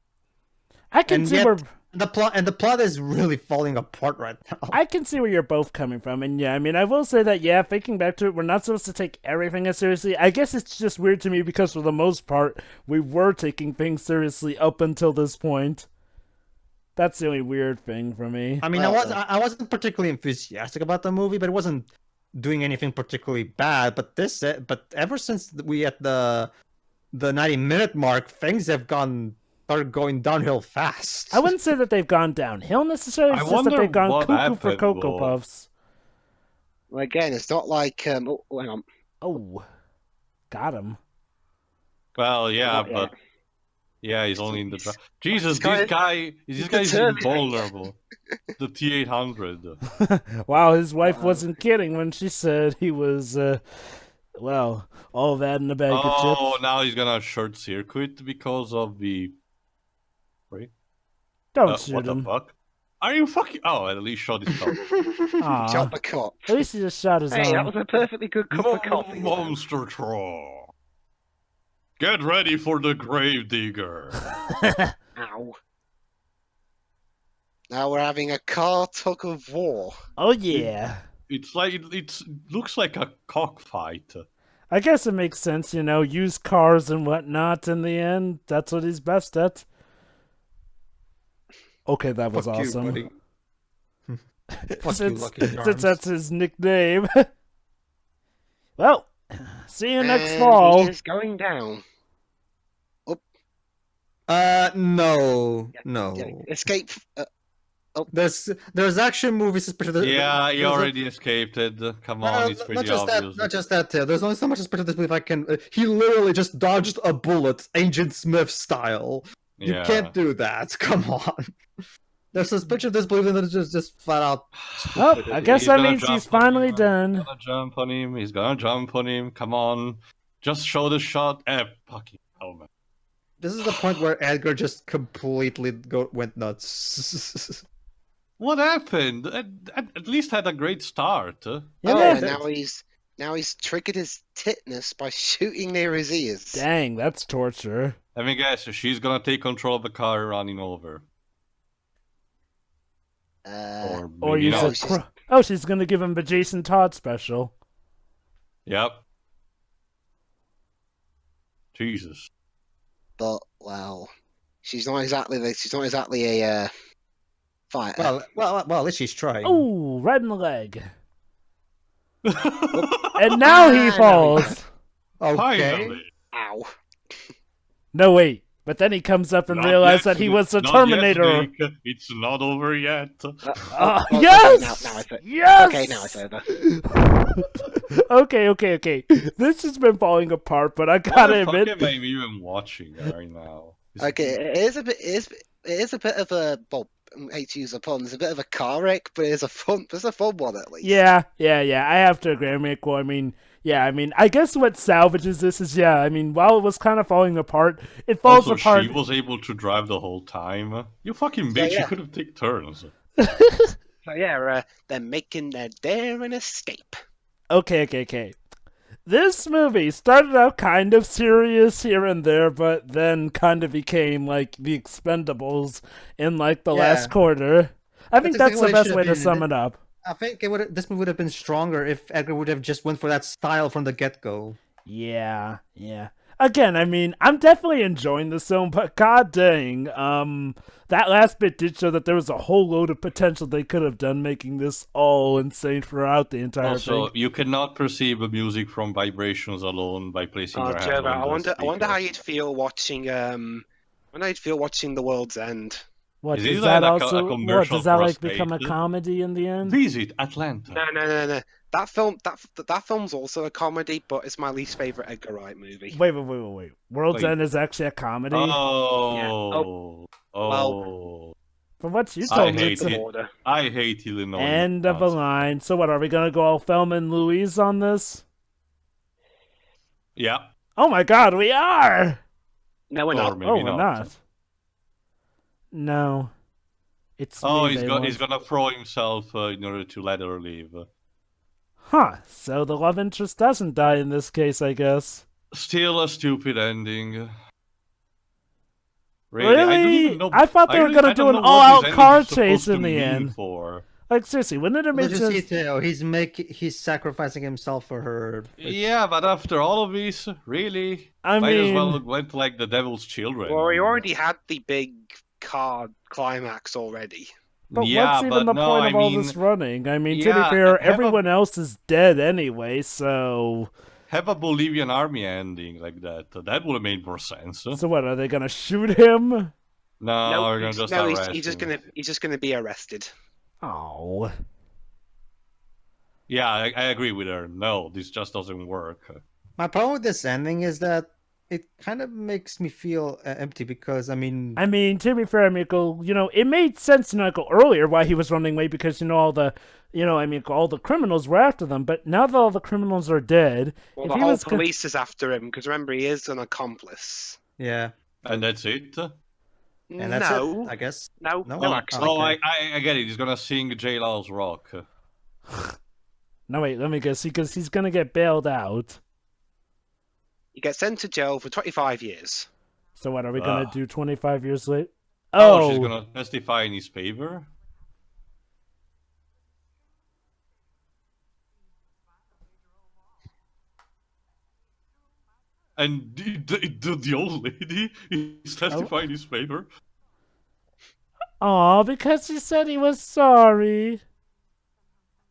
D: I can
B: and
D: see
B: yet-
D: where
B: The plot is really falling apart right now.
D: I can see where you're both coming from, and yeah, I mean, I will say that, yeah, thinking back to it, we're not supposed to take everything as seriously. I guess it's just weird to me because for the most part, we were taking things seriously up until this point. That's the only weird thing for me.
B: I mean, I wasn't particularly enthusiastic about the movie, but it wasn't doing anything particularly bad. But ever since we at the 90-minute mark, things have started going downhill fast.
D: I wouldn't say that they've gone downhill necessarily,
C: I
D: it's just that
C: wonder
D: they've gone
C: what
D: cuckoo for
C: happened,
D: Cocoa
C: though.
D: Puffs.
A: Well, again, it's not like hang on.
D: Oh, got him.
C: Well, yeah,
A: Not yet.
C: but yeah, he's only in the. Jesus,
A: This
C: this guy is
A: determined.
C: invulnerable. The T-800.
D: Wow, his wife wasn't kidding when she said he was, well, all that in a bag of
C: Oh,
D: chips.
C: now he's gonna short circuit because of the.
D: Don't shoot
C: What the
D: him.
C: fuck? Are you fucking? Oh, at least shot his cup.
D: Aw.
A: Shot the cop.
D: At least he just shot his
A: Hey, that
D: arm.
A: was a perfectly good cup of coffee.
C: Monster Troll. Get ready for the grave digger.
A: Ow. Now we're having a car tug of war.
D: Oh yeah.
C: It's like it looks like a cockfight.
D: I guess it makes sense, used cars and whatnot in the end. That's what he's best at. Okay, that was
B: Fuck you,
D: awesome.
B: buddy. Fuck you,
D: since,
B: Lucky
D: since
B: Charms.
D: that's his nickname. Well, see you next
A: And
D: fall.
A: he is going down.
B: No.
A: Yeah, escape.
B: There's action movies.
C: Yeah, he
B: there's a-
C: already escaped it. Come on, it's
B: not
C: pretty
B: just
C: obvious.
B: that. Not just that. There's only so much suspicion of this movie. If I can, he literally just dodged a bullet, Agent Smith style. You
C: Yeah.
B: can't do that. Come on. There's suspicion of this movie that is just flat out.
D: Oh, I guess
C: He's
D: that
C: gonna
D: means
C: jump
D: he's
C: on
D: finally
C: him.
D: done.
C: He's gonna jump on him. He's gonna jump on him. Come on, just show the shot. Fucking hell, man.
B: This is the point where Edgar just completely went nuts.
C: What happened? At least had a great start.
D: Yeah,
A: Oh,
D: man,
A: and now he's triggered his tetanus by shooting near his ears.
D: dang, that's torture.
C: Let me guess. She's gonna take control of the car running over. Or
D: Or
C: maybe
D: use
C: not.
A: no,
D: a
A: she's-
D: cro- Oh, she's gonna give him the Jason Todd special.
C: Yep. Jesus.
A: but well, she's not exactly a fighter.
B: well, at least she's trying.
D: Oh, right in the leg. And now he falls.
B: Okay.
C: Finally.
A: Ow.
D: No, wait. But then he comes up and
C: Not
D: realizes
C: yet,
D: that he was the
C: not
D: Terminator.
C: Yet, Nick. It's not over yet.
D: Yes!
A: Now it's
D: Yes!
A: okay. Now it's over.
D: Okay. This has been falling apart, but I
C: What
D: gotta
C: the fuck
D: admit,
C: am I even watching right now?
A: Okay, it is a bit of a, well, I hate to use a pun, it's a bit of a car wreck, but it's a fun one at least.
D: Yeah. I have to agree, Miko. I mean, I guess what salvages this is, while it was kind of falling apart, it falls
C: Also,
D: apart.
C: she was able to drive the whole time. You fucking
A: So,
C: bitch!
A: yeah.
C: You could have taken turns.
A: So yeah, they're making their daring escape.
D: Okay. This movie started out kind of serious here and there, but then kind of became like The Expendables in like the last quarter. I think that's the best way to sum it up.
B: I think this movie would have been stronger if Edgar would have just went for that style from the get-go.
D: Yeah. Again, I'm definitely enjoying this film, but god dang, that last bit did show that there was a whole load of potential they could have done, making this all insane throughout the entire thing.
C: Also, you cannot perceive the music from vibrations alone by placing your hand
A: Trevor,
C: on the
A: I wonder how
C: speaker.
A: you'd feel watching The World's End.
D: What
C: Is
D: does
C: it
D: that
C: like a
D: also? What
C: commercial
D: does that
C: for a
D: like become a
C: state?
D: comedy in the end?
C: Visit Atlanta.
A: No. That film's also a comedy, but it's my least favorite Edgar Wright movie.
D: Wait. World's
C: Wait.
D: End is actually a comedy.
C: Oh.
D: From what you
C: I
D: told me,
C: hate
D: it's
C: it.
D: an
A: Order.
C: I hate Illinois.
D: end of a line. So what, are we gonna go all Thelma and Louise on this?
C: Yeah.
D: Oh my god, we are!
A: No, we're
C: Or
A: not.
C: maybe
D: Oh, we're not. No. It's
C: Oh,
D: me,
C: he's gonna throw himself in order to let her leave.
D: Huh, so the love interest doesn't die in this case, I guess.
C: Still a stupid ending. Really? I don't
D: Really?
C: even know.
D: I thought they were gonna
C: I
D: do
C: don't
D: an
C: know what
D: all-out
C: this ending
D: car
C: is supposed
D: chase
C: to
D: in the
C: mean
D: end.
C: For.
D: Like, seriously, wouldn't it make sense?
B: Legit, he's sacrificing himself for her.
C: Yeah, but after all of this, really?
D: I
C: Might as
D: mean,
C: well went like the devil's children.
A: Well, we already had the big car climax already.
D: but
C: yeah,
D: what's even
C: but
D: the
C: no,
D: point
C: I
D: of all
C: mean,
D: this running? I mean, to
C: yeah,
D: be fair,
C: have a-
D: everyone else is dead anyway, so...
C: Have a Bolivian army ending like that. That would have made more sense.
D: So what, are they gonna shoot him?
C: No, we're gonna just arrest
A: he's just
C: him.
A: he's just gonna be arrested.
D: Oh.
C: Yeah, I agree with her. No, this just doesn't work.
B: My problem with this ending is that it kind of makes me feel empty because,
D: to be fair, Miko, it made sense, earlier why he was running away because, all the, all the criminals were after them. But now that all the criminals are dead,
A: Well,
D: if
A: the
D: he
A: whole
D: was
A: police is after him because remember he is an accomplice.
B: yeah,
C: And that's it?
B: and that's
A: no,
B: it, I guess.
A: no,
B: No?
A: no,
B: Oh,
A: actually.
C: Oh,
B: okay.
C: I get it. He's gonna sing J. Law's Rock.
D: No, wait, let me guess, because he's gonna get bailed out.
A: He gets sent to jail for 25 years.
D: So what, are we gonna
C: Ah.
D: do 25 years later?
C: Oh, she's gonna testify in his favor? And the old lady is testifying in his favor?
D: Aw, because he said he was sorry.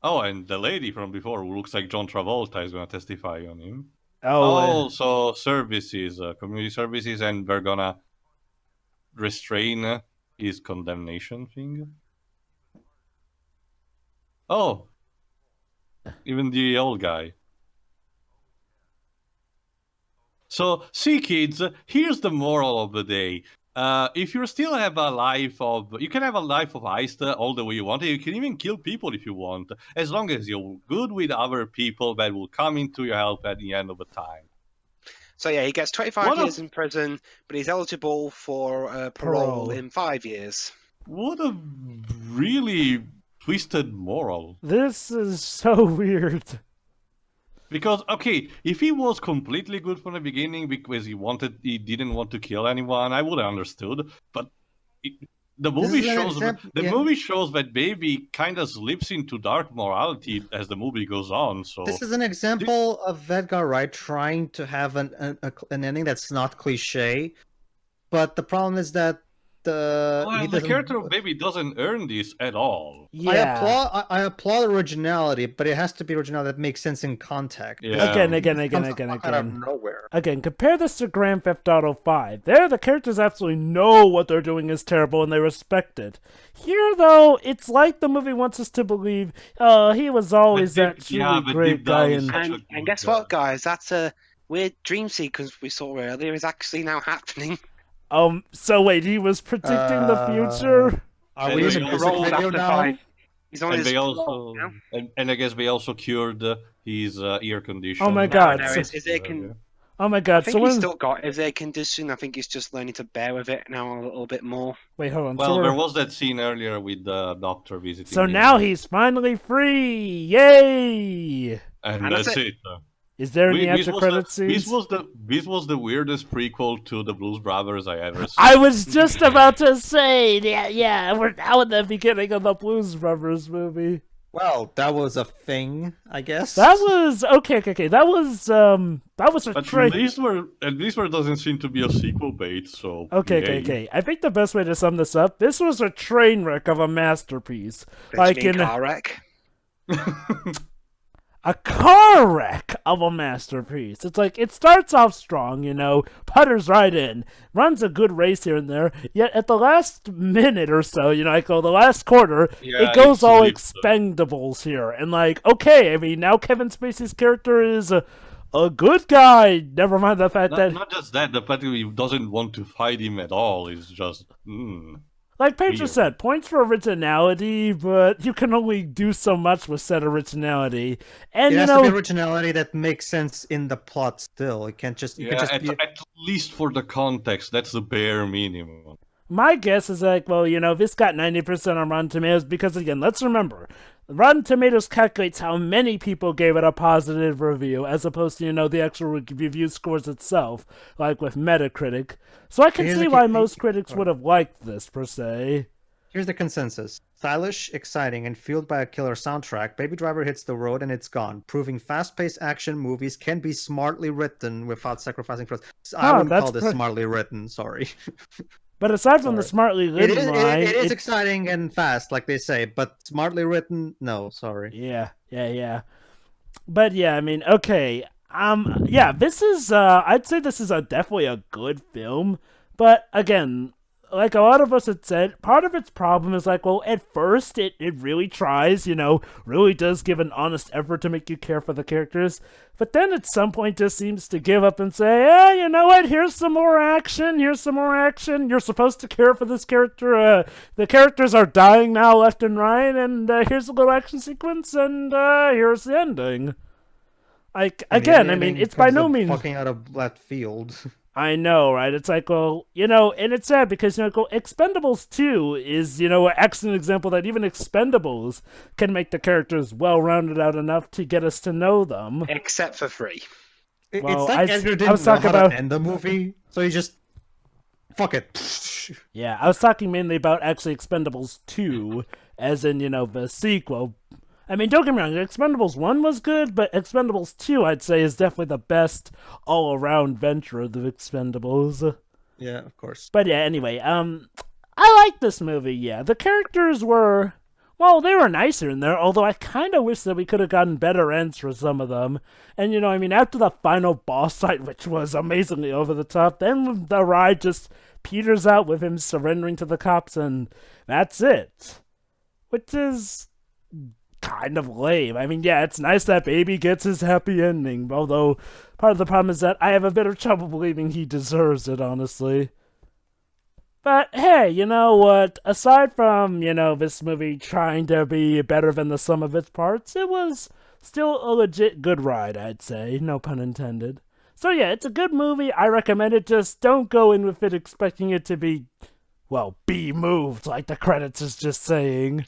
C: Oh, and the lady from before who looks like John Travolta is gonna testify on him.
D: Oh,
C: So services, community services, and we're gonna restrain his condemnation thing. Oh, even the old guy. So, see, kids, here's the moral of the day. If you still have a life of, you can have a life of heist all the way you want. You can even kill people if you want, as long as you're good with other people that will come into your help at the end of the time.
A: So yeah, he gets 25 years in prison, but he's eligible for parole in 5 years.
C: What a really twisted moral.
D: this is so weird.
C: Because, okay, if he was completely good from the beginning because he didn't want to kill anyone, I would have understood. But the movie shows that Baby kind of slips into dark morality as the movie goes on. So
B: This is an example of Edgar Wright trying to have an ending that's not cliche, but the problem is that
C: the character of Baby doesn't earn this at all.
D: Yeah.
B: I applaud originality, but it has to be originality that makes sense in context.
C: Yeah.
B: Out of nowhere.
D: Again, compare this to Grand Theft Auto 5. There, the characters absolutely know what they're doing is terrible and they respect it. Here, though, it's like the movie wants us to believe, he was always that truly great guy.
A: And guess what, guys? That's a weird dream sequence we saw earlier is actually now happening.
D: So wait, he was predicting the future?
B: Are
C: And
B: we in
C: they
B: the
C: also
B: music
A: rolled
B: video
A: after
B: now?
A: 5. He's on
C: And
A: his
C: they
A: floor,
C: also,
A: you know?
C: and I guess they also cured his ear condition.
D: Oh my
A: No,
D: God,
A: no,
D: so-
A: his ear can.
D: Oh my
A: I
D: God,
A: think
D: so
A: he's
D: when...
A: still got his air condition. I think he's just learning to bear with it now a little bit more.
D: Wait, hold on.
C: Well,
D: so
C: there
D: we're-
C: was that scene earlier with the doctor visiting.
D: So
C: him,
D: now he's finally free! Yay!
C: and
A: and that's
C: that's
A: it.
C: it.
D: Is there any
C: This
D: after
C: was
D: credit
C: the-
D: scenes?
C: This was the weirdest prequel to the Blues Brothers I ever seen.
D: I was just about to say, yeah, we're now in the beginning of the Blues Brothers movie.
B: Well, that was a thing, I guess.
D: That was okay. That was a
C: But
D: train.
C: at least there doesn't seem to be a sequel bait. So
D: Okay.
C: yay.
D: I think the best way to sum this up: this was a train wreck of a masterpiece,
A: Like
D: in
A: car wreck.
D: a car wreck of a masterpiece. It's like it starts off strong, putters right in, runs a good race here and there. Yet at the last minute or so, the last quarter,
C: Yeah,
D: it goes
C: it
D: all
C: slips.
D: expendables here, and okay, I mean now Kevin Spacey's character is a good guy. Never mind the fact that,
C: Not just that, the fact that he doesn't want to fight him at all is just.
D: like Pedro
C: weird.
D: said, points for originality, but you can only do so much with said originality. And
B: It has to be originality that makes sense in the plot still. It can't just...
C: Yeah, at least for the context, that's the bare minimum.
D: my guess is this got 90% on Rotten Tomatoes because, again, let's remember, Rotten Tomatoes calculates how many people gave it a positive review as opposed to, the actual review scores itself, like with Metacritic. So I can
B: Here's
D: see
B: the
D: why
B: key-
D: most critics would have liked this, per se.
B: Here's the consensus. Stylish, exciting, and fueled by a killer soundtrack, Baby Driver hits the road and it's gone, proving fast-paced action movies can be smartly written without sacrificing plot. I wouldn't
D: that's
B: call this
D: pre-
B: smartly written, sorry.
D: But aside from the
B: Sorry.
D: smartly written line...
B: It is exciting and fast, like they say, but smartly written, no, sorry.
D: Yeah. But yeah, I mean, okay. This is I'd say this is definitely a good film, but again, like a lot of us had said, part of its problem is at first it really tries, really does give an honest effort to make you care for the characters, but then at some point just seems to give up and say, you know what, here's some more action, you're supposed to care for this character, the characters are dying now left and right, and here's a little action sequence, and here's the ending. Again, I mean, it's by no means...
B: fucking out of left field.
D: I know, right? It's and it's sad because, Expendables 2 is, an excellent example that even Expendables can make the characters well-rounded out enough to get us to know them.
A: Except for 3.
D: Well,
B: It's like Edgar didn't
D: was
B: know
D: talking
B: how
D: about-
B: to end the movie, so he just... Fuck it.
D: Yeah, I was talking mainly about actually Expendables 2, as in, the sequel. I mean, don't get me wrong, Expendables 1 was good, but Expendables 2, I'd say, is definitely the best all-around venture of the Expendables.
B: Yeah, of course.
D: But yeah, anyway, I like this movie, yeah. The characters were, they were nicer in there, although I kind of wish that we could have gotten better ends for some of them. And, after the final boss fight, which was amazingly over the top, then the ride just peters out with him surrendering to the cops, and that's it. Which is kind of lame. I mean, yeah, it's nice that Baby gets his happy ending, although part of the problem is that I have a bit of trouble believing he deserves it, honestly. But hey, you know what? Aside from, this movie trying to be better than the sum of its parts, it was still a legit good ride, I'd say. No pun intended. So yeah, it's a good movie. I recommend it. Just don't go in with it expecting it to be, be moved, like the credits is just saying.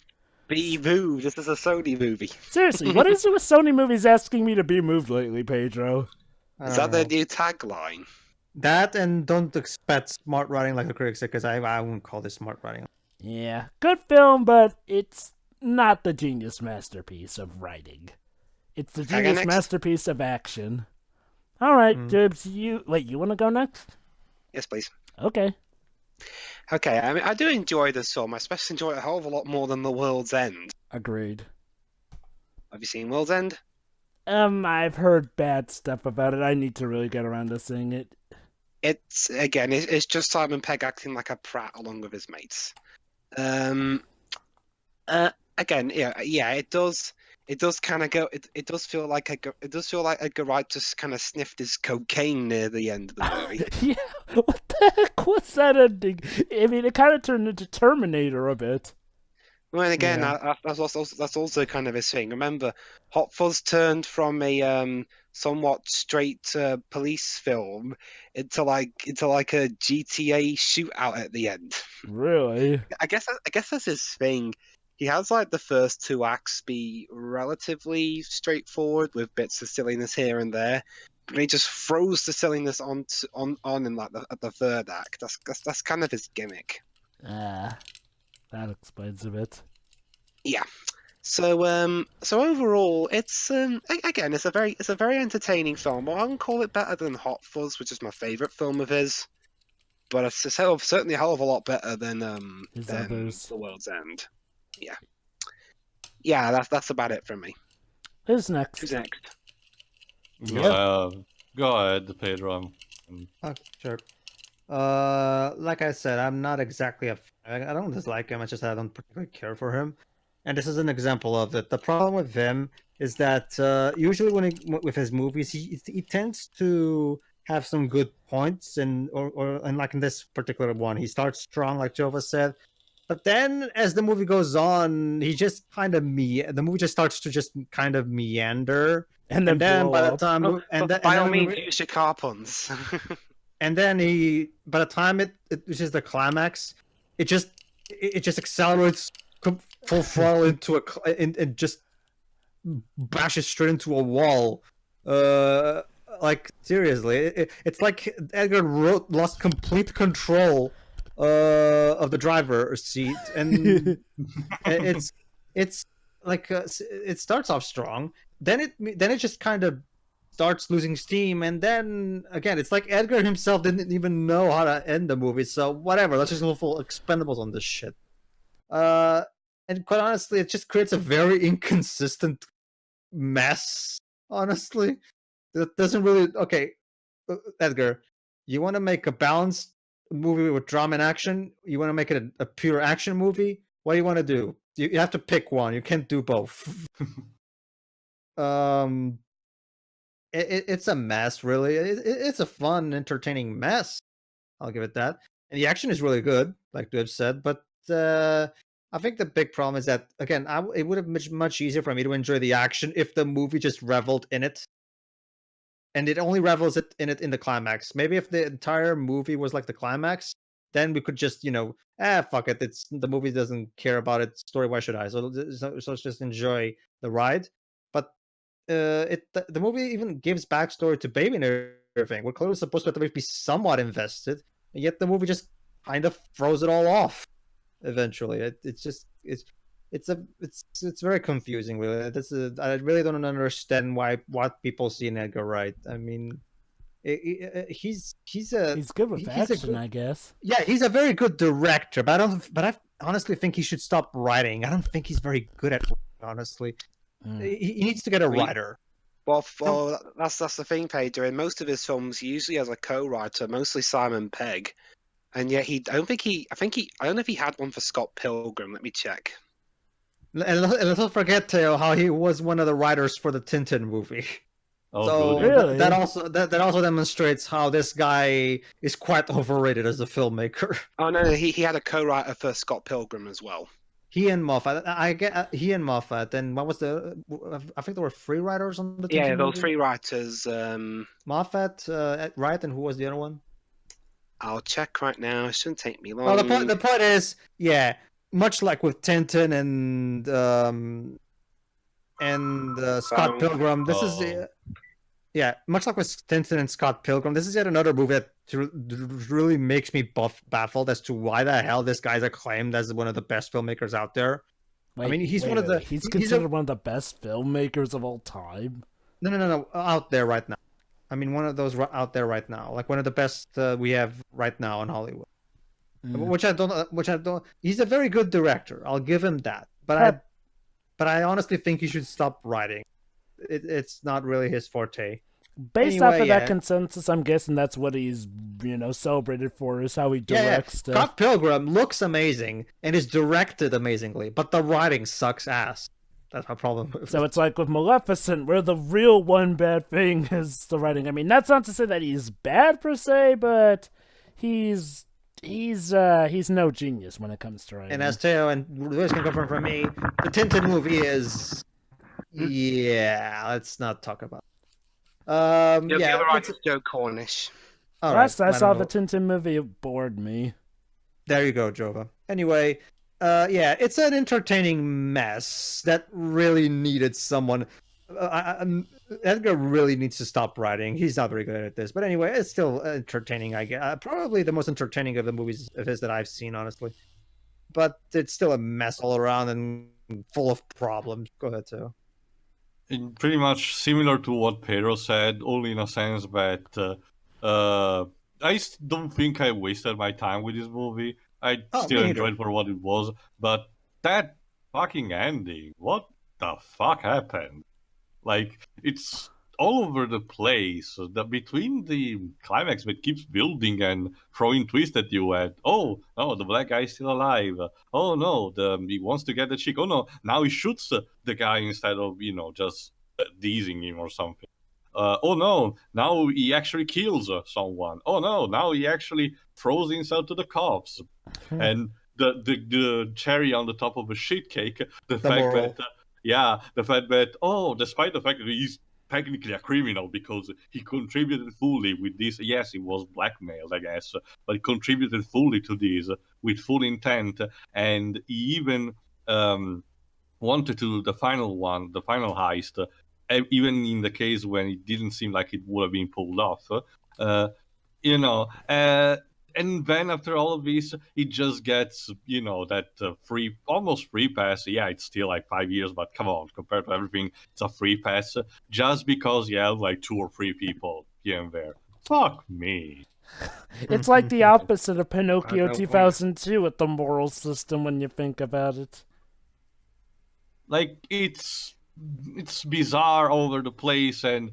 A: Be moved. This is a Sony movie.
D: Seriously, what is it with Sony movies asking me to be moved lately, Pedro?
A: Is that their new tagline?
B: That and don't expect smart writing like the critics said, because I wouldn't call this smart writing.
D: Yeah, good film, but it's not the genius masterpiece of writing. It's the
A: Can I go
D: genius
A: next?
D: masterpiece of action. All right, Dibs, you want to go next?
A: Yes, please.
D: Okay.
A: Okay, I mean, I do enjoy this film. I especially enjoy it a hell of a lot more than The World's End.
D: Agreed.
A: Have you seen World's End?
D: I've heard bad stuff about it. I need to really get around to seeing it.
A: It's just Simon Pegg acting like a prat along with his mates. Again, yeah, it does. it does kind of go. It does feel like Edgar Wright just kind of sniffed his cocaine near the end of the movie.
D: Yeah, what the heck was that ending? I mean, it kind of turned into Terminator a bit.
A: Well, and again,
B: Yeah.
A: that's also kind of his thing. Remember, Hot Fuzz turned from a somewhat straight police film into like a GTA shootout at the end.
D: Really?
A: I guess that's his thing. He has like the first two acts be relatively straightforward with bits of silliness here and there, but he just throws the silliness on in like at the third act. That's kind of his gimmick.
D: Ah, that explains a bit.
A: Yeah. So overall, it's again, it's a very entertaining film. I wouldn't call it better than Hot Fuzz, which is my favorite film of his, but it's certainly a hell of a lot better than
D: His
A: than
D: others.
A: The World's End. Yeah, that's about it from me.
D: Who's next?
A: Who's next?
C: Go ahead, Pedro.
B: Okay, sure. Like I said, I'm not exactly I don't dislike him. It's just I don't particularly care for him, and this is an example of it. The problem with him is that usually with his movies, he tends to have some good points, and like in this particular one, he starts strong, like Jova said, but then as the movie goes on, he just kind of the movie just starts to just kind of meander,
D: And then
B: then
D: blow
B: by the
D: up.
B: time
A: By all means, use your car puns.
B: and then by the time it reaches the climax, it just accelerates full throttle into and just bashes straight into a wall. Like seriously, it's like Edgar lost complete control of the driver's seat, and it's like it starts off strong, then it just kind of starts losing steam, and then again, it's like Edgar himself didn't even know how to end the movie. So whatever, let's just go full Expendables on this shit. And quite honestly, it just creates a very inconsistent mess. Honestly, that doesn't really. Okay, Edgar, you want to make a balanced movie with drama and action? You want to make it a pure action movie? What do you want to do? You have to pick one. You can't do both. It's a mess, really. It's a fun, entertaining mess. I'll give it that. And the action is really good, like Dave said. But I think the big problem is that, again, it would have been much easier for me to enjoy the action if the movie just reveled in it. And it only revels in it in the climax. Maybe if the entire movie was like the climax, then we could just, fuck it. The movie doesn't care about its story. Why should I? So let's just enjoy the ride. But the movie even gives backstory to Baby and everything. We're clearly supposed to at least be somewhat invested, and yet the movie just kind of throws it all off. Eventually, it's very confusing. Really, I really don't understand what people see in Edgar Wright. I mean, he's
D: good with action, I guess.
B: Yeah, he's a very good director, but I honestly think he should stop writing. I don't think he's very good at writing, honestly. He needs to get a writer.
A: Well, that's the thing, Pedro. In most of his films, he usually has a co-writer, mostly Simon Pegg, and yet I don't know if he had one for Scott Pilgrim. Let me check.
B: And let's not forget, Theo, how he was one of the writers for the Tintin movie.
C: Oh,
B: so
C: good.
D: Really?
B: that also demonstrates how this guy is quite overrated as a filmmaker.
A: Oh no, he had a co-writer for Scott Pilgrim as well.
B: He and Moffat. I get he and Moffat. And what was I think there were 3 writers on the Tintin
A: Yeah, those
B: movie?
A: 3 writers.
B: Moffat, Wright, and who was the other one?
A: I'll check right now. It shouldn't take me long.
B: Well, the point is, yeah, much like with Tintin and Scott Pilgrim, this is much like with Tintin and Scott Pilgrim, this is yet another movie that really makes me baffled as to why the hell this guy's acclaimed as one of the best filmmakers out there.
D: Wait,
B: I mean, he's
D: considered one of the best filmmakers of all time.
B: No, out there right now. I mean, one of those out there right now, like one of the best we have right now in Hollywood. Which I don't. He's a very good director. I'll give him that. But I honestly think he should stop writing. It's not really his forte.
D: Based off of that consensus, I'm guessing that's what he's celebrated for, is how he directs stuff.
B: Scott Pilgrim looks amazing and is directed amazingly, but the writing sucks ass. That's my problem.
D: So it's like with Maleficent, where the real one bad thing is the writing. I mean, that's not to say that he's bad per se, but he's no genius when it comes to writing.
B: And as Teo and Luis can confirm from me, the Tintin movie is. Yeah, let's not talk about.
A: The
B: Yeah,
A: other one is Joe Cornish.
B: all
D: Last I
B: don't
D: saw
B: know.
D: the Tintin movie, it bored me.
B: There you go, Jova. Anyway, yeah, it's an entertaining mess that really needed someone. Edgar really needs to stop writing. He's not very good at this, but anyway, it's still entertaining. I guess probably the most entertaining of the movies of his that I've seen, honestly. But it's still a mess all around and full of problems. Go ahead, Teo.
C: And pretty much similar to what Pedro said, only in a sense that don't think I wasted my time with this movie. I still
B: me
C: enjoyed it for what it was, but that fucking ending, what the fuck happened? Like, it's all over the place. Between the climax that keeps building and throwing twists at you at, oh, no, the black guy is still alive. Oh, no, he wants to get the chick. Oh, no, now he shoots the guy instead of, just teasing him or something. Oh, no, now he actually kills someone. Oh, no, now he actually throws himself to the cops. And the cherry on the top of a shit cake, the fact
B: moral.
C: that, despite the fact that he's technically a criminal because he contributed fully with this. Yes, he was blackmailed, I guess, but he contributed fully to this with full intent, and he even wanted to do the final heist, even in the case when it didn't seem like it would have been pulled off. And then after all of this, it just gets, that almost free pass. Yeah, it's still like 5 years, but come on, compared to everything, it's a free pass just because you have like 2 or 3 people here and there. Fuck me.
D: It's like the opposite of
A: I
D: Pinocchio
A: don't
D: 2002 with the moral system when you think about it.
C: Like, it's bizarre all over the place, and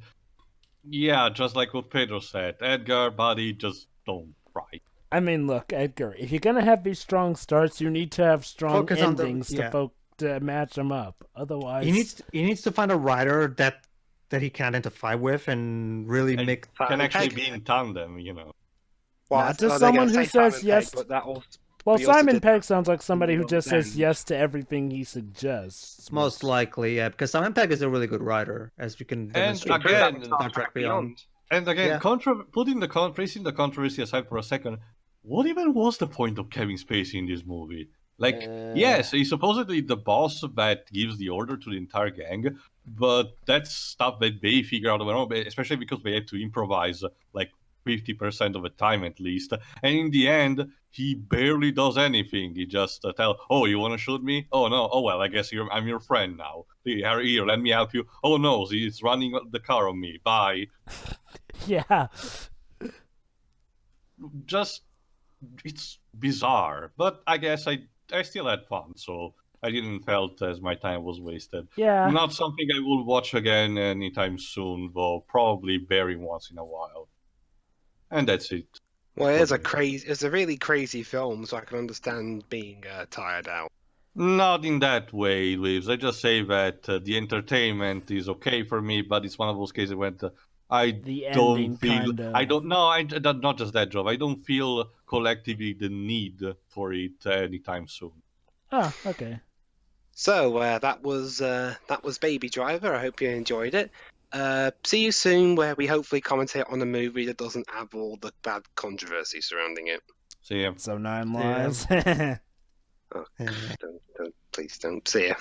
C: yeah, just like what Pedro said, Edgar, Buddy, just don't write.
D: I mean, look, Edgar, if you're gonna have these strong starts, you need to have strong
B: Focus on the-
D: endings
B: yeah.
D: to match them up. Otherwise,
B: He needs to find a writer that he can identify with and really
C: And
B: make.
C: can actually
A: Pegg.
C: be in tandem,
A: Well,
D: Not just
A: are they gonna
D: someone who
A: say
D: says
A: Simon
D: yes-
A: Pegg, but that also,
D: well,
A: but he also
D: Simon
A: did
D: Pegg sounds like somebody who
A: Well,
D: just says
A: then-
D: yes to everything he suggests.
B: Most likely, yeah, because Simon Pegg is a really good writer, as you can demonstrate.
C: again,
A: that with Star
B: Star
A: Trek
B: Trek Beyond.
C: And again,
B: Yeah.
C: placing the controversy aside for a second, what even was the point of Kevin Spacey in this movie? Like, yes, he's supposedly the boss that gives the order to the entire gang, but that's stuff that they figure out on their own, especially because they had to improvise like 50% of the time at least. And in the end, he barely does anything. He just oh, you want to shoot me? Oh, no. Oh, well, I guess I'm your friend now. Here, let me help you. Oh, no, he's running the car on me. Bye.
D: Yeah.
C: Just, it's bizarre. But I guess I still had fun, so I didn't felt as my time was wasted.
D: Yeah.
C: Not something I will watch again anytime soon, though probably very once in a while. And that's it.
A: Well, it's a really crazy film, so I can understand being tired out.
C: Not in that way, Lives. I just say that the entertainment is okay for me, but it's one of those cases when I
D: The
C: don't
D: ending,
C: feel.
D: kinda.
C: I don't know. Not just that job. I don't feel collectively the need for it anytime soon.
D: Oh, okay.
A: So that was Baby Driver. I hope you enjoyed it. See you soon, where we hopefully commentate on a movie that doesn't have all the bad controversy surrounding it.
C: See ya.
D: So 9
B: Yeah.
D: lives.
A: Oh, please don't. See ya.